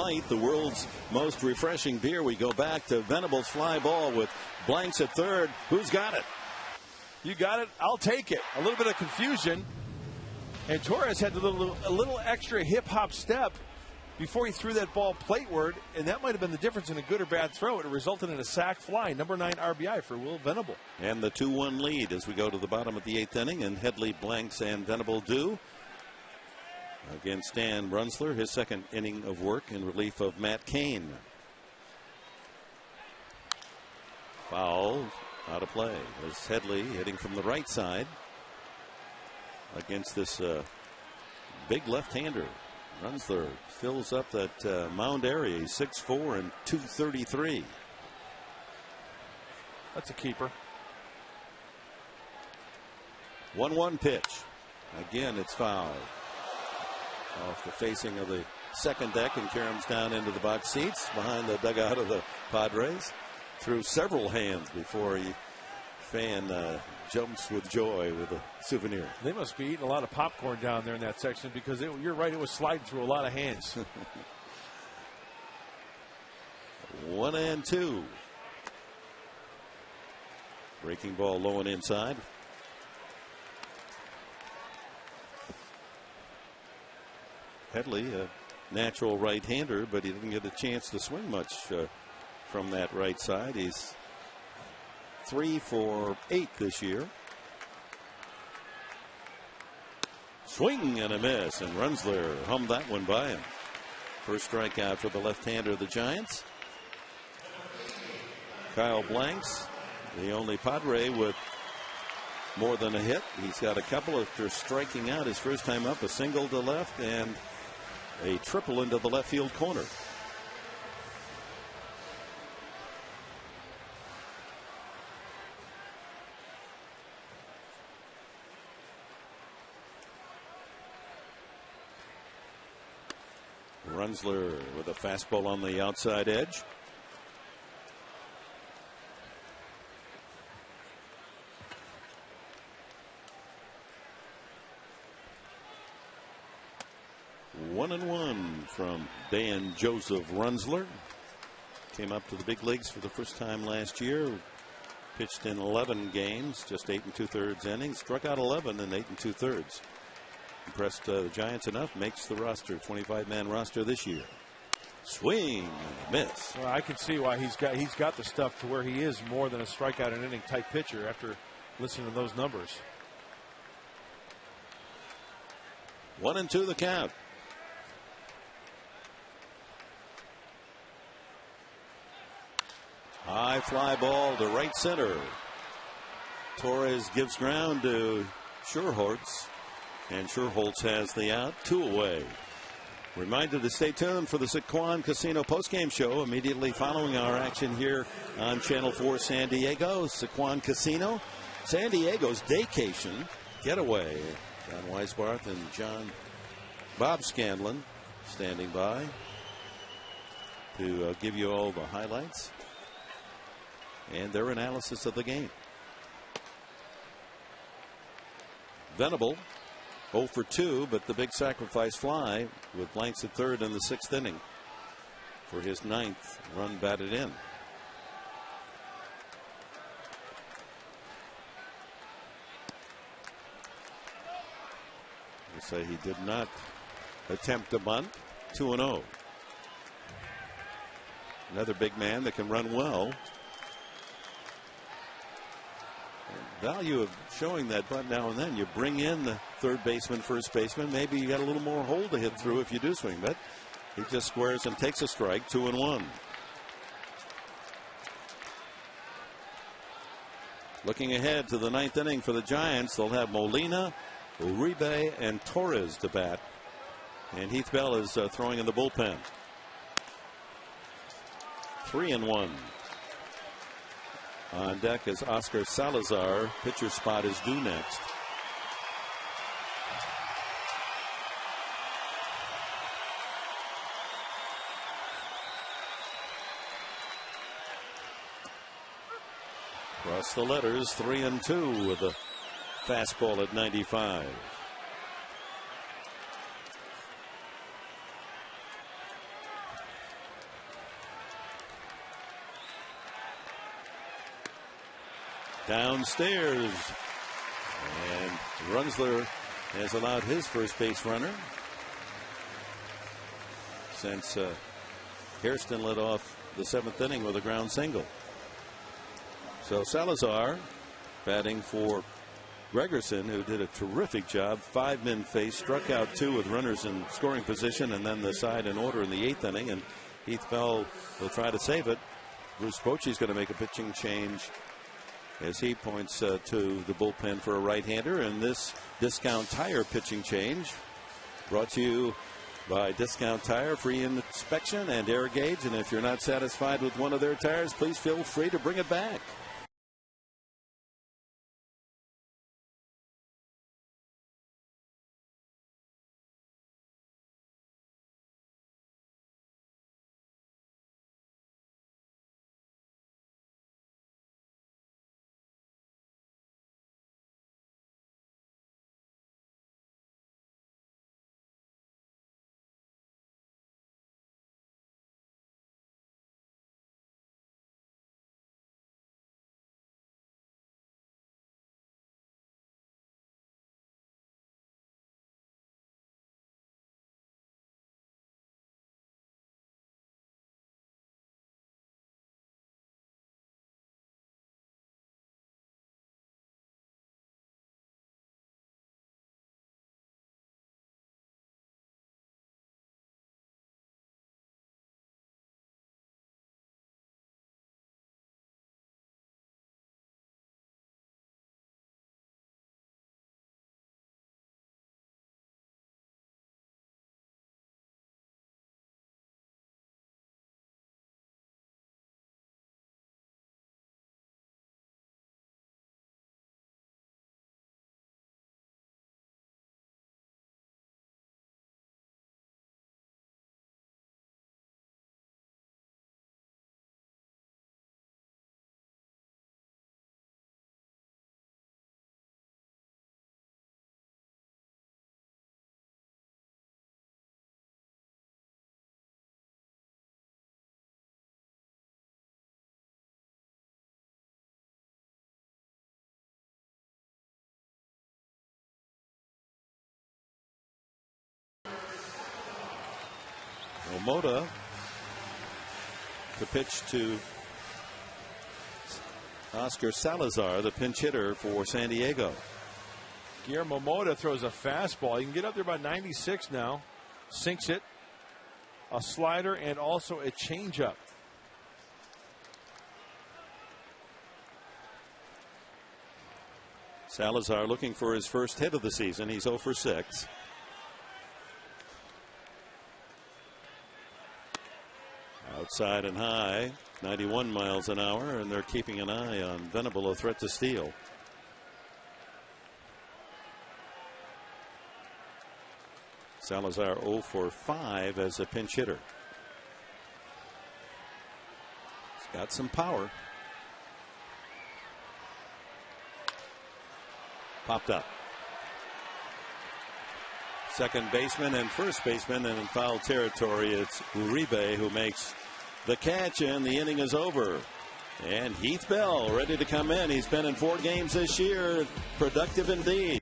Light, the world's most refreshing beer. We go back to Venable's fly ball with blanks at third. Who's got it? You got it. I'll take it. A little bit of confusion. And Torres had a little extra hip-hop step before he threw that ball plateward, and that might have been the difference in a good or bad throw. It resulted in a sac fly, number 9 RBI for Will Venable. And the 2-1 lead as we go to the bottom of the 8th inning, and Headley blanks and Venable do. Against Dan Brunsler, his second inning of work in relief of Matt Cain. Foul out of play as Headley hitting from the right side against this big left-hander. Brunsler fills up that mound area. He's 6'4" and 233. That's a keeper. 1-1 pitch. Again, it's fouled. Off the facing of the second deck and caroms down into the box seats behind the dugout of the Padres. Through several hands before a fan jumps with joy with a souvenir. They must be eating a lot of popcorn down there in that section because you're right, it was sliding through a lot of hands. 1-2. Breaking ball low and inside. Headley, a natural right-hander, but he didn't get a chance to swing much from that right side. He's 3 for 8 this year. Swing and a miss, and Runsler hummed that one by him. First strikeout for the left-hander of the Giants. Kyle Blanks, the only Padre with more than a hit. He's got a couple after striking out his first time up, a single to left and a triple into the left field corner. Runsler with a fastball on the outside edge. One and one from Dan Joseph Runsler. Came up to the big leagues for the first time last year. Pitched in 11 games, just 8 2/3 innings. Struck out 11 in 8 2/3. Impressed the Giants enough, makes the roster, 25-man roster this year. Swing and a miss. Well, I can see why he's got the stuff to where he is more than a strikeout an inning type pitcher after listening to those numbers. 1-2 the count. High fly ball to right center. Torres gives ground to Schuerholz, and Schuerholz has the out. 2 away. Reminder to stay tuned for the Sequan Casino postgame show immediately following our action here on Channel 4 San Diego. Sequan Casino, San Diego's daycation getaway. John Weisbarth and Bob Scanlon standing by to give you all the highlights and their analysis of the game. Venable 0 for 2, but the big sacrifice fly with blanks at third in the 6th inning for his 9th run batted in. We'll say he did not attempt a bunt. 2-0. Another big man that can run well. Value of showing that bunt now and then. You bring in the third baseman, first baseman. Maybe you got a little more hole to hit through if you do swing. But he just squares and takes a strike. 2-1. Looking ahead to the 9th inning for the Giants, they'll have Molina, Uribe, and Torres to bat. And Heath Bell is throwing in the bullpen. 3-1. On deck is Oscar Salazar. Pitcher spot is due next. Across the letters, 3-2 with a fastball at 95. downstairs. And Runsler has allowed his first base runner since Hairston led off the 7th inning with a ground single. So Salazar batting for Gregerson, who did a terrific job. 5 men faced, struck out 2 with runners in scoring position, and then the side in order in the 8th inning. And Heath Bell will try to save it. Bruce Bochy's going to make a pitching change as he points to the bullpen for a right-hander. And this Discount Tire pitching change brought to you by Discount Tire, free inspection and air gauge. And if you're not satisfied with one of their tires, please feel free to bring it back. Moda to pitch to Oscar Salazar, the pinch hitter for San Diego. Guillermo Moda throws a fastball. He can get up there about 96 now. Sinks it. A slider and also a changeup. Salazar looking for his first hit of the season. He's 0 for 6. Outside and high, 91 miles an hour, and they're keeping an eye on Venable, a threat to steal. Salazar 0 for 5 as a pinch hitter. He's got some power. Popped up. Second baseman and first baseman, and in foul territory, it's Uribe who makes the catch, and the inning is over. And Heath Bell ready to come in. He's been in 4 games this year. Productive indeed.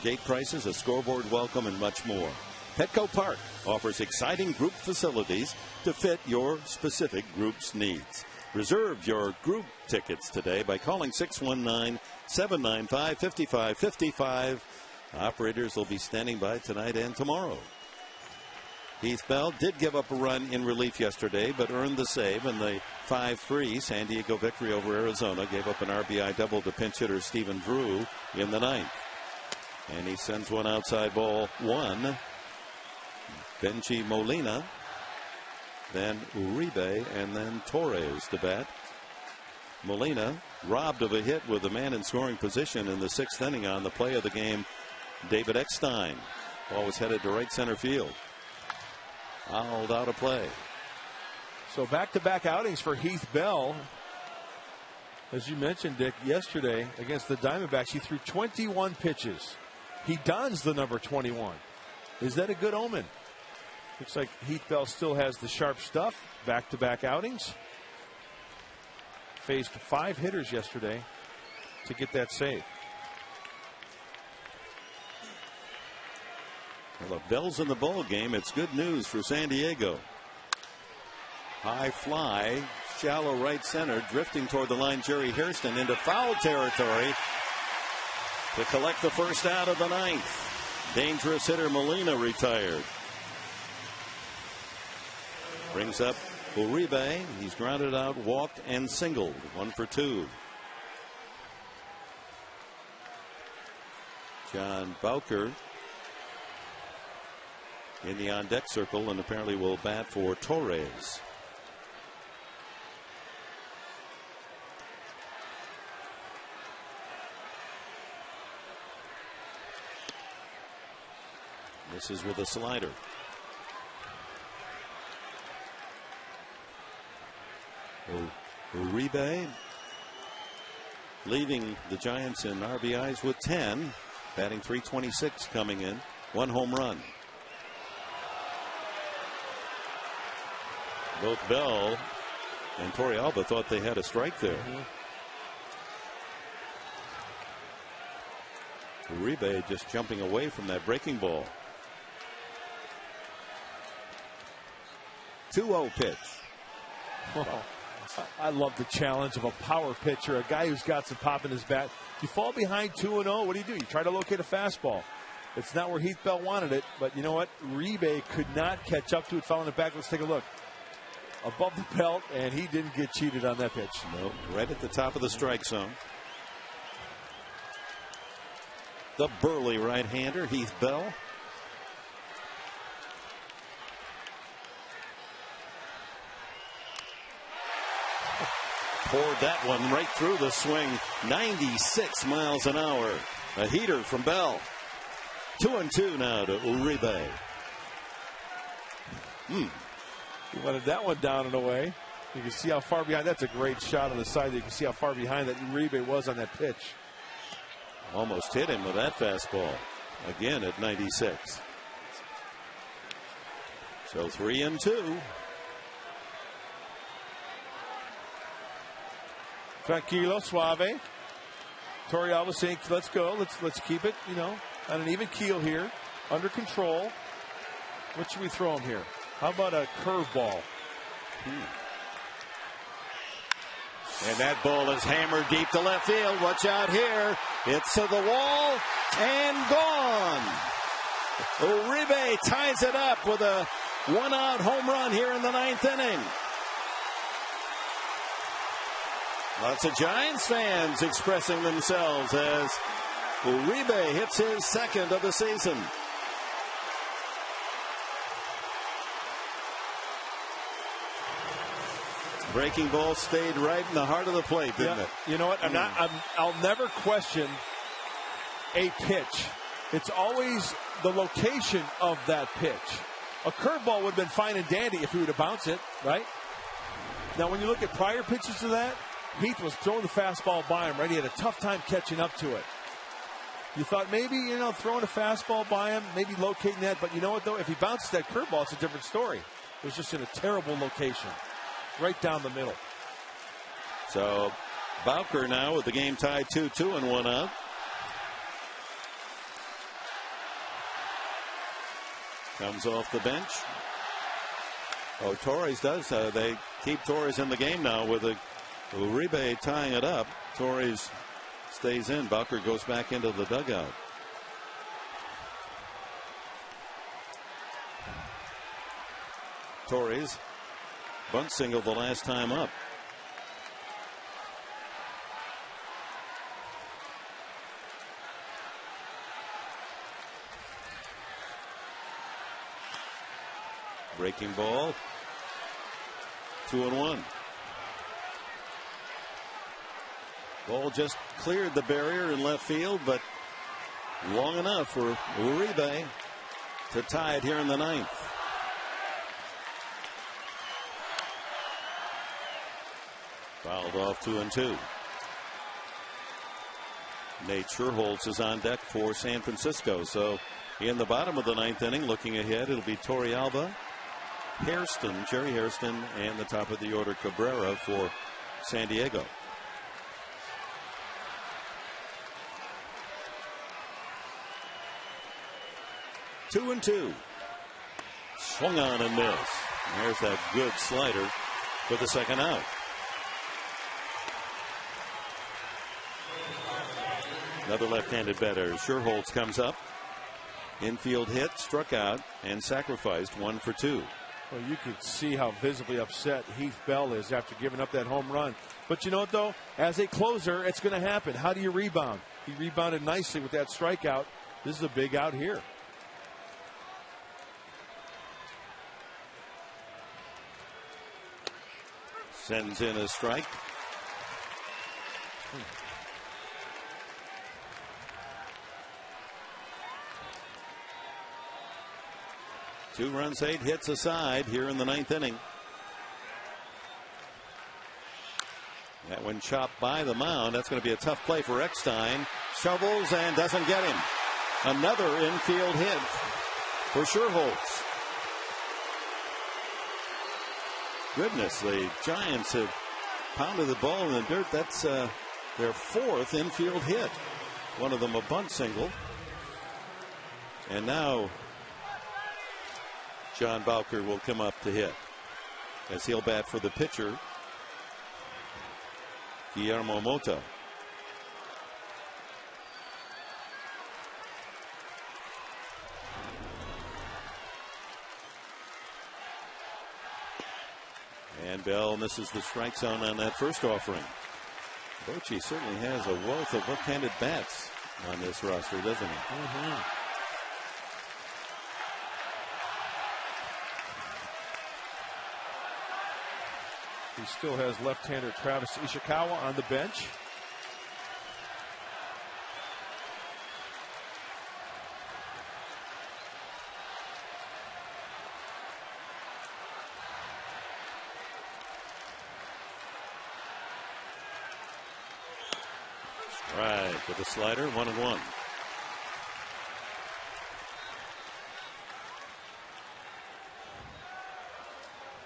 gate prices, a scoreboard welcome, and much more. Petco Park offers exciting group facilities to fit your specific group's needs. Reserve your group tickets today by calling 619-795-5555. Operators will be standing by tonight and tomorrow. Heath Bell did give up a run in relief yesterday, but earned the save in the 5-3 San Diego victory over Arizona. Gave up an RBI double to pinch hitter Stephen Drew in the ninth. And he sends one outside ball one. Benji Molina, then Uribe, and then Torres to bat. Molina robbed of a hit with a man in scoring position in the sixth inning on the play of the game. David Eckstein. Ball was headed to right center field. Fouled out of play. So back-to-back outings for Heath Bell. As you mentioned, Dick, yesterday against the Diamondbacks, he threw 21 pitches. He dons the number 21. Is that a good omen? Looks like Heath Bell still has the sharp stuff. Back-to-back outings. Faced 5 hitters yesterday to get that save. Well, if Bell's in the ball game, it's good news for San Diego. High fly, shallow right center, drifting toward the line. Jerry Hairston into foul territory to collect the first out of the ninth. Dangerous hitter Molina retired. Brings up Uribe. He's grounded out, walked, and singled. 1 for 2. John Bowker in the on-deck circle, and apparently will bat for Torres. This is with a slider. Uribe leading the Giants in RBIs with 10, batting .326 coming in, 1 home run. Both Bell and Torrealba thought they had a strike there. Uribe just jumping away from that breaking ball. 2-0 pitch. Well, I love the challenge of a power pitcher, a guy who's got some pop in his bat. You fall behind 2-0, what do? You try to locate a fastball. It's not where Heath Bell wanted it, but you know what? Uribe could not catch up to it, fell in the back. Let's take a look. Above the belt, and he didn't get cheated on that pitch. No, right at the top of the strike zone. The burly right-hander, Heath Bell. Poured that one right through the swing. 96 miles an hour. A heater from Bell. 2-2 now to Uribe. He wanted that one down and away. You can see how far behind. That's a great shot on the side. You can see how far behind that Uribe was on that pitch. Almost hit him with that fastball. Again at 96. So 3-2. Tranquilo, suave. Torrealba saying, let's go. Let's keep it, on an even keel here. Under control. What should we throw him here? How about a curveball? And that ball is hammered deep to left field. Watch out here. It's to the wall and gone. Uribe ties it up with a 1-out home run here in the ninth inning. Lots of Giants fans expressing themselves as Uribe hits his second of the season. Breaking ball stayed right in the heart of the plate, didn't it? You know what? I'll never question a pitch. It's always the location of that pitch. A curveball would have been fine and dandy if he would have bounced it, right? Now, when you look at prior pitches to that, Heath was throwing the fastball by him, right? He had a tough time catching up to it. You thought maybe, throwing a fastball by him, maybe locating that. But you know what, though? If he bounces that curveball, it's a different story. It was just in a terrible location. Right down the middle. So Bowker now with the game tied 2-2 and 1 out. Comes off the bench. Oh, Torres does. They keep Torres in the game now with Uribe tying it up. Torres stays in. Bowker goes back into the dugout. Torres bunt single the last time up. Breaking ball. 2-1. Ball just cleared the barrier in left field, but long enough for Uribe to tie it here in the ninth. Fouled off 2-2. Nate Sherholtz is on deck for San Francisco. So in the bottom of the ninth inning, looking ahead, it'll be Torrealba, Hairston, Jerry Hairston, and the top of the order Cabrera for San Diego. Two and two. Swung on and missed. There's that good slider for the second out. Another left-handed batter. Sherholtz comes up. Infield hit, struck out, and sacrificed 1 for 2. Well, you could see how visibly upset Heath Bell is after giving up that home run. But you know what, though? As a closer, it's going to happen. How do you rebound? He rebounded nicely with that strikeout. This is a big out here. Sends in a strike. Two runs, 8 hits aside here in the ninth inning. That one chopped by the mound. That's going to be a tough play for Eckstein. Shovels and doesn't get him. Another infield hit for Sherholtz. Goodness, the Giants have pounded the ball in the dirt. That's their 4th infield hit. One of them a bunt single. And now John Bowker will come up to hit as he'll bat for the pitcher, Guillermo Mota. And Bell misses the strike zone on that first offering. Bochy certainly has a wealth of left-handed bats on this roster, doesn't he? He still has left-hander Travis Ishikawa on the bench. Right, with the slider, 1-1.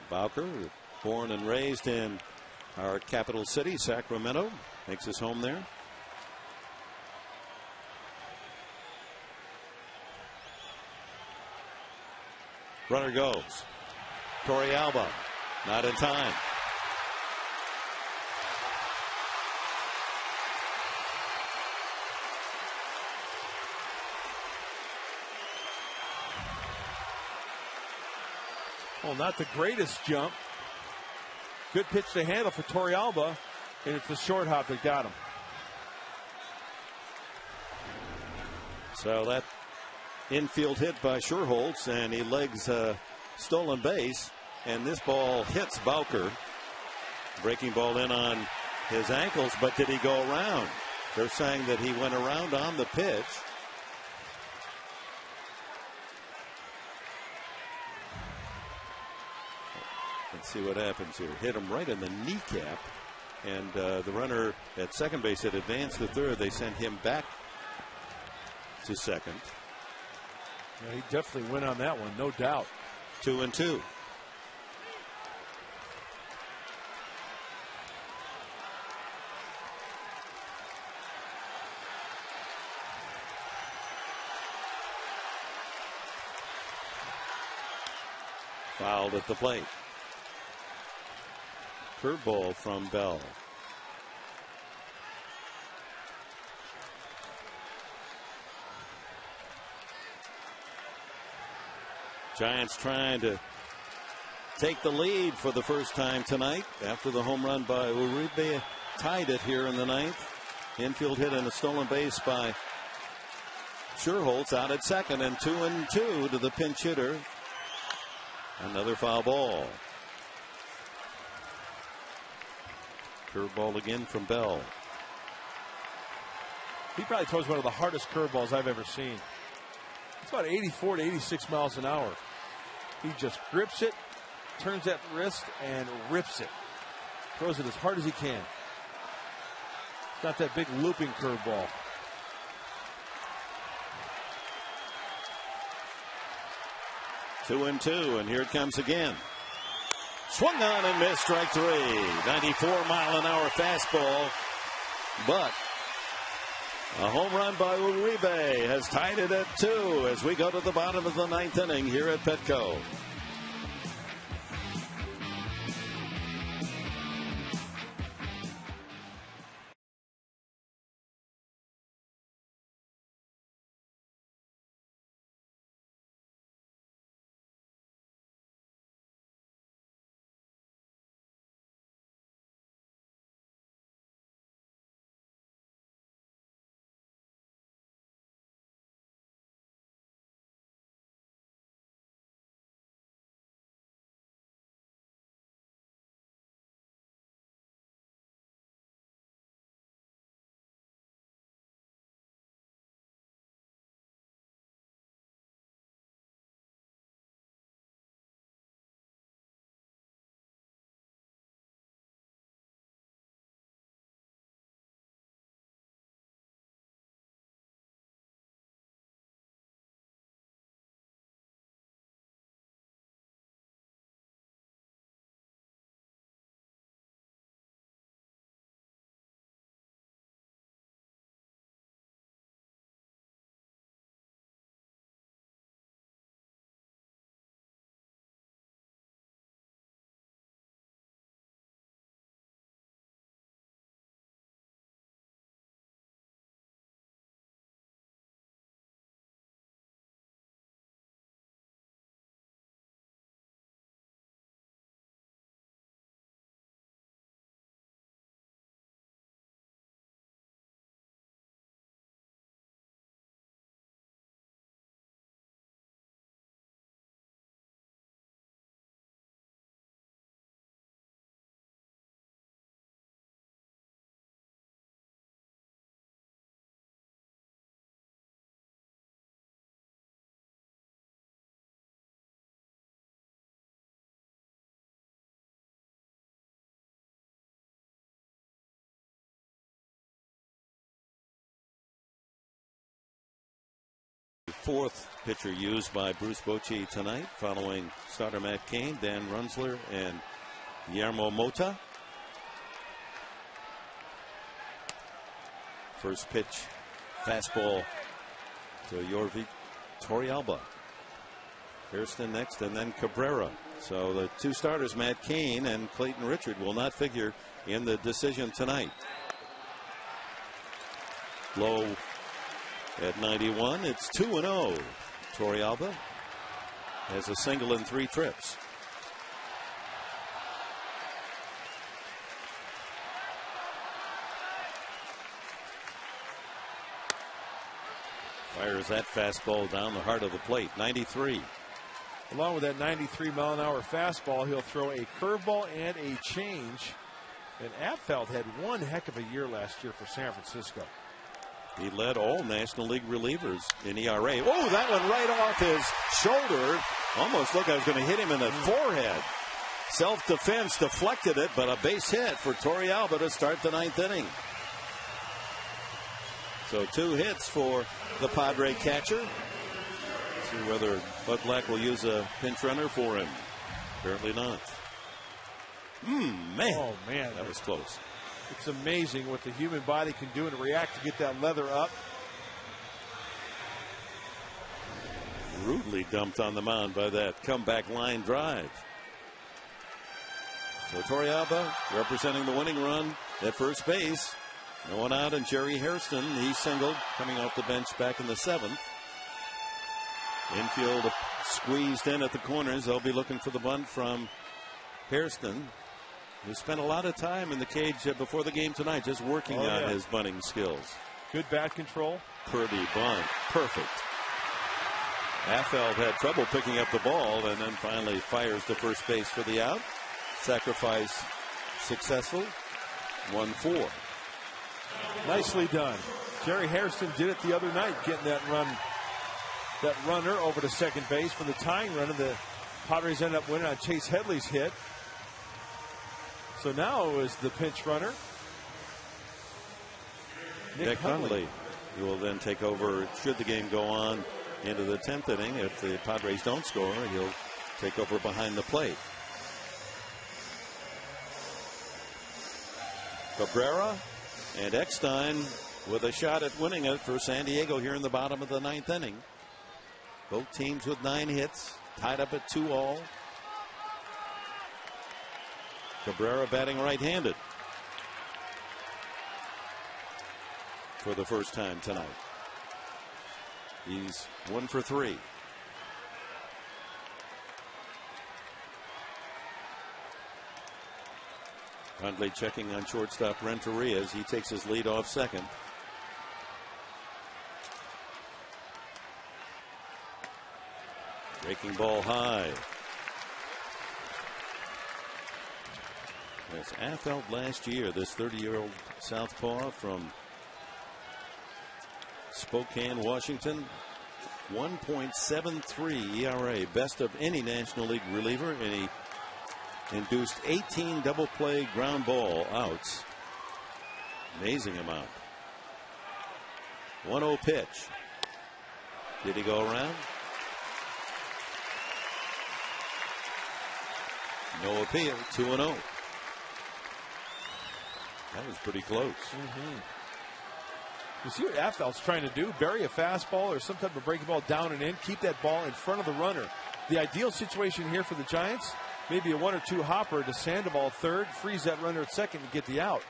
Bowker, born and raised in our capital city, Sacramento, makes his home there. Runner goes. Torrealba, not in time. Well, not the greatest jump. Good pitch to handle for Torrealba, and it's the short hop that got him. So that infield hit by Sherholtz, and he legs a stolen base, and this ball hits Bowker. Breaking ball in on his ankles, but did he go around? They're saying that he went around on the pitch. Let's see what happens here. Hit him right in the kneecap, and the runner at second base had advanced to third. They sent him back to second. Yeah, he definitely went on that one, no doubt. 2-2. fouled at the plate. Curveball from Bell. Giants trying to take the lead for the first time tonight after the home run by Uribe tied it here in the ninth. Infield hit and a stolen base by Sherholtz out at second, and 2-2 to the pinch hitter. Another foul ball. Curveball again from Bell. He probably throws one of the hardest curveballs I've ever seen. It's about 84 to 86 miles an hour. He just grips it, turns that wrist, and rips it. Throws it as hard as he can. It's not that big looping curveball. Two and two, and here it comes again. Swung on and missed, strike three. 94-mile-an-hour fastball, but a home run by Uribe has tied it at 2 as we go to the bottom of the ninth inning here at Petco. Fourth pitcher used by Bruce Bochy tonight, following starter Matt Cain, Dan Runzler, and Guillermo Mota. First pitch, fastball to Yorvik Torrealba. Hairston next, and then Cabrera. So the two starters, Matt Cain and Clayton Richard, will not figure in the decision tonight. Low at 91, it's 2-0. Torrealba has a single in 3 trips. Fires that fastball down the heart of the plate. 93. Along with that 93-mile-an-hour fastball, he'll throw a curveball and a change. And Apfeld had one heck of a year last year for San Francisco. He led all National League relievers in ERA. Oh, that one right off his shoulder. Almost looked like I was going to hit him in the forehead. Self-defense deflected it, but a base hit for Torrealba to start the 9th inning. So 2 hits for the Padre catcher. See whether Bud Black will use a pinch runner for him. Apparently not. Man. Oh, man. That was close. It's amazing what the human body can do and react to get that leather up. Rudely dumped on the mound by that comeback line drive. So Torrealba representing the winning run at first base. No one out, and Jerry Hairston, he singled coming off the bench back in the 7th. Infield squeezed in at the corners. They'll be looking for the bunt from Hairston, who spent a lot of time in the cage before the game tonight just working on his bunting skills. Good bat control. Pretty bunt. Perfect. Affeldt had trouble picking up the ball and then finally fires to first base for the out. Sacrifice successful. 1-4. Nicely done. Jerry Hairston did it the other night, getting that runner over to second base for the tying run, and the Padres ended up winning on Chase Headley's hit. So now is the pinch runner Nick Hundley, who will then take over should the game go on into the 10th inning. If the Padres don't score, he'll take over behind the plate. Cabrera and Eckstein with a shot at winning it for San Diego here in the bottom of the 9th inning. Both teams with 9 hits, tied up at 2-all. Cabrera batting right-handed for the first time tonight. He's 1 for 3. Hundley checking on shortstop Renteria as he takes his lead off second. Breaking ball high. Yes, Affeldt last year, this 30-year-old southpaw from Spokane, Washington. 1.73 ERA, best of any National League reliever, and he induced 18 double play ground ball outs. Amazing amount. 1-0 pitch. Did he go around? No appeal. 2-0. That was pretty close. You see what Affeldt's trying to do? Bury a fastball or some type of breaking ball down and in. Keep that ball in front of the runner. The ideal situation here for the Giants, maybe a 1 or 2 hopper to Sandoval third, freeze that runner at second and get the out.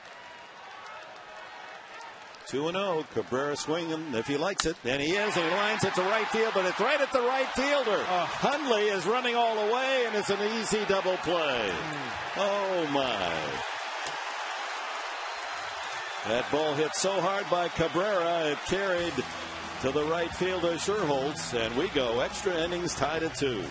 2-0. Cabrera swinging if he likes it. And he is. And he lines it to right field, but it's right at the right fielder. Hundley is running all the way, and it's an easy double play. Oh, my. That ball hit so hard by Cabrera, it carried to the right fielder Sherholtz, and we go extra innings tied at 2.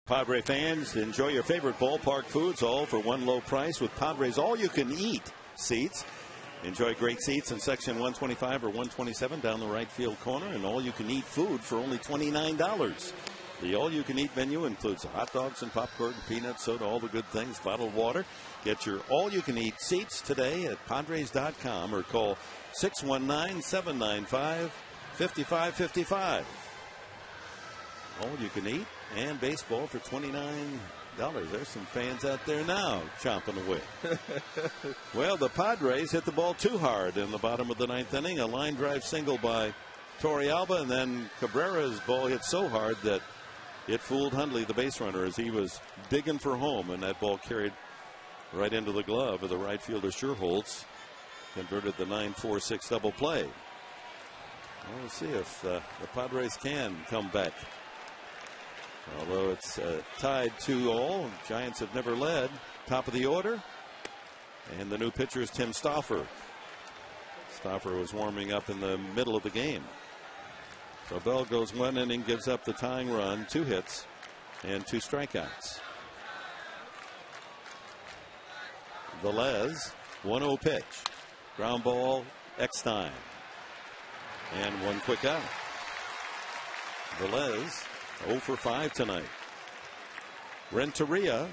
Padre fans, enjoy your favorite ballpark foods, all for one low price with Padres all-you-can-eat seats. Enjoy great seats in section 125 or 127 down the right field corner, and all-you-can-eat food for only $29. The all-you-can-eat menu includes hot dogs and popcorn, peanuts, soda, all the good things, bottled water. Get your all-you-can-eat seats today at Padres.com or call 619-795-5555. All-you-can-eat and baseball for $29. There's some fans out there now chomping away. Well, the Padres hit the ball too hard in the bottom of the ninth inning. A line drive single by Torrealba, and then Cabrera's ball hit so hard that it fooled Hundley, the base runner, as he was digging for home, and that ball carried right into the glove of the right fielder Schuerholz. Converted the 9-4-6 double play. Well, we'll see if the Padres can come back. Although it's tied 2-all, Giants have never led. Top of the order, and the new pitcher is Tim Stauffer. Stauffer was warming up in the middle of the game. So Bell goes 1 inning, gives up the tying run, 2 hits, and 2 strikeouts. Velez, 1-0 pitch. Ground ball, Eckstein. And 1 quick out. Velez 0 for 5 tonight. Renteria,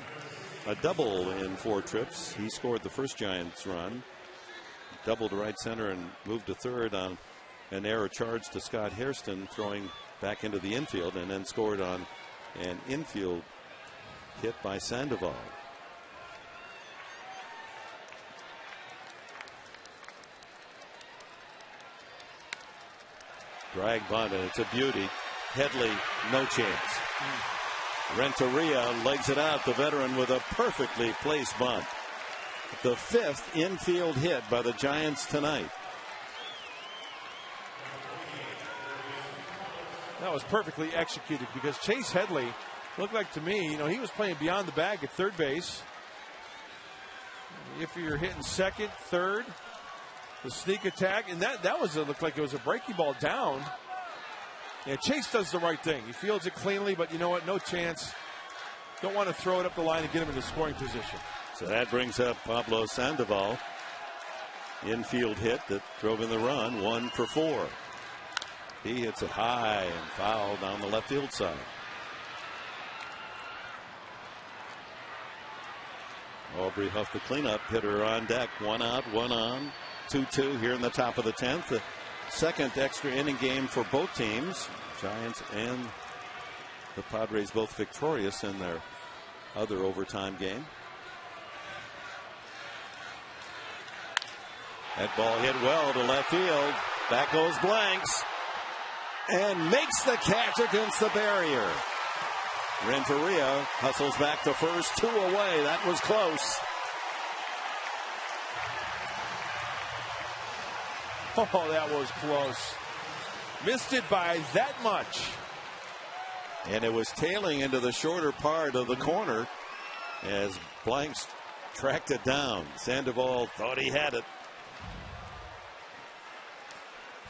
a double in 4 trips. He scored the first Giants run. Doubled to right center and moved to third on an error charge to Scott Hairston, throwing back into the infield, and then scored on an infield hit by Sandoval. Drag bunt, and it's a beauty. Headley, no chance. Renteria legs it out, the veteran, with a perfectly placed bunt. The 5th infield hit by the Giants tonight. That was perfectly executed, because Chase Headley looked like, to me, he was playing beyond the bag at third base. If you're hitting second, third, the sneak attack, and that looked like it was a breaking ball down. Yeah, Chase does the right thing. He fields it cleanly, but you know what? No chance. Don't want to throw it up the line and get him in the scoring position. So that brings up Pablo Sandoval. Infield hit that drove in the run, 1 for 4. He hits it high and foul down the left field side. Aubrey Huff, the cleanup hitter, on deck. 1 out, 1 on. 2-2 here in the top of the 10th. The second extra inning game for both teams. Giants and the Padres both victorious in their other overtime game. That ball hit well to left field. Back goes Blanks, and makes the catch against the barrier. Renteria hustles back to first, 2 away. That was close. Oh, that was close. Missed it by that much. And it was tailing into the shorter part of the corner as Blanks tracked it down. Sandoval thought he had it.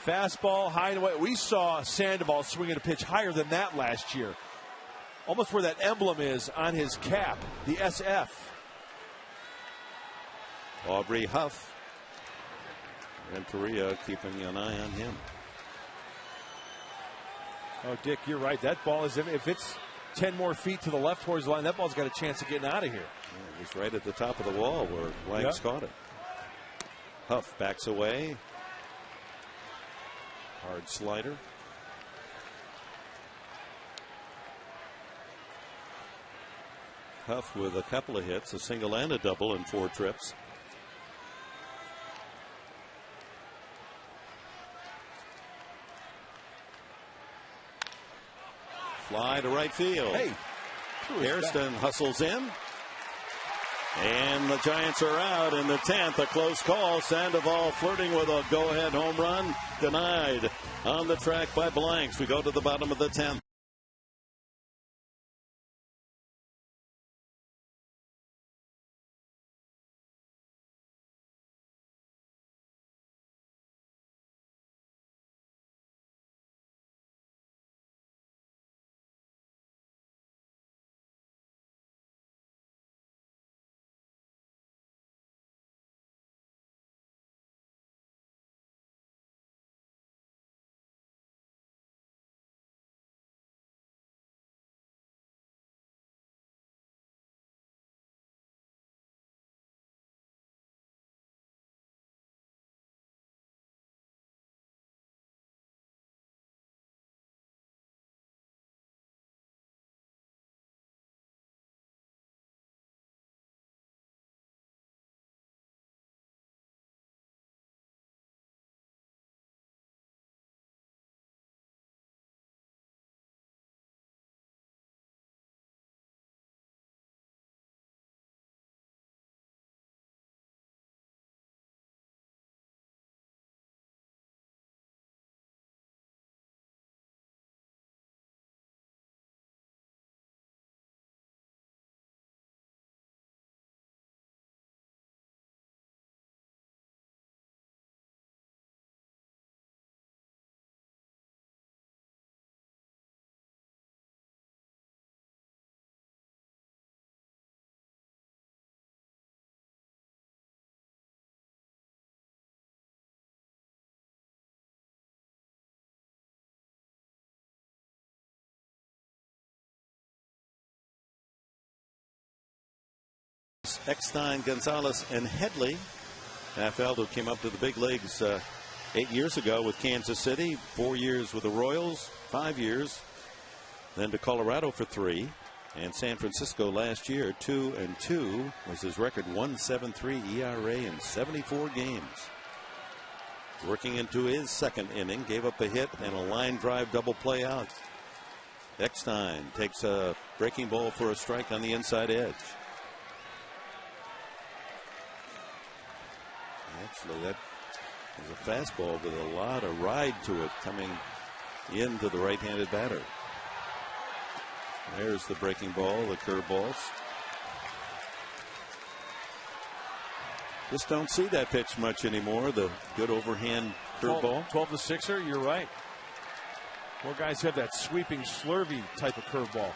Fastball high and away. We saw Sandoval swinging a pitch higher than that last year. Almost where that emblem is on his cap, the SF. Aubrey Huff. Renteria keeping an eye on him. Oh, Dick, you're right. That ball is, if it's 10 more feet to the left towards the line, that ball's got a chance of getting out of here. Yeah, it was right at the top of the wall where Blanks caught it. Huff backs away. Hard slider. Huff with a couple of hits, a single and a double in 4 trips. Fly to right field. Hey, Hairston hustles in. And the Giants are out in the 10th. A close call. Sandoval flirting with a go-ahead home run. Denied on the track by Blanks. We go to the bottom of the 10th. Eckstein, Gonzalez, and Headley. Affeldo came up to the big leagues 8 years ago with Kansas City, 4 years with the Royals, 5 years, then to Colorado for 3, and San Francisco last year, 2-2 was his record, 1.73 ERA in 74 games. Working into his second inning, gave up a hit and a line drive double play out. Eckstein takes a breaking ball for a strike on the inside edge. Actually, that is a fastball with a lot of ride to it coming into the right-handed batter. There's the breaking ball, the curveballs. Just don't see that pitch much anymore. The good overhand curveball. 12-6er, you're right. More guys have that sweeping, slurvy type of curveball.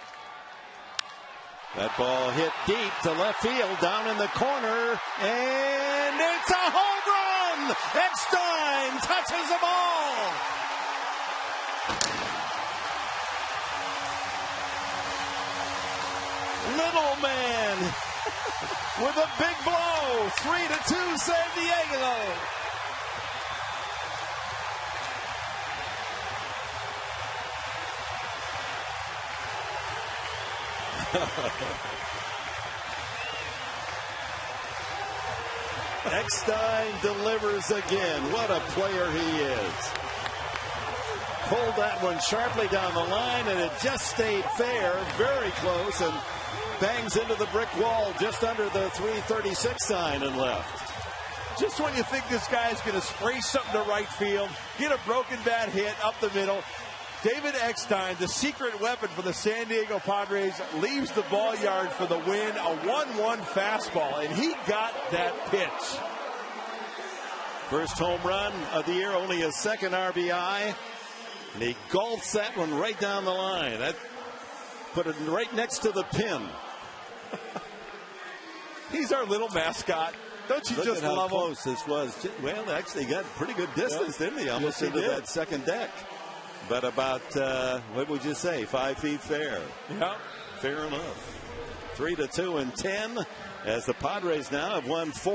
That ball hit deep to left field, down in the corner, and it's a home run! Eckstein touches the ball! Little man with a big blow. 3-2 San Diego. Eckstein delivers again. What a player he is. Pulled that one sharply down the line, and it just stayed fair, very close, and bangs into the brick wall just under the 336 sign and left. Just when you think this guy's going to spray something to right field, get a broken bat hit up the middle, David Eckstein, the secret weapon for the San Diego Padres, leaves the ball yard for the win. A 1-1 fastball, and he got that pitch. First home run of the year, only his second RBI, and he golfs that one right down the line. That put it right next to the pin. He's our little mascot. Don't you Look just at how love close him? this was. Well, actually got pretty good distance, didn't he? Almost Yes, he into did. that second deck. But about, what would you say, 5 feet fair? Yeah. Fair enough. 3-2 and 10 as the Padres now have won 4.